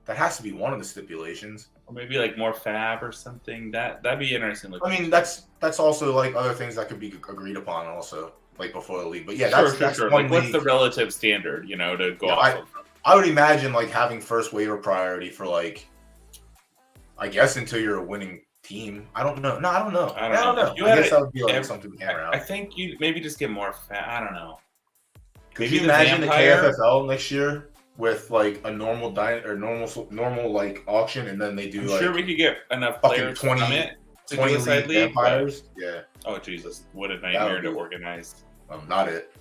that has to be one of the stipulations. Or maybe like more fab or something. That'd be interesting. I mean, that's also like other things that could be agreed upon also, like before the league. But yeah, that's sure. Like, what's the relative standard, to go off of? I would imagine like having first waiver priority for like, I guess until you're a winning team. I don't know. No, I don't know. I don't know. I guess that would be like something to hammer out. I think you maybe just get more fab. I don't know. Could you imagine the KFFL next year? With like a normal normal like auction, and then they do. I'm sure we could get enough players 20 league vampires. Yeah. Oh Jesus! What a nightmare to organize. Not it.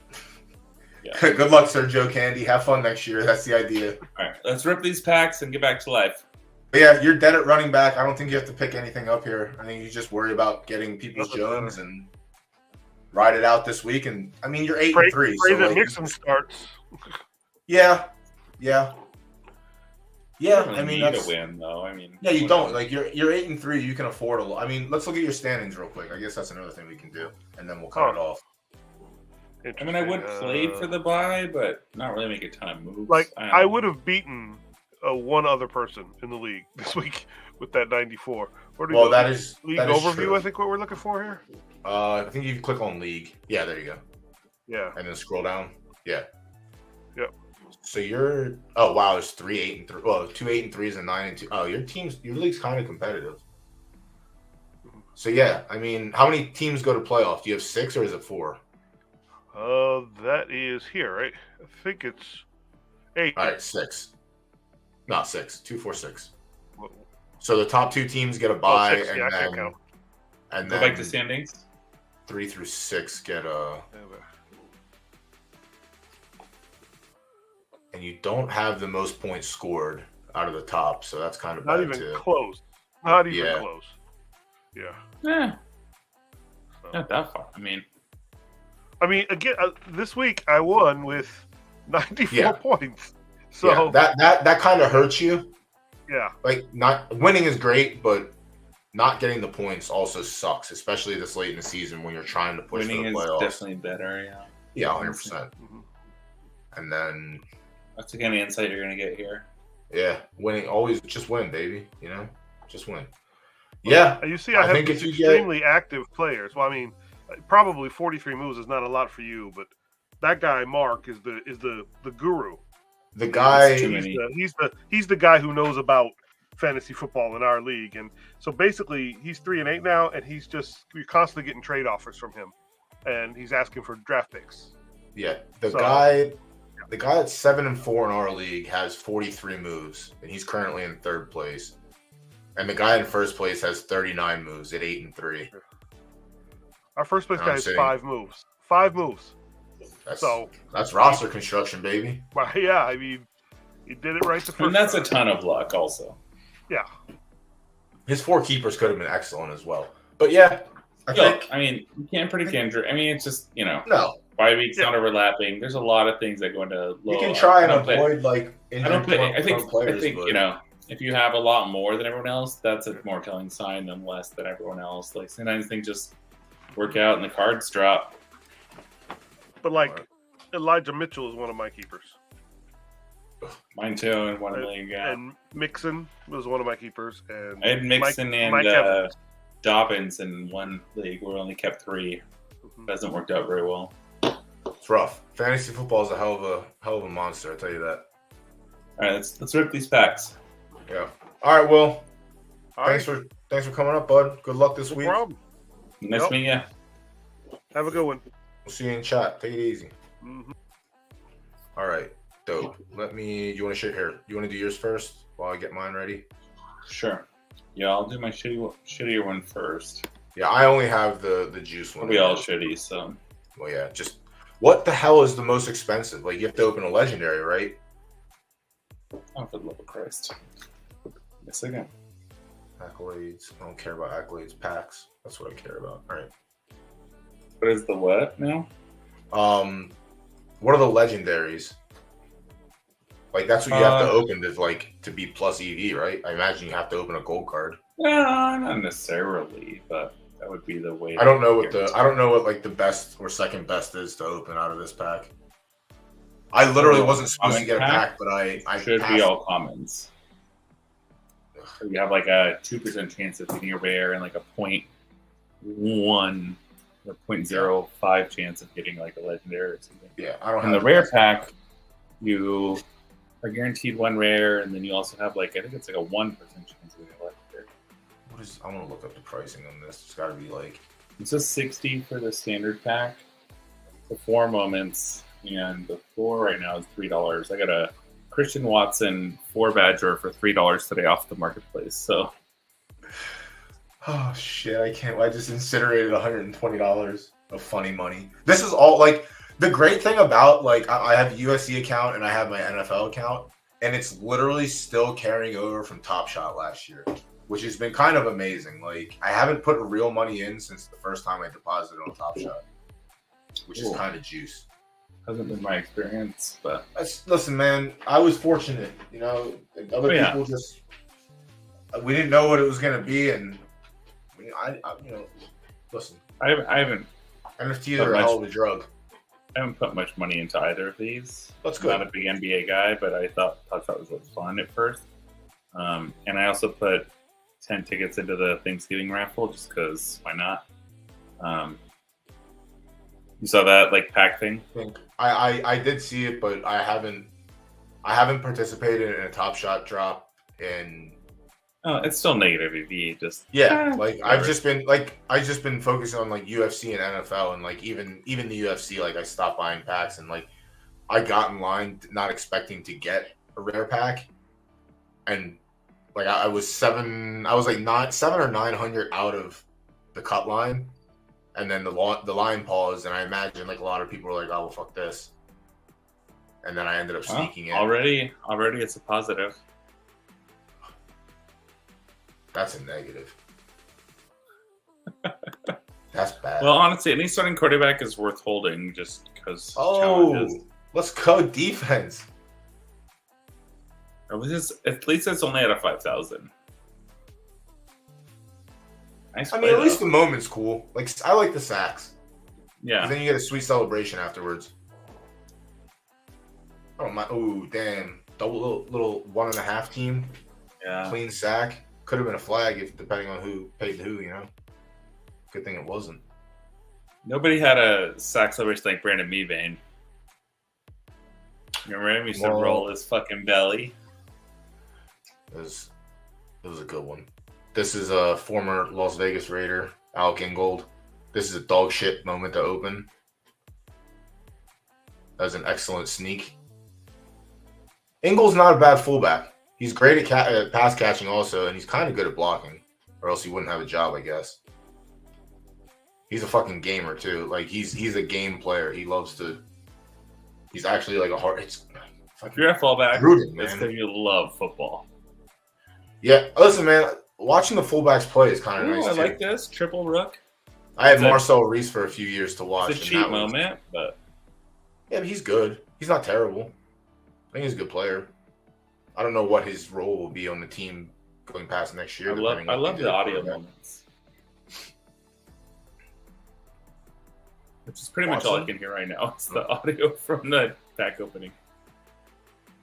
Yeah. Good luck, Sir Joe Candy. Have fun next year. That's the idea. All right, let's rip these packs and get back to life. But yeah, you're dead at running back. I don't think you have to pick anything up here. I think you just worry about getting people's Jones and ride it out this week. And I mean, you're 8-3. Pray so that like, Mixon starts. Yeah. I mean, that's a win, though. I mean, you don't like you're 8-3. You can afford a lot. I mean, let's look at your standings real quick. I guess that's another thing we can do, and then we'll cut it off. I mean, I would play for the bye, but not really make a ton of moves. Like I would have beaten one other person in the league this week with that 94. That is league that is overview. True. I think what we're looking for here. I think you click on league. Yeah, there you go. Yeah, and then scroll down. Yeah. Yep. So you're there's 3 8-3. Well, 2 8-3s and 9-2. Oh, your league's kind of competitive. So yeah, I mean, how many teams go to playoff? Do you have 6 or is it 4? That is here, right? I think it's 8. All right, 6. Not 6. 2, 4, 6. So the top 2 teams get a Oh, bye, 6. Yeah, I can't count. and Go then back to standings. 3 through 6 get a. And you don't have the most points scored out of the top, so that's kind of Not bad even too. close. Not even Yeah. close. Yeah. Yeah, So. not that far. I mean, Again, this week I won with 94 Yeah. points. So Yeah, that kind of hurts you. yeah. Like, not winning is great, but not getting the points also sucks, especially this late in the season when you're trying to push winning for the is playoffs. definitely better. Yeah. Yeah, 100%. Mhm. And then, That's the kind of insight you're gonna get here. yeah, winning, always just win, baby. You know, just win. Yeah, And you see, I have think these if you get- extremely active players. Well, I mean, probably 43 moves is not a lot for you, but that guy Mark is the guru. the guy. too many. He's the guy who knows about fantasy football in our league, and so basically he's 3-8 now, and we're constantly getting trade offers from him, and he's asking for draft picks. Yeah, the So- guy that's 7-4 in our league has 43 moves, and he's currently in 3rd place. And the guy in 1st place has 39 moves at 8-3. Our first place I'm guy has saying- 5 moves. 5 moves. So That's roster construction, baby. yeah, I mean, he did it right the first And that's a time. ton of luck, also. Yeah. His 4 keepers could have been excellent as well. But yeah, I think I mean, you can't predict injury. I mean, it's just no. 5 weeks Yeah. not overlapping. There's a lot of things that go into low. You can try and I don't play- avoid like I injured don't play. I players, think but if you have a lot more than everyone else, that's a more telling sign than less than everyone else. Like sometimes things just work out and the cards drop. But like Elijah Mitchell is one of my keepers. Mine too, and 1 million. Yeah, And Mixon was one of my keepers. And I had Mixon Mike and Evans. Dobbins in one league. We only kept 3. Mhm. Hasn't worked out very well. it's rough. Fantasy football is a hell of a monster, I tell you that. All right, let's rip these packs. Yeah. All right, Will. All Thanks right, for coming up, bud. Good luck this no week. problem. Nice Yep. meeting you. Have a good one. We'll see you in chat. Take it easy. Mhm. All right, dope. You want to share here? You want to do yours first while I get mine ready? Sure. Yeah, I'll do my shittier one first. Yeah, I only have the juice one. We all shitty, so Well, yeah. Just what the hell is the most expensive? Like you have to open a legendary, right? oh, for the love of Christ. Yes, again. Accolades. I don't care about accolades. Packs. That's what I care about. All right. What is the what now? What are the legendaries? Like that's what you have to Uh, open to be plus EV, right? I imagine you have to open a gold card. Not necessarily, but that would be the way. I don't know what like the best or second best is to open out of this pack. I literally wasn't supposed to get a pack, but I should passed. be all commons. So you have like a 2% chance of getting a rare and like a 0.1 or 0.05 chance of getting like a legendary or something. Yeah, I don't In have the rare pack, you are guaranteed 1 rare, and then you also have like I think it's like a 1% chance of getting a legendary. I want to look up the pricing on this. It's got to be like It's just 60 for the standard pack. The 4 moments, and the floor right now is $3. I got a Christian Watson 4 Badger for $3 today off the marketplace. So oh shit, I can't. I just incinerated $120 of funny money. This is all like the great thing about like I have a USC account and I have my NFL account, and it's literally still carrying over from Top Shot last year, which has been kind of amazing. Like I haven't put real money in since the first time I deposited on Top Shot, which is Cool. kind of juice. hasn't been my experience, but Listen, man, I was fortunate. You know, other Oh, yeah. people just we didn't know what it was gonna be, and I listen. I haven't NFTs are a hell of a drug. put much money into either of these. That's I'm good. not a big NBA guy, but I thought that was fun at first. And I also put 10 tickets into the Thanksgiving raffle just because why not? You saw that like pack thing? I did see it, but I haven't participated in a Top Shot drop in Oh, it's still negative EV. Just like I've whatever. just been focusing on like UFC and NFL, and like even the UFC, like I stopped buying packs, and like I got in line not expecting to get a rare pack, and Like I was 7 or 900 out of the cut line, and then the line paused, and I imagine like a lot of people were like, "Oh, well, fuck this," and then I ended up sneaking in. Already, it's a positive. That's a negative. That's bad. Well, honestly, any starting quarterback is worth holding just because. Oh, let's go defense. At least it's only at a 5,000. Nice. I mean, at least the moment's cool. Like I like the sacks. Yeah. Then you get a sweet celebration afterwards. Oh my! Oh damn! Double little 1.5 team. Yeah. Clean sack. Could have been a flag if depending on who paid who. You know. Good thing it wasn't. Nobody had a sack celebration like Brandon Meebane. Remember him? He used to roll his fucking belly. It was a good one. This is a former Las Vegas Raider, Alec Ingold. This is a dog shit moment to open. That was an excellent sneak. Ingold's not a bad fullback. He's great at pass catching also, and he's kind of good at blocking, or else he wouldn't have a job, I guess. He's a fucking gamer too. Like he's a game player. He loves to. He's actually like a hard. It's if you're a fullback, rooted, it's because you love football. Yeah, listen, man. Watching the fullbacks play is kind of nice. I too. like this triple rook. I had Marcel Reese for a few years to watch. It's a cheap moment, but yeah, but he's good. He's not terrible. I think he's a good player. I don't know what his role will be on the team going past next year. I love the audio moments. Which is pretty much all I can hear right now. It's the audio from the back opening.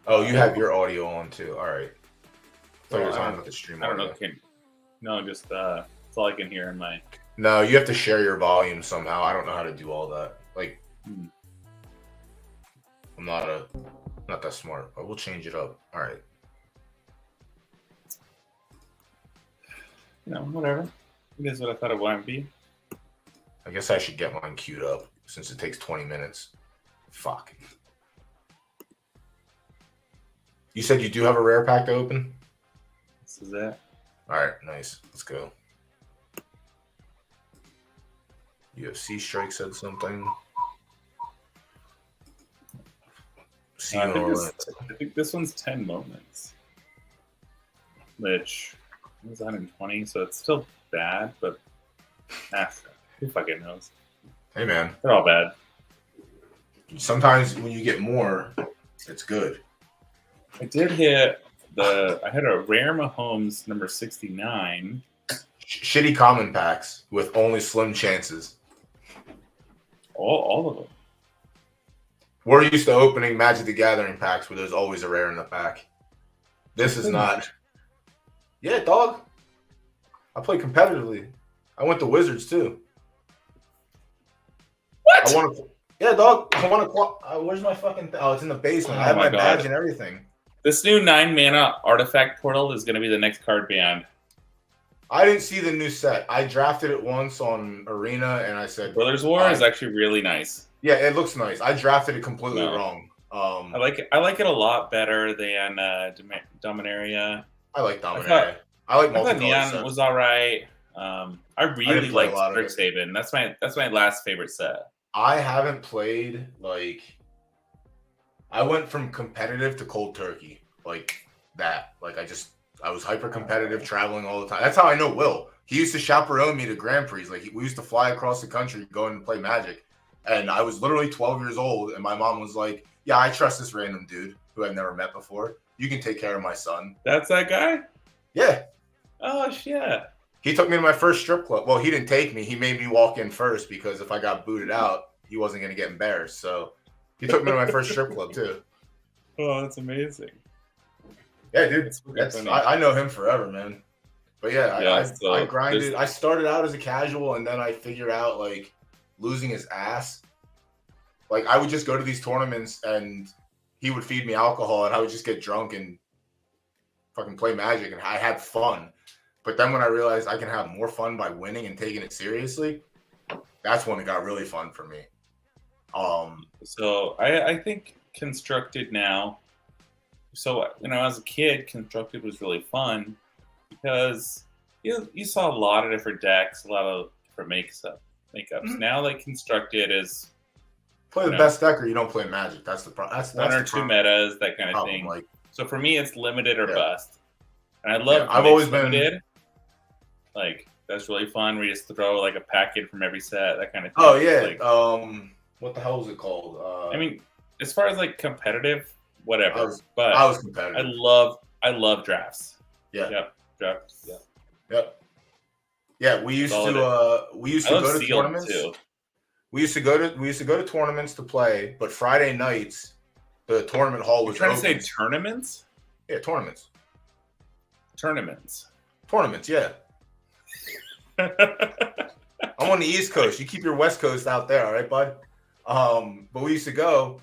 Oh, you have your audio on too. All right. I thought you were talking about the stream. I don't know. No, just that's all I can hear in my. No, you have to share your volume somehow. I don't know how to do all that. Like, I'm not that smart, but we'll change it up. All right. Whatever. It is what I thought it would be. I guess I should get mine queued up since it takes 20 minutes. Fuck. You said you do have a rare pack to open? This is it. All right, nice. Let's go. UFC Strike said something. I think this one's 10 moments. Which is 120, so it's still bad, but who fucking knows? Hey, man. They're all bad. Sometimes when you get more, it's good. I did hit I had a rare Mahomes number 69. Shitty common packs with only slim chances. All of them. We're used to opening Magic the Gathering packs where there's always a rare in the pack. This is not. Yeah, dog. I play competitively. I went to Wizards too. What? Yeah, dog. I want to. Where's my fucking? Oh, it's in the basement. I have my badge and everything. This new 9-mana artifact portal is going to be the next card banned. I didn't see the new set. I drafted it once on Arena, and I said Brothers War is actually really nice. Yeah, it looks nice. I drafted it completely wrong. I like it a lot better than Dominaria. I like Dominaria. I like multicolored Neon sets. was all right. I really like Strixhaven. That's my last favorite set. I haven't played I went from competitive to cold turkey like that. I was hyper competitive, traveling all the time. That's how I know Will. He used to chaperone me to Grand Prix. We used to fly across the country going to play Magic. And I was literally 12 years old, and my mom was like, yeah, I trust this random dude who I've never met before. You can take care of my son. That's that guy? Yeah. Oh, shit. He took me to my first strip club. Well, he didn't take me. He made me walk in first because if I got booted out, he wasn't going to get embarrassed. So he took me to my first strip club, too. Oh, that's amazing. Yeah, dude. I know him forever, man. But yeah, I grinded. I started out as a casual, and then I figured out, losing his ass. I would just go to these tournaments, and he would feed me alcohol, and I would just get drunk and fucking play Magic, and I had fun. But then when I realized I can have more fun by winning and taking it seriously, that's when it got really fun for me. So I think Constructed now So as a kid, constructed was really fun because you saw a lot of different decks, a lot of different makeups. Mhm. Now, like constructed is Play the best deck, or you don't play Magic. That's the problem. That's one or the two problem. metas, that kind of thing. Like, so for me, it's limited or Yeah. bust. And I love I've always been limited. Like that's really fun. We just throw like a packet from every set, that kind of thing. Oh yeah. Like, what the hell is it called? I mean, as far as like competitive, whatever. I was competitive. I love drafts. Yeah. Yep. Drafts. Yeah. Yep. Yeah, we used to go to tournaments too. We used to go to tournaments to play, but Friday nights the tournament hall was You're trying open. to say tournaments? Yeah, tournaments. Tournaments, yeah. I'm on the East Coast. You keep your West Coast out there, all right, bud? But we used to go,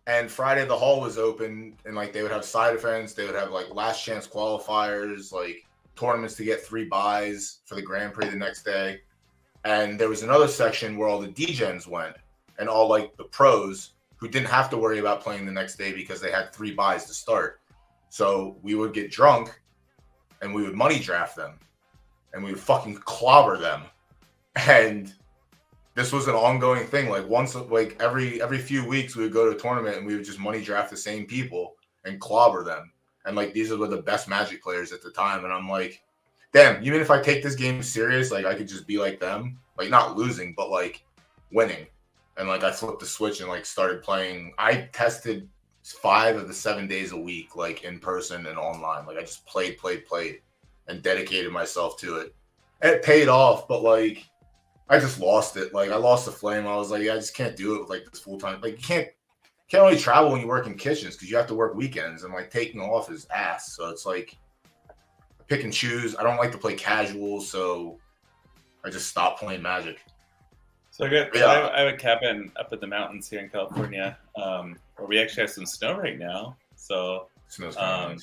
and Friday the hall was open, and like they would have side events, they would have like last chance qualifiers, like tournaments to get 3 buys for the Grand Prix the next day. And there was another section where all the Degens went, and all like the pros who didn't have to worry about playing the next day because they had 3 buys to start. So we would get drunk and we would money draft them and we would fucking clobber them. And this was an ongoing thing. Like every few weeks we would go to a tournament and we would just money draft the same people and clobber them. And like these were the best Magic players at the time. And I'm like, damn, even if I take this game serious, like I could just be like them, like not losing, but like winning. And like I flipped the switch and like started playing. I tested 5 of the 7 days a week, like in person and online. Like I just played and dedicated myself to it. It paid off, but like I just lost it. Like I lost the flame. I was like, yeah, I just can't do it with like this full time. Like you can't really travel when you work in kitchens because you have to work weekends, and like taking off is ass. So it's like pick and choose. I don't like to play casual, so I just stopped playing Magic. So I have a cabin up in the mountains here in California, where we actually have some snow right now. So Snow's kind of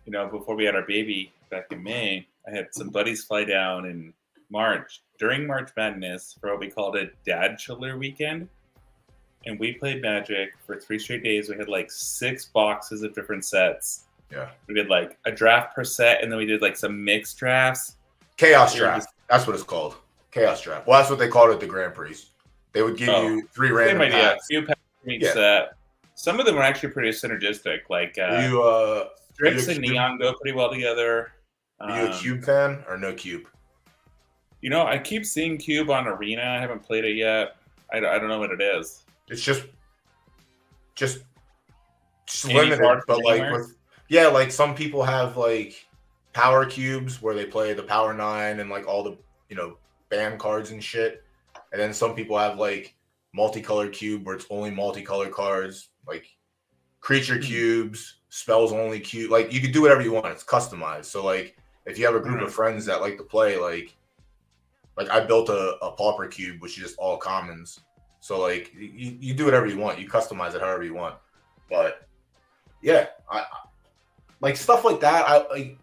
nice. Before we had our baby back in May, I had some buddies fly down in March during March Madness for what we called a Dad Chiller weekend. And we played Magic for 3 straight days. We had like 6 boxes of different sets. Yeah. We did like a draft per set, and then we did like some mixed drafts. Chaos draft. That's what it's called. Chaos draft. Well, that's what they called it at the Grand Prix. They would give you 3 random same idea. packs. A few packs from each set. Some of them were actually pretty synergistic. Like Strips and Neon go pretty well together. Are you a Cube fan or no Cube? I keep seeing Cube on Arena. I haven't played it yet. I don't know what it is. It's just limited, but like like some people have like power cubes where they play the Power 9 and like all the band cards and shit, and then some people have like multicolored cube where it's only multicolored cards, like creature cubes, spells only cube. Like you can do whatever you want. It's customized. So like if you have a group of friends that like to play, like I built a pauper cube, which is just all commons. So like you do whatever you want. You customize it however you want. But yeah, I like stuff like that. I like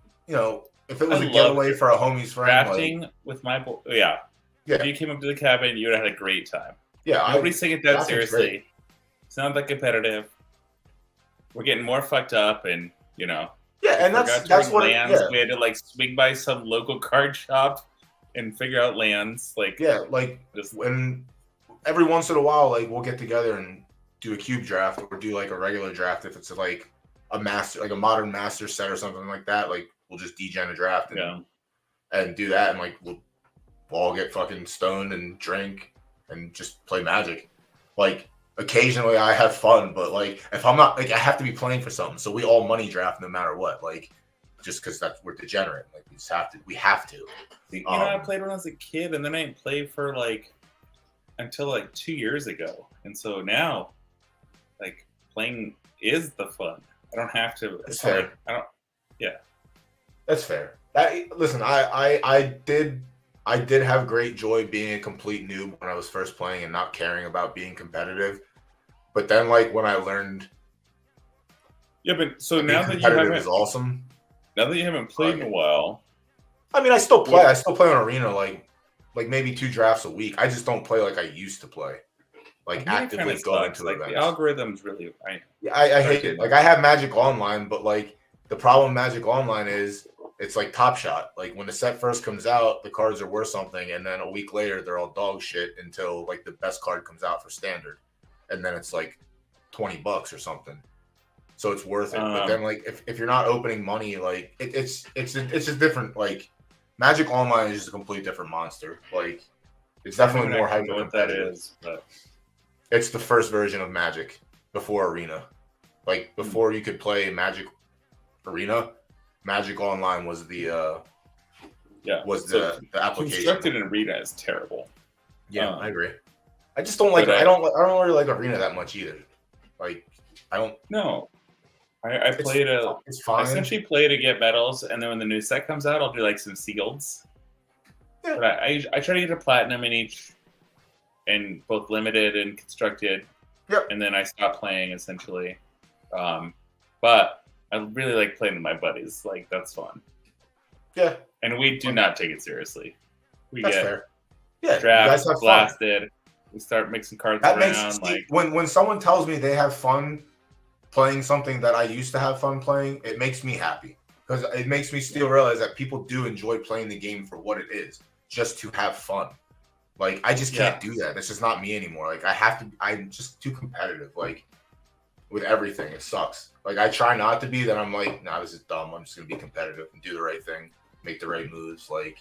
if it was a getaway for a homie's friend, drafting with my boy. Yeah. If you came up to the cabin, you would have had a great time. Yeah, nobody's taking it that seriously. It's not that competitive. We're getting more fucked up, and Yeah, and that's what lands. We had to like swing by some local card shop and figure out lands. Like just when every once in a while, like we'll get together and do a cube draft or do like a regular draft if it's like a master, like a modern master set or something like that. Like we'll just degen a draft and do that, and like we'll all get fucking stoned and drink and just play Magic. Like occasionally I have fun, but like if I'm not, like I have to be playing for something, so we all money draft no matter what. Like just because we're degenerate, like we have to. I played when I was a kid, and then I didn't play for like until like 2 years ago, and so now like playing is the fun. I don't have to. That's fair. Yeah, that's fair. Listen, I did have great joy being a complete noob when I was first playing and not caring about being competitive. But then, like when I learned, but so now that you haven't, is awesome. Now that you haven't played in a while, I mean, I still play. I still play on Arena, like maybe 2 drafts a week. I just don't play like I used to play. like Arena actively kinda going sucks. to Like events. the algorithms really. I hate it. Like I have Magic Online, but like the problem with Magic Online is it's like Top Shot. Like when the set first comes out, the cards are worth something, and then a week later they're all dog shit until like the best card comes out for standard, and then it's like $20 or something. So it's worth it. But then like if you're not opening money, like it's just different. Like Magic Online is just a complete different monster. Like it's definitely more hyper what that competitive. is, but It's the first version of Magic before Arena. Like before you could play Magic Arena, Magic Online was the the application. Constructed in Arena is terrible. Yeah, I agree. I just don't like. I don't really like Arena that much either. Like I don't. No, I played It's fine. I essentially play to get medals, and then when the new set comes out, I'll do like some sealeds. Yeah. But I try to get a platinum in each, in both limited and constructed. Yep. And then I stop playing essentially. But I really like playing with my buddies. Like that's fun. Yeah. And we do not take it seriously. We That's get fair. Yeah, draft you guys have blasted. fun. We start mixing cards That around. makes Like when someone tells me they have fun playing something that I used to have fun playing, it makes me happy because it makes me still realize that people do enjoy playing the game for what it is, just to have fun. Like I just can't do that. That's just not me anymore. Like I'm just too competitive. Like with everything, it sucks. Like I try not to be. Then I'm like, nah, this is dumb. I'm just gonna be competitive and do the right thing, make the right moves. Like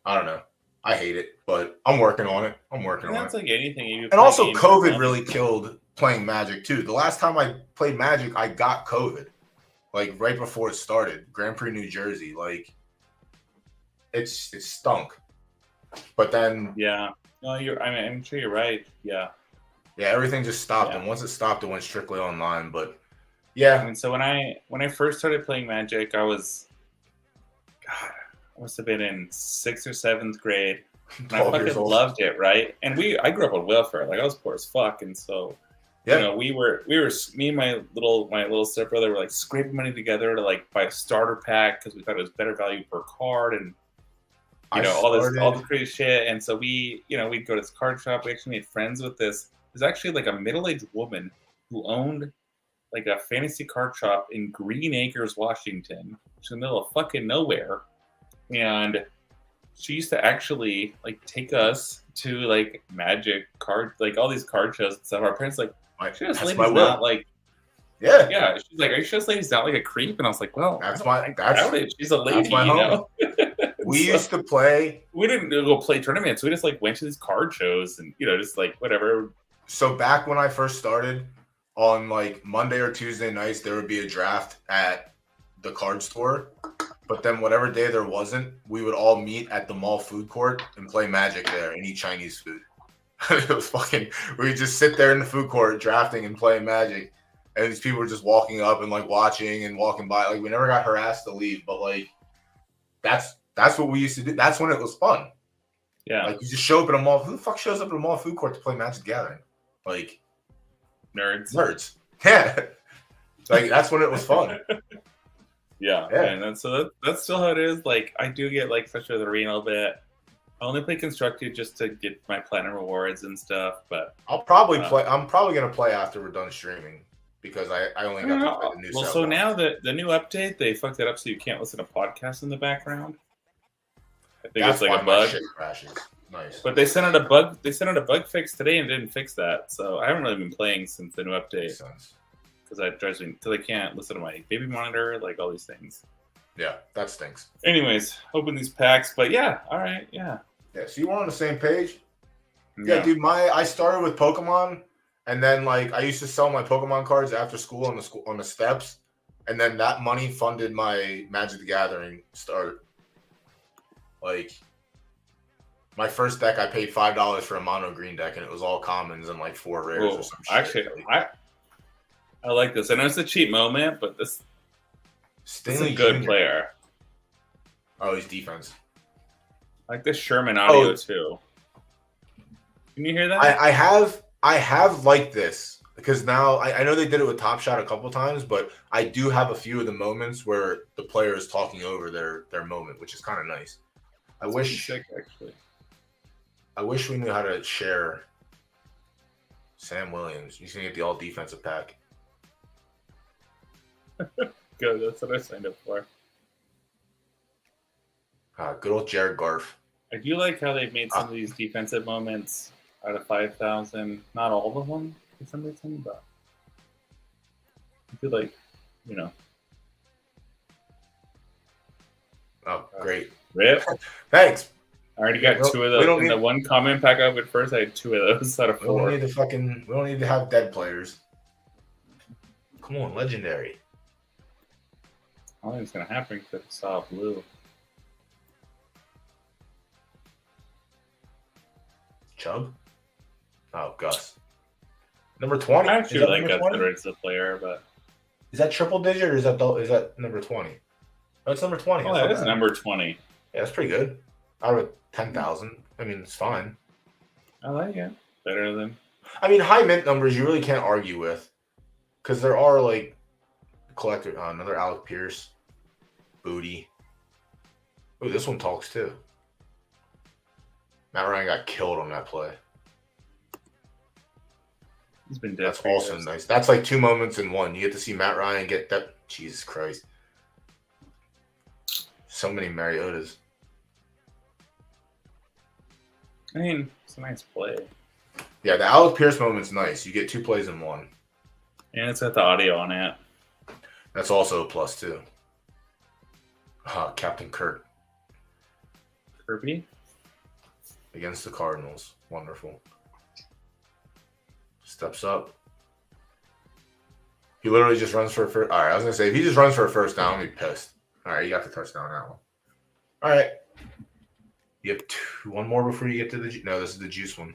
I don't know. I hate it, but I'm working on it. I'm working on it. That's like anything. You And also, COVID really killed playing Magic too. The last time I played Magic, I got COVID, like right before it started. Grand Prix, New Jersey, like it stunk. But then, yeah, no, I'm sure you're right. Yeah, everything just stopped, Yeah. and once it stopped, it went strictly online. But yeah, I mean, so when I first started playing Magic, I must have been in 6th or 7th grade. And I 12 years fucking old. loved it, right? And I grew up on welfare. Like I was poor as fuck, and so Yeah. you know, me and my little stepbrother were like scraping money together to like buy a starter pack because we thought it was better value per card, and all the crazy shit. And so we'd go to this card shop. We actually made friends with this. There's actually like a middle-aged woman who owned like a fantasy card shop in Green Acres, Washington, which is in the middle of fucking nowhere. And she used to actually like take us to like Magic card, like all these card shows and stuff. Our parents like, she this lady's not like, yeah. She's like, are you sure this lady's not like a creep? And I was like, well, she's a lady, my home. We used to play. We didn't go play tournaments. We just like went to these card shows and just like whatever. So back when I first started, on like Monday or Tuesday nights, there would be a draft at the card store. But then whatever day there wasn't, we would all meet at the mall food court and play Magic there and eat Chinese food. It was fucking. We just sit there in the food court drafting and playing Magic, and these people were just walking up and like watching and walking by. Like we never got harassed to leave, but like that's what we used to do. That's when it was fun. Yeah, like you just show up at a mall. Who the fuck shows up at a mall food court to play Magic the Gathering? Like nerds. Yeah, like that's when it was fun. Yeah, and that's still how it is. Like I do get like frustrated with Arena a bit. I only play constructed just to get my platinum rewards and stuff. But I'll probably play. I'm probably gonna play after we're done streaming because I only got to play the new. Well, so now the new update, they fucked it up so you can't listen to podcasts in the background. I think it's like a bug. Shit crashes. Nice. But they sent out a bug. They sent out a bug fix today and didn't fix that. So I haven't really been playing since the new update. Because that drives me until I can't listen to my baby monitor, like all these things. Yeah, that stinks. Anyways, open these packs, but yeah, all right, yeah. Yeah, so you were on the same page? Yeah, dude, I started with Pokemon, and then like I used to sell my Pokemon cards after school on the steps, and then that money funded my Magic the Gathering start. Like my first deck, I paid $5 for a mono green deck, and it was all commons and like 4 rares or some shit. Actually, I like this. I know it's a cheap moment, but this is a good player. Oh, he's defense. I like this Sherman audio too. Can you hear that? I have liked this because now I know they did it with Top Shot a couple times, but I do have a few of the moments where the player is talking over their moment, which is kind of nice. I wish we knew how to share Sam Williams. He's gonna get the all defensive pack. Good. That's what I signed up for. Good old Jared Garf. I do like how they've made some of these defensive moments out of 5,000. Not all of them for some reason, but I feel like, you know. Oh, great. Rip. Thanks. I already got two of those. In the one comment pack I opened first, I had two of those out of We don't 4. need to we don't need to have dead players. Come on, legendary. I don't think it's gonna happen because I saw blue. Chubb? Oh, Gus. Number 20. I actually like Gus better as a player, but is that triple digit or is that number 20? No, it's number 20. Oh, that is number 20. Yeah, that's pretty good. Out of 10,000. I mean, it's fine. I like it. Better than. I mean, high mint numbers you really can't argue with. Because there are, like, collector. Another Alec Pierce. Booty. Oh, this one talks, too. Matt Ryan got killed on that play. He's been dead. That's also nice. That's like 2 moments in one. You get to see Matt Ryan get that. Jesus Christ. So many Mariotas. I mean, it's a nice play. Yeah, the Alec Pierce moment's nice. You get 2 plays in one. And it's got the audio on it. That's also a plus, too. Captain Kurt. Kirby? Against the Cardinals. Wonderful. Steps up. He literally just runs for a first. All right, I was going to say, if he just runs for a first down, I'd be pissed. All right, you got the touchdown on that one. All right. You have one more before you get to the... No, this is the juice one.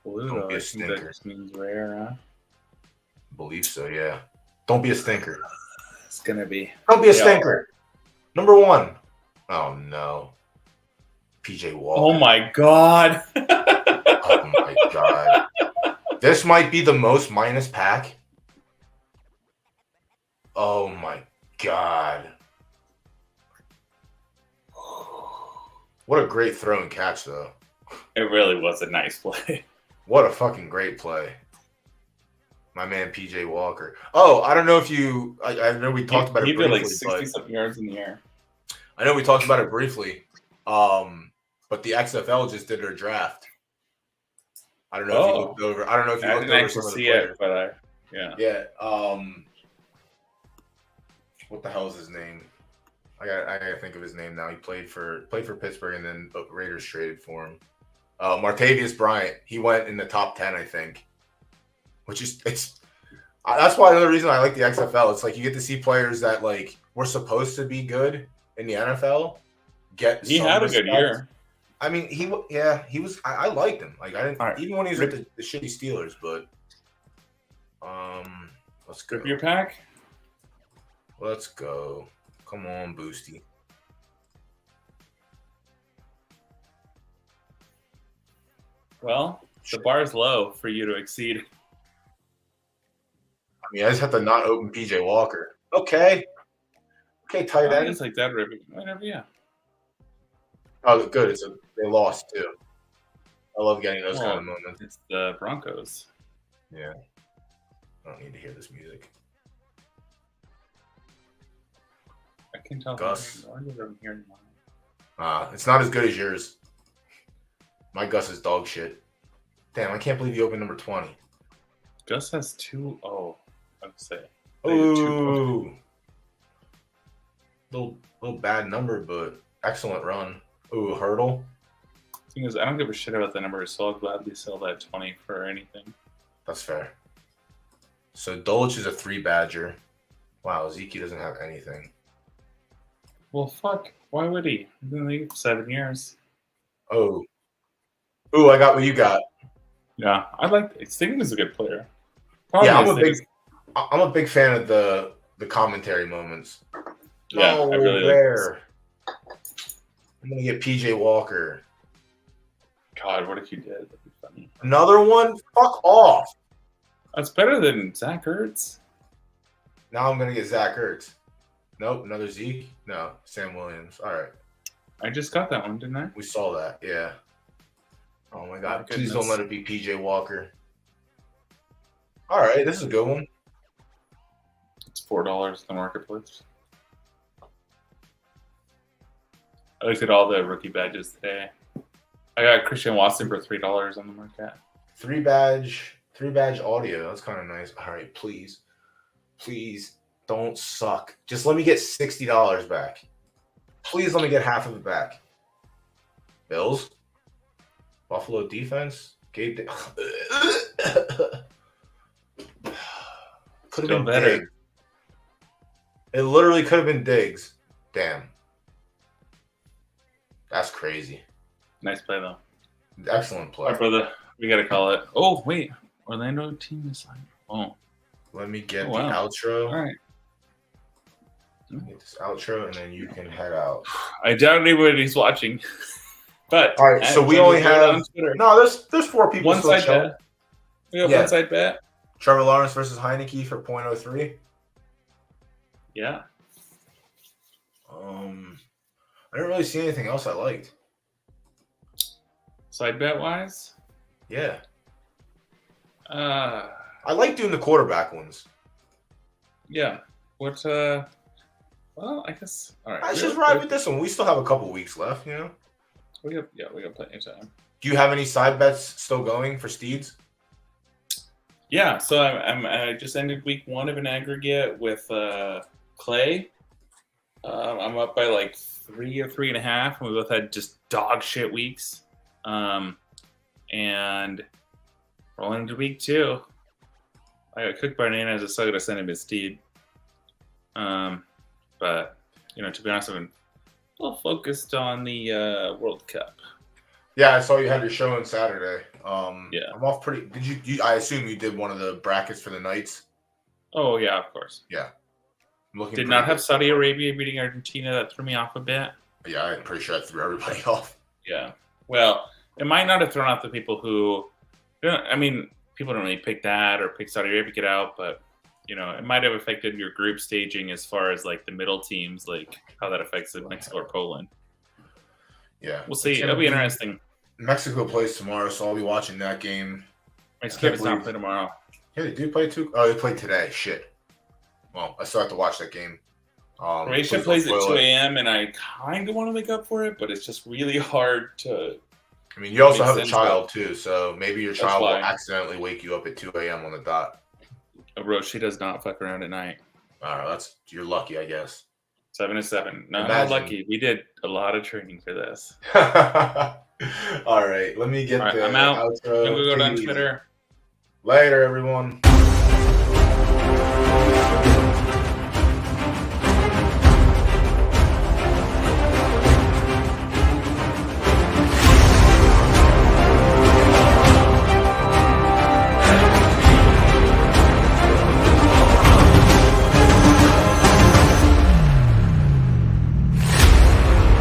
Blue, Don't be a I think stinker. that just means rare, huh? Believe so, yeah. Don't be a stinker. It's going to be. Don't be a stinker. Number 1. Oh, no. PJ Walker. Oh, my God. Oh, my God. This might be the most minus pack. Oh, my God. What a great throw and catch, though. It really was a nice play. What a fucking great play. My man, PJ Walker. Oh, I don't know if you... I know we talked about it briefly. He did like 60-something yards in the air. I know we talked about it briefly. But the XFL just did their draft. I don't know if you looked over. I don't know if you looked over some of the players. But yeah. Yeah. What the hell is his name? I gotta think of his name now. He played for Pittsburgh and then the Raiders traded for him. Martavius Bryant. He went in the top 10, I think. Which is that's why another reason I like the XFL. It's like you get to see players that like were supposed to be good in the NFL. He had a good year. I mean, he was. I liked him. Like I didn't even when he was with the shitty Steelers. But let's go. Rip your pack. Let's go. Come on, Boosty. Well, the bar is low for you to exceed. I mean, I just have to not open PJ Walker. Okay, tight end. It's like that, whatever. Yeah. Oh, good. They lost too. I love getting those kind of moments. It's the Broncos. Yeah. I don't need to hear this music. I can tell. Gus. I'm hearing it's not as good as yours. My Gus is dog shit. Damn, I can't believe you opened number 20. Gus has 2. Oh, I'd say. Ooh. Little bad number, but excellent run. Ooh, Huddle. Thing is, I don't give a shit about the number, so I'll gladly sell that 20 for anything. That's fair. So Dulcich is a 3 Badger. Wow, Zeke doesn't have anything. Well, fuck. Why would he? He's been in the league for 7 years. Oh. Ooh, I got what you got. Yeah, I like. Sting is a good player. Yeah, I'm a big fan of the commentary moments. Yeah, I really rare. I'm gonna get PJ Walker. God, what if you did? That'd be funny. Another one? Fuck off. That's better than Zach Ertz. Now I'm gonna get Zach Ertz. Nope, another Zeke. No, Sam Williams. All right. I just got that one, didn't I? We saw that. Yeah. Oh my God! My Please don't goodness. let it be PJ Walker. All right, this is a good one. It's $4 in the marketplace. I looked at all the rookie badges today. I got Christian Watson for $3 on the market. Three badge audio. That's kind of nice. All right, please don't suck. Just let me get $60 back. Please let me get half of it back. Bills, Buffalo defense. Gabe. Could have been better. Diggs. It literally could have been Diggs. Damn. That's crazy. Nice play though. Excellent play. All right, brother. We gotta call it. Oh wait, Orlando team is like. Oh, Let me get wow. the outro. All right. Get this outro, and then you can head out. I doubt anybody's watching. But All right, so we only have there's 4 people one still side chilling. bet. We got Yeah. one side bet. Trevor Lawrence versus Heineke for 0.03. Yeah. I didn't really see anything else I liked. Side bet wise. Yeah, I I like doing the quarterback ones. Yeah. What? Well, I guess. All right. Let's just ride with this one. We still have a couple weeks left, you know. We got plenty of time. Do you have any side bets still going for Steeds? Yeah. So I just ended week 1 of an aggregate with Clay. I'm up by like 3 or 3.5, and we both had just dog shit weeks. And rolling into week 2, I got cooked by Nana, so I got to send him his Steed. But to be honest, I've been a little focused on the World Cup. Yeah, I saw you had your show on Saturday. Yeah. I'm off pretty. Did you? I assume you did one of the brackets for the Knights. Oh yeah, of course. Yeah. I'm looking. Did pretty not have good. Saudi Arabia beating Argentina. That threw me off a bit. Yeah, I'm pretty sure that threw everybody off. Yeah. Well, it might not have thrown off the people who. I mean, people don't really pick that or pick Saudi Arabia to get out, but it might have affected your group staging as far as like the middle teams, like how that affects Mexico or Poland. Yeah, We'll see. It'll be interesting. Mexico plays tomorrow, so I'll be watching that game. Mexico does not play tomorrow. Yeah, they do play too. Oh, they played today. Shit. Well, I still have to watch that game. Croatia plays at 2 a.m. and I kind of want to wake up for it, but it's just really hard to. I mean, you also Makes have a sense, child too, so maybe your child will why. accidentally wake you up at 2 a.m. on the dot. Bro, she does not fuck around at night. I don't know. You're lucky, I guess. 7 to 7. No, Imagine. not lucky. We did a lot of training for this. All right, let me get All right, the I'm out. outro. I'm gonna go down please. Twitter. Later, everyone.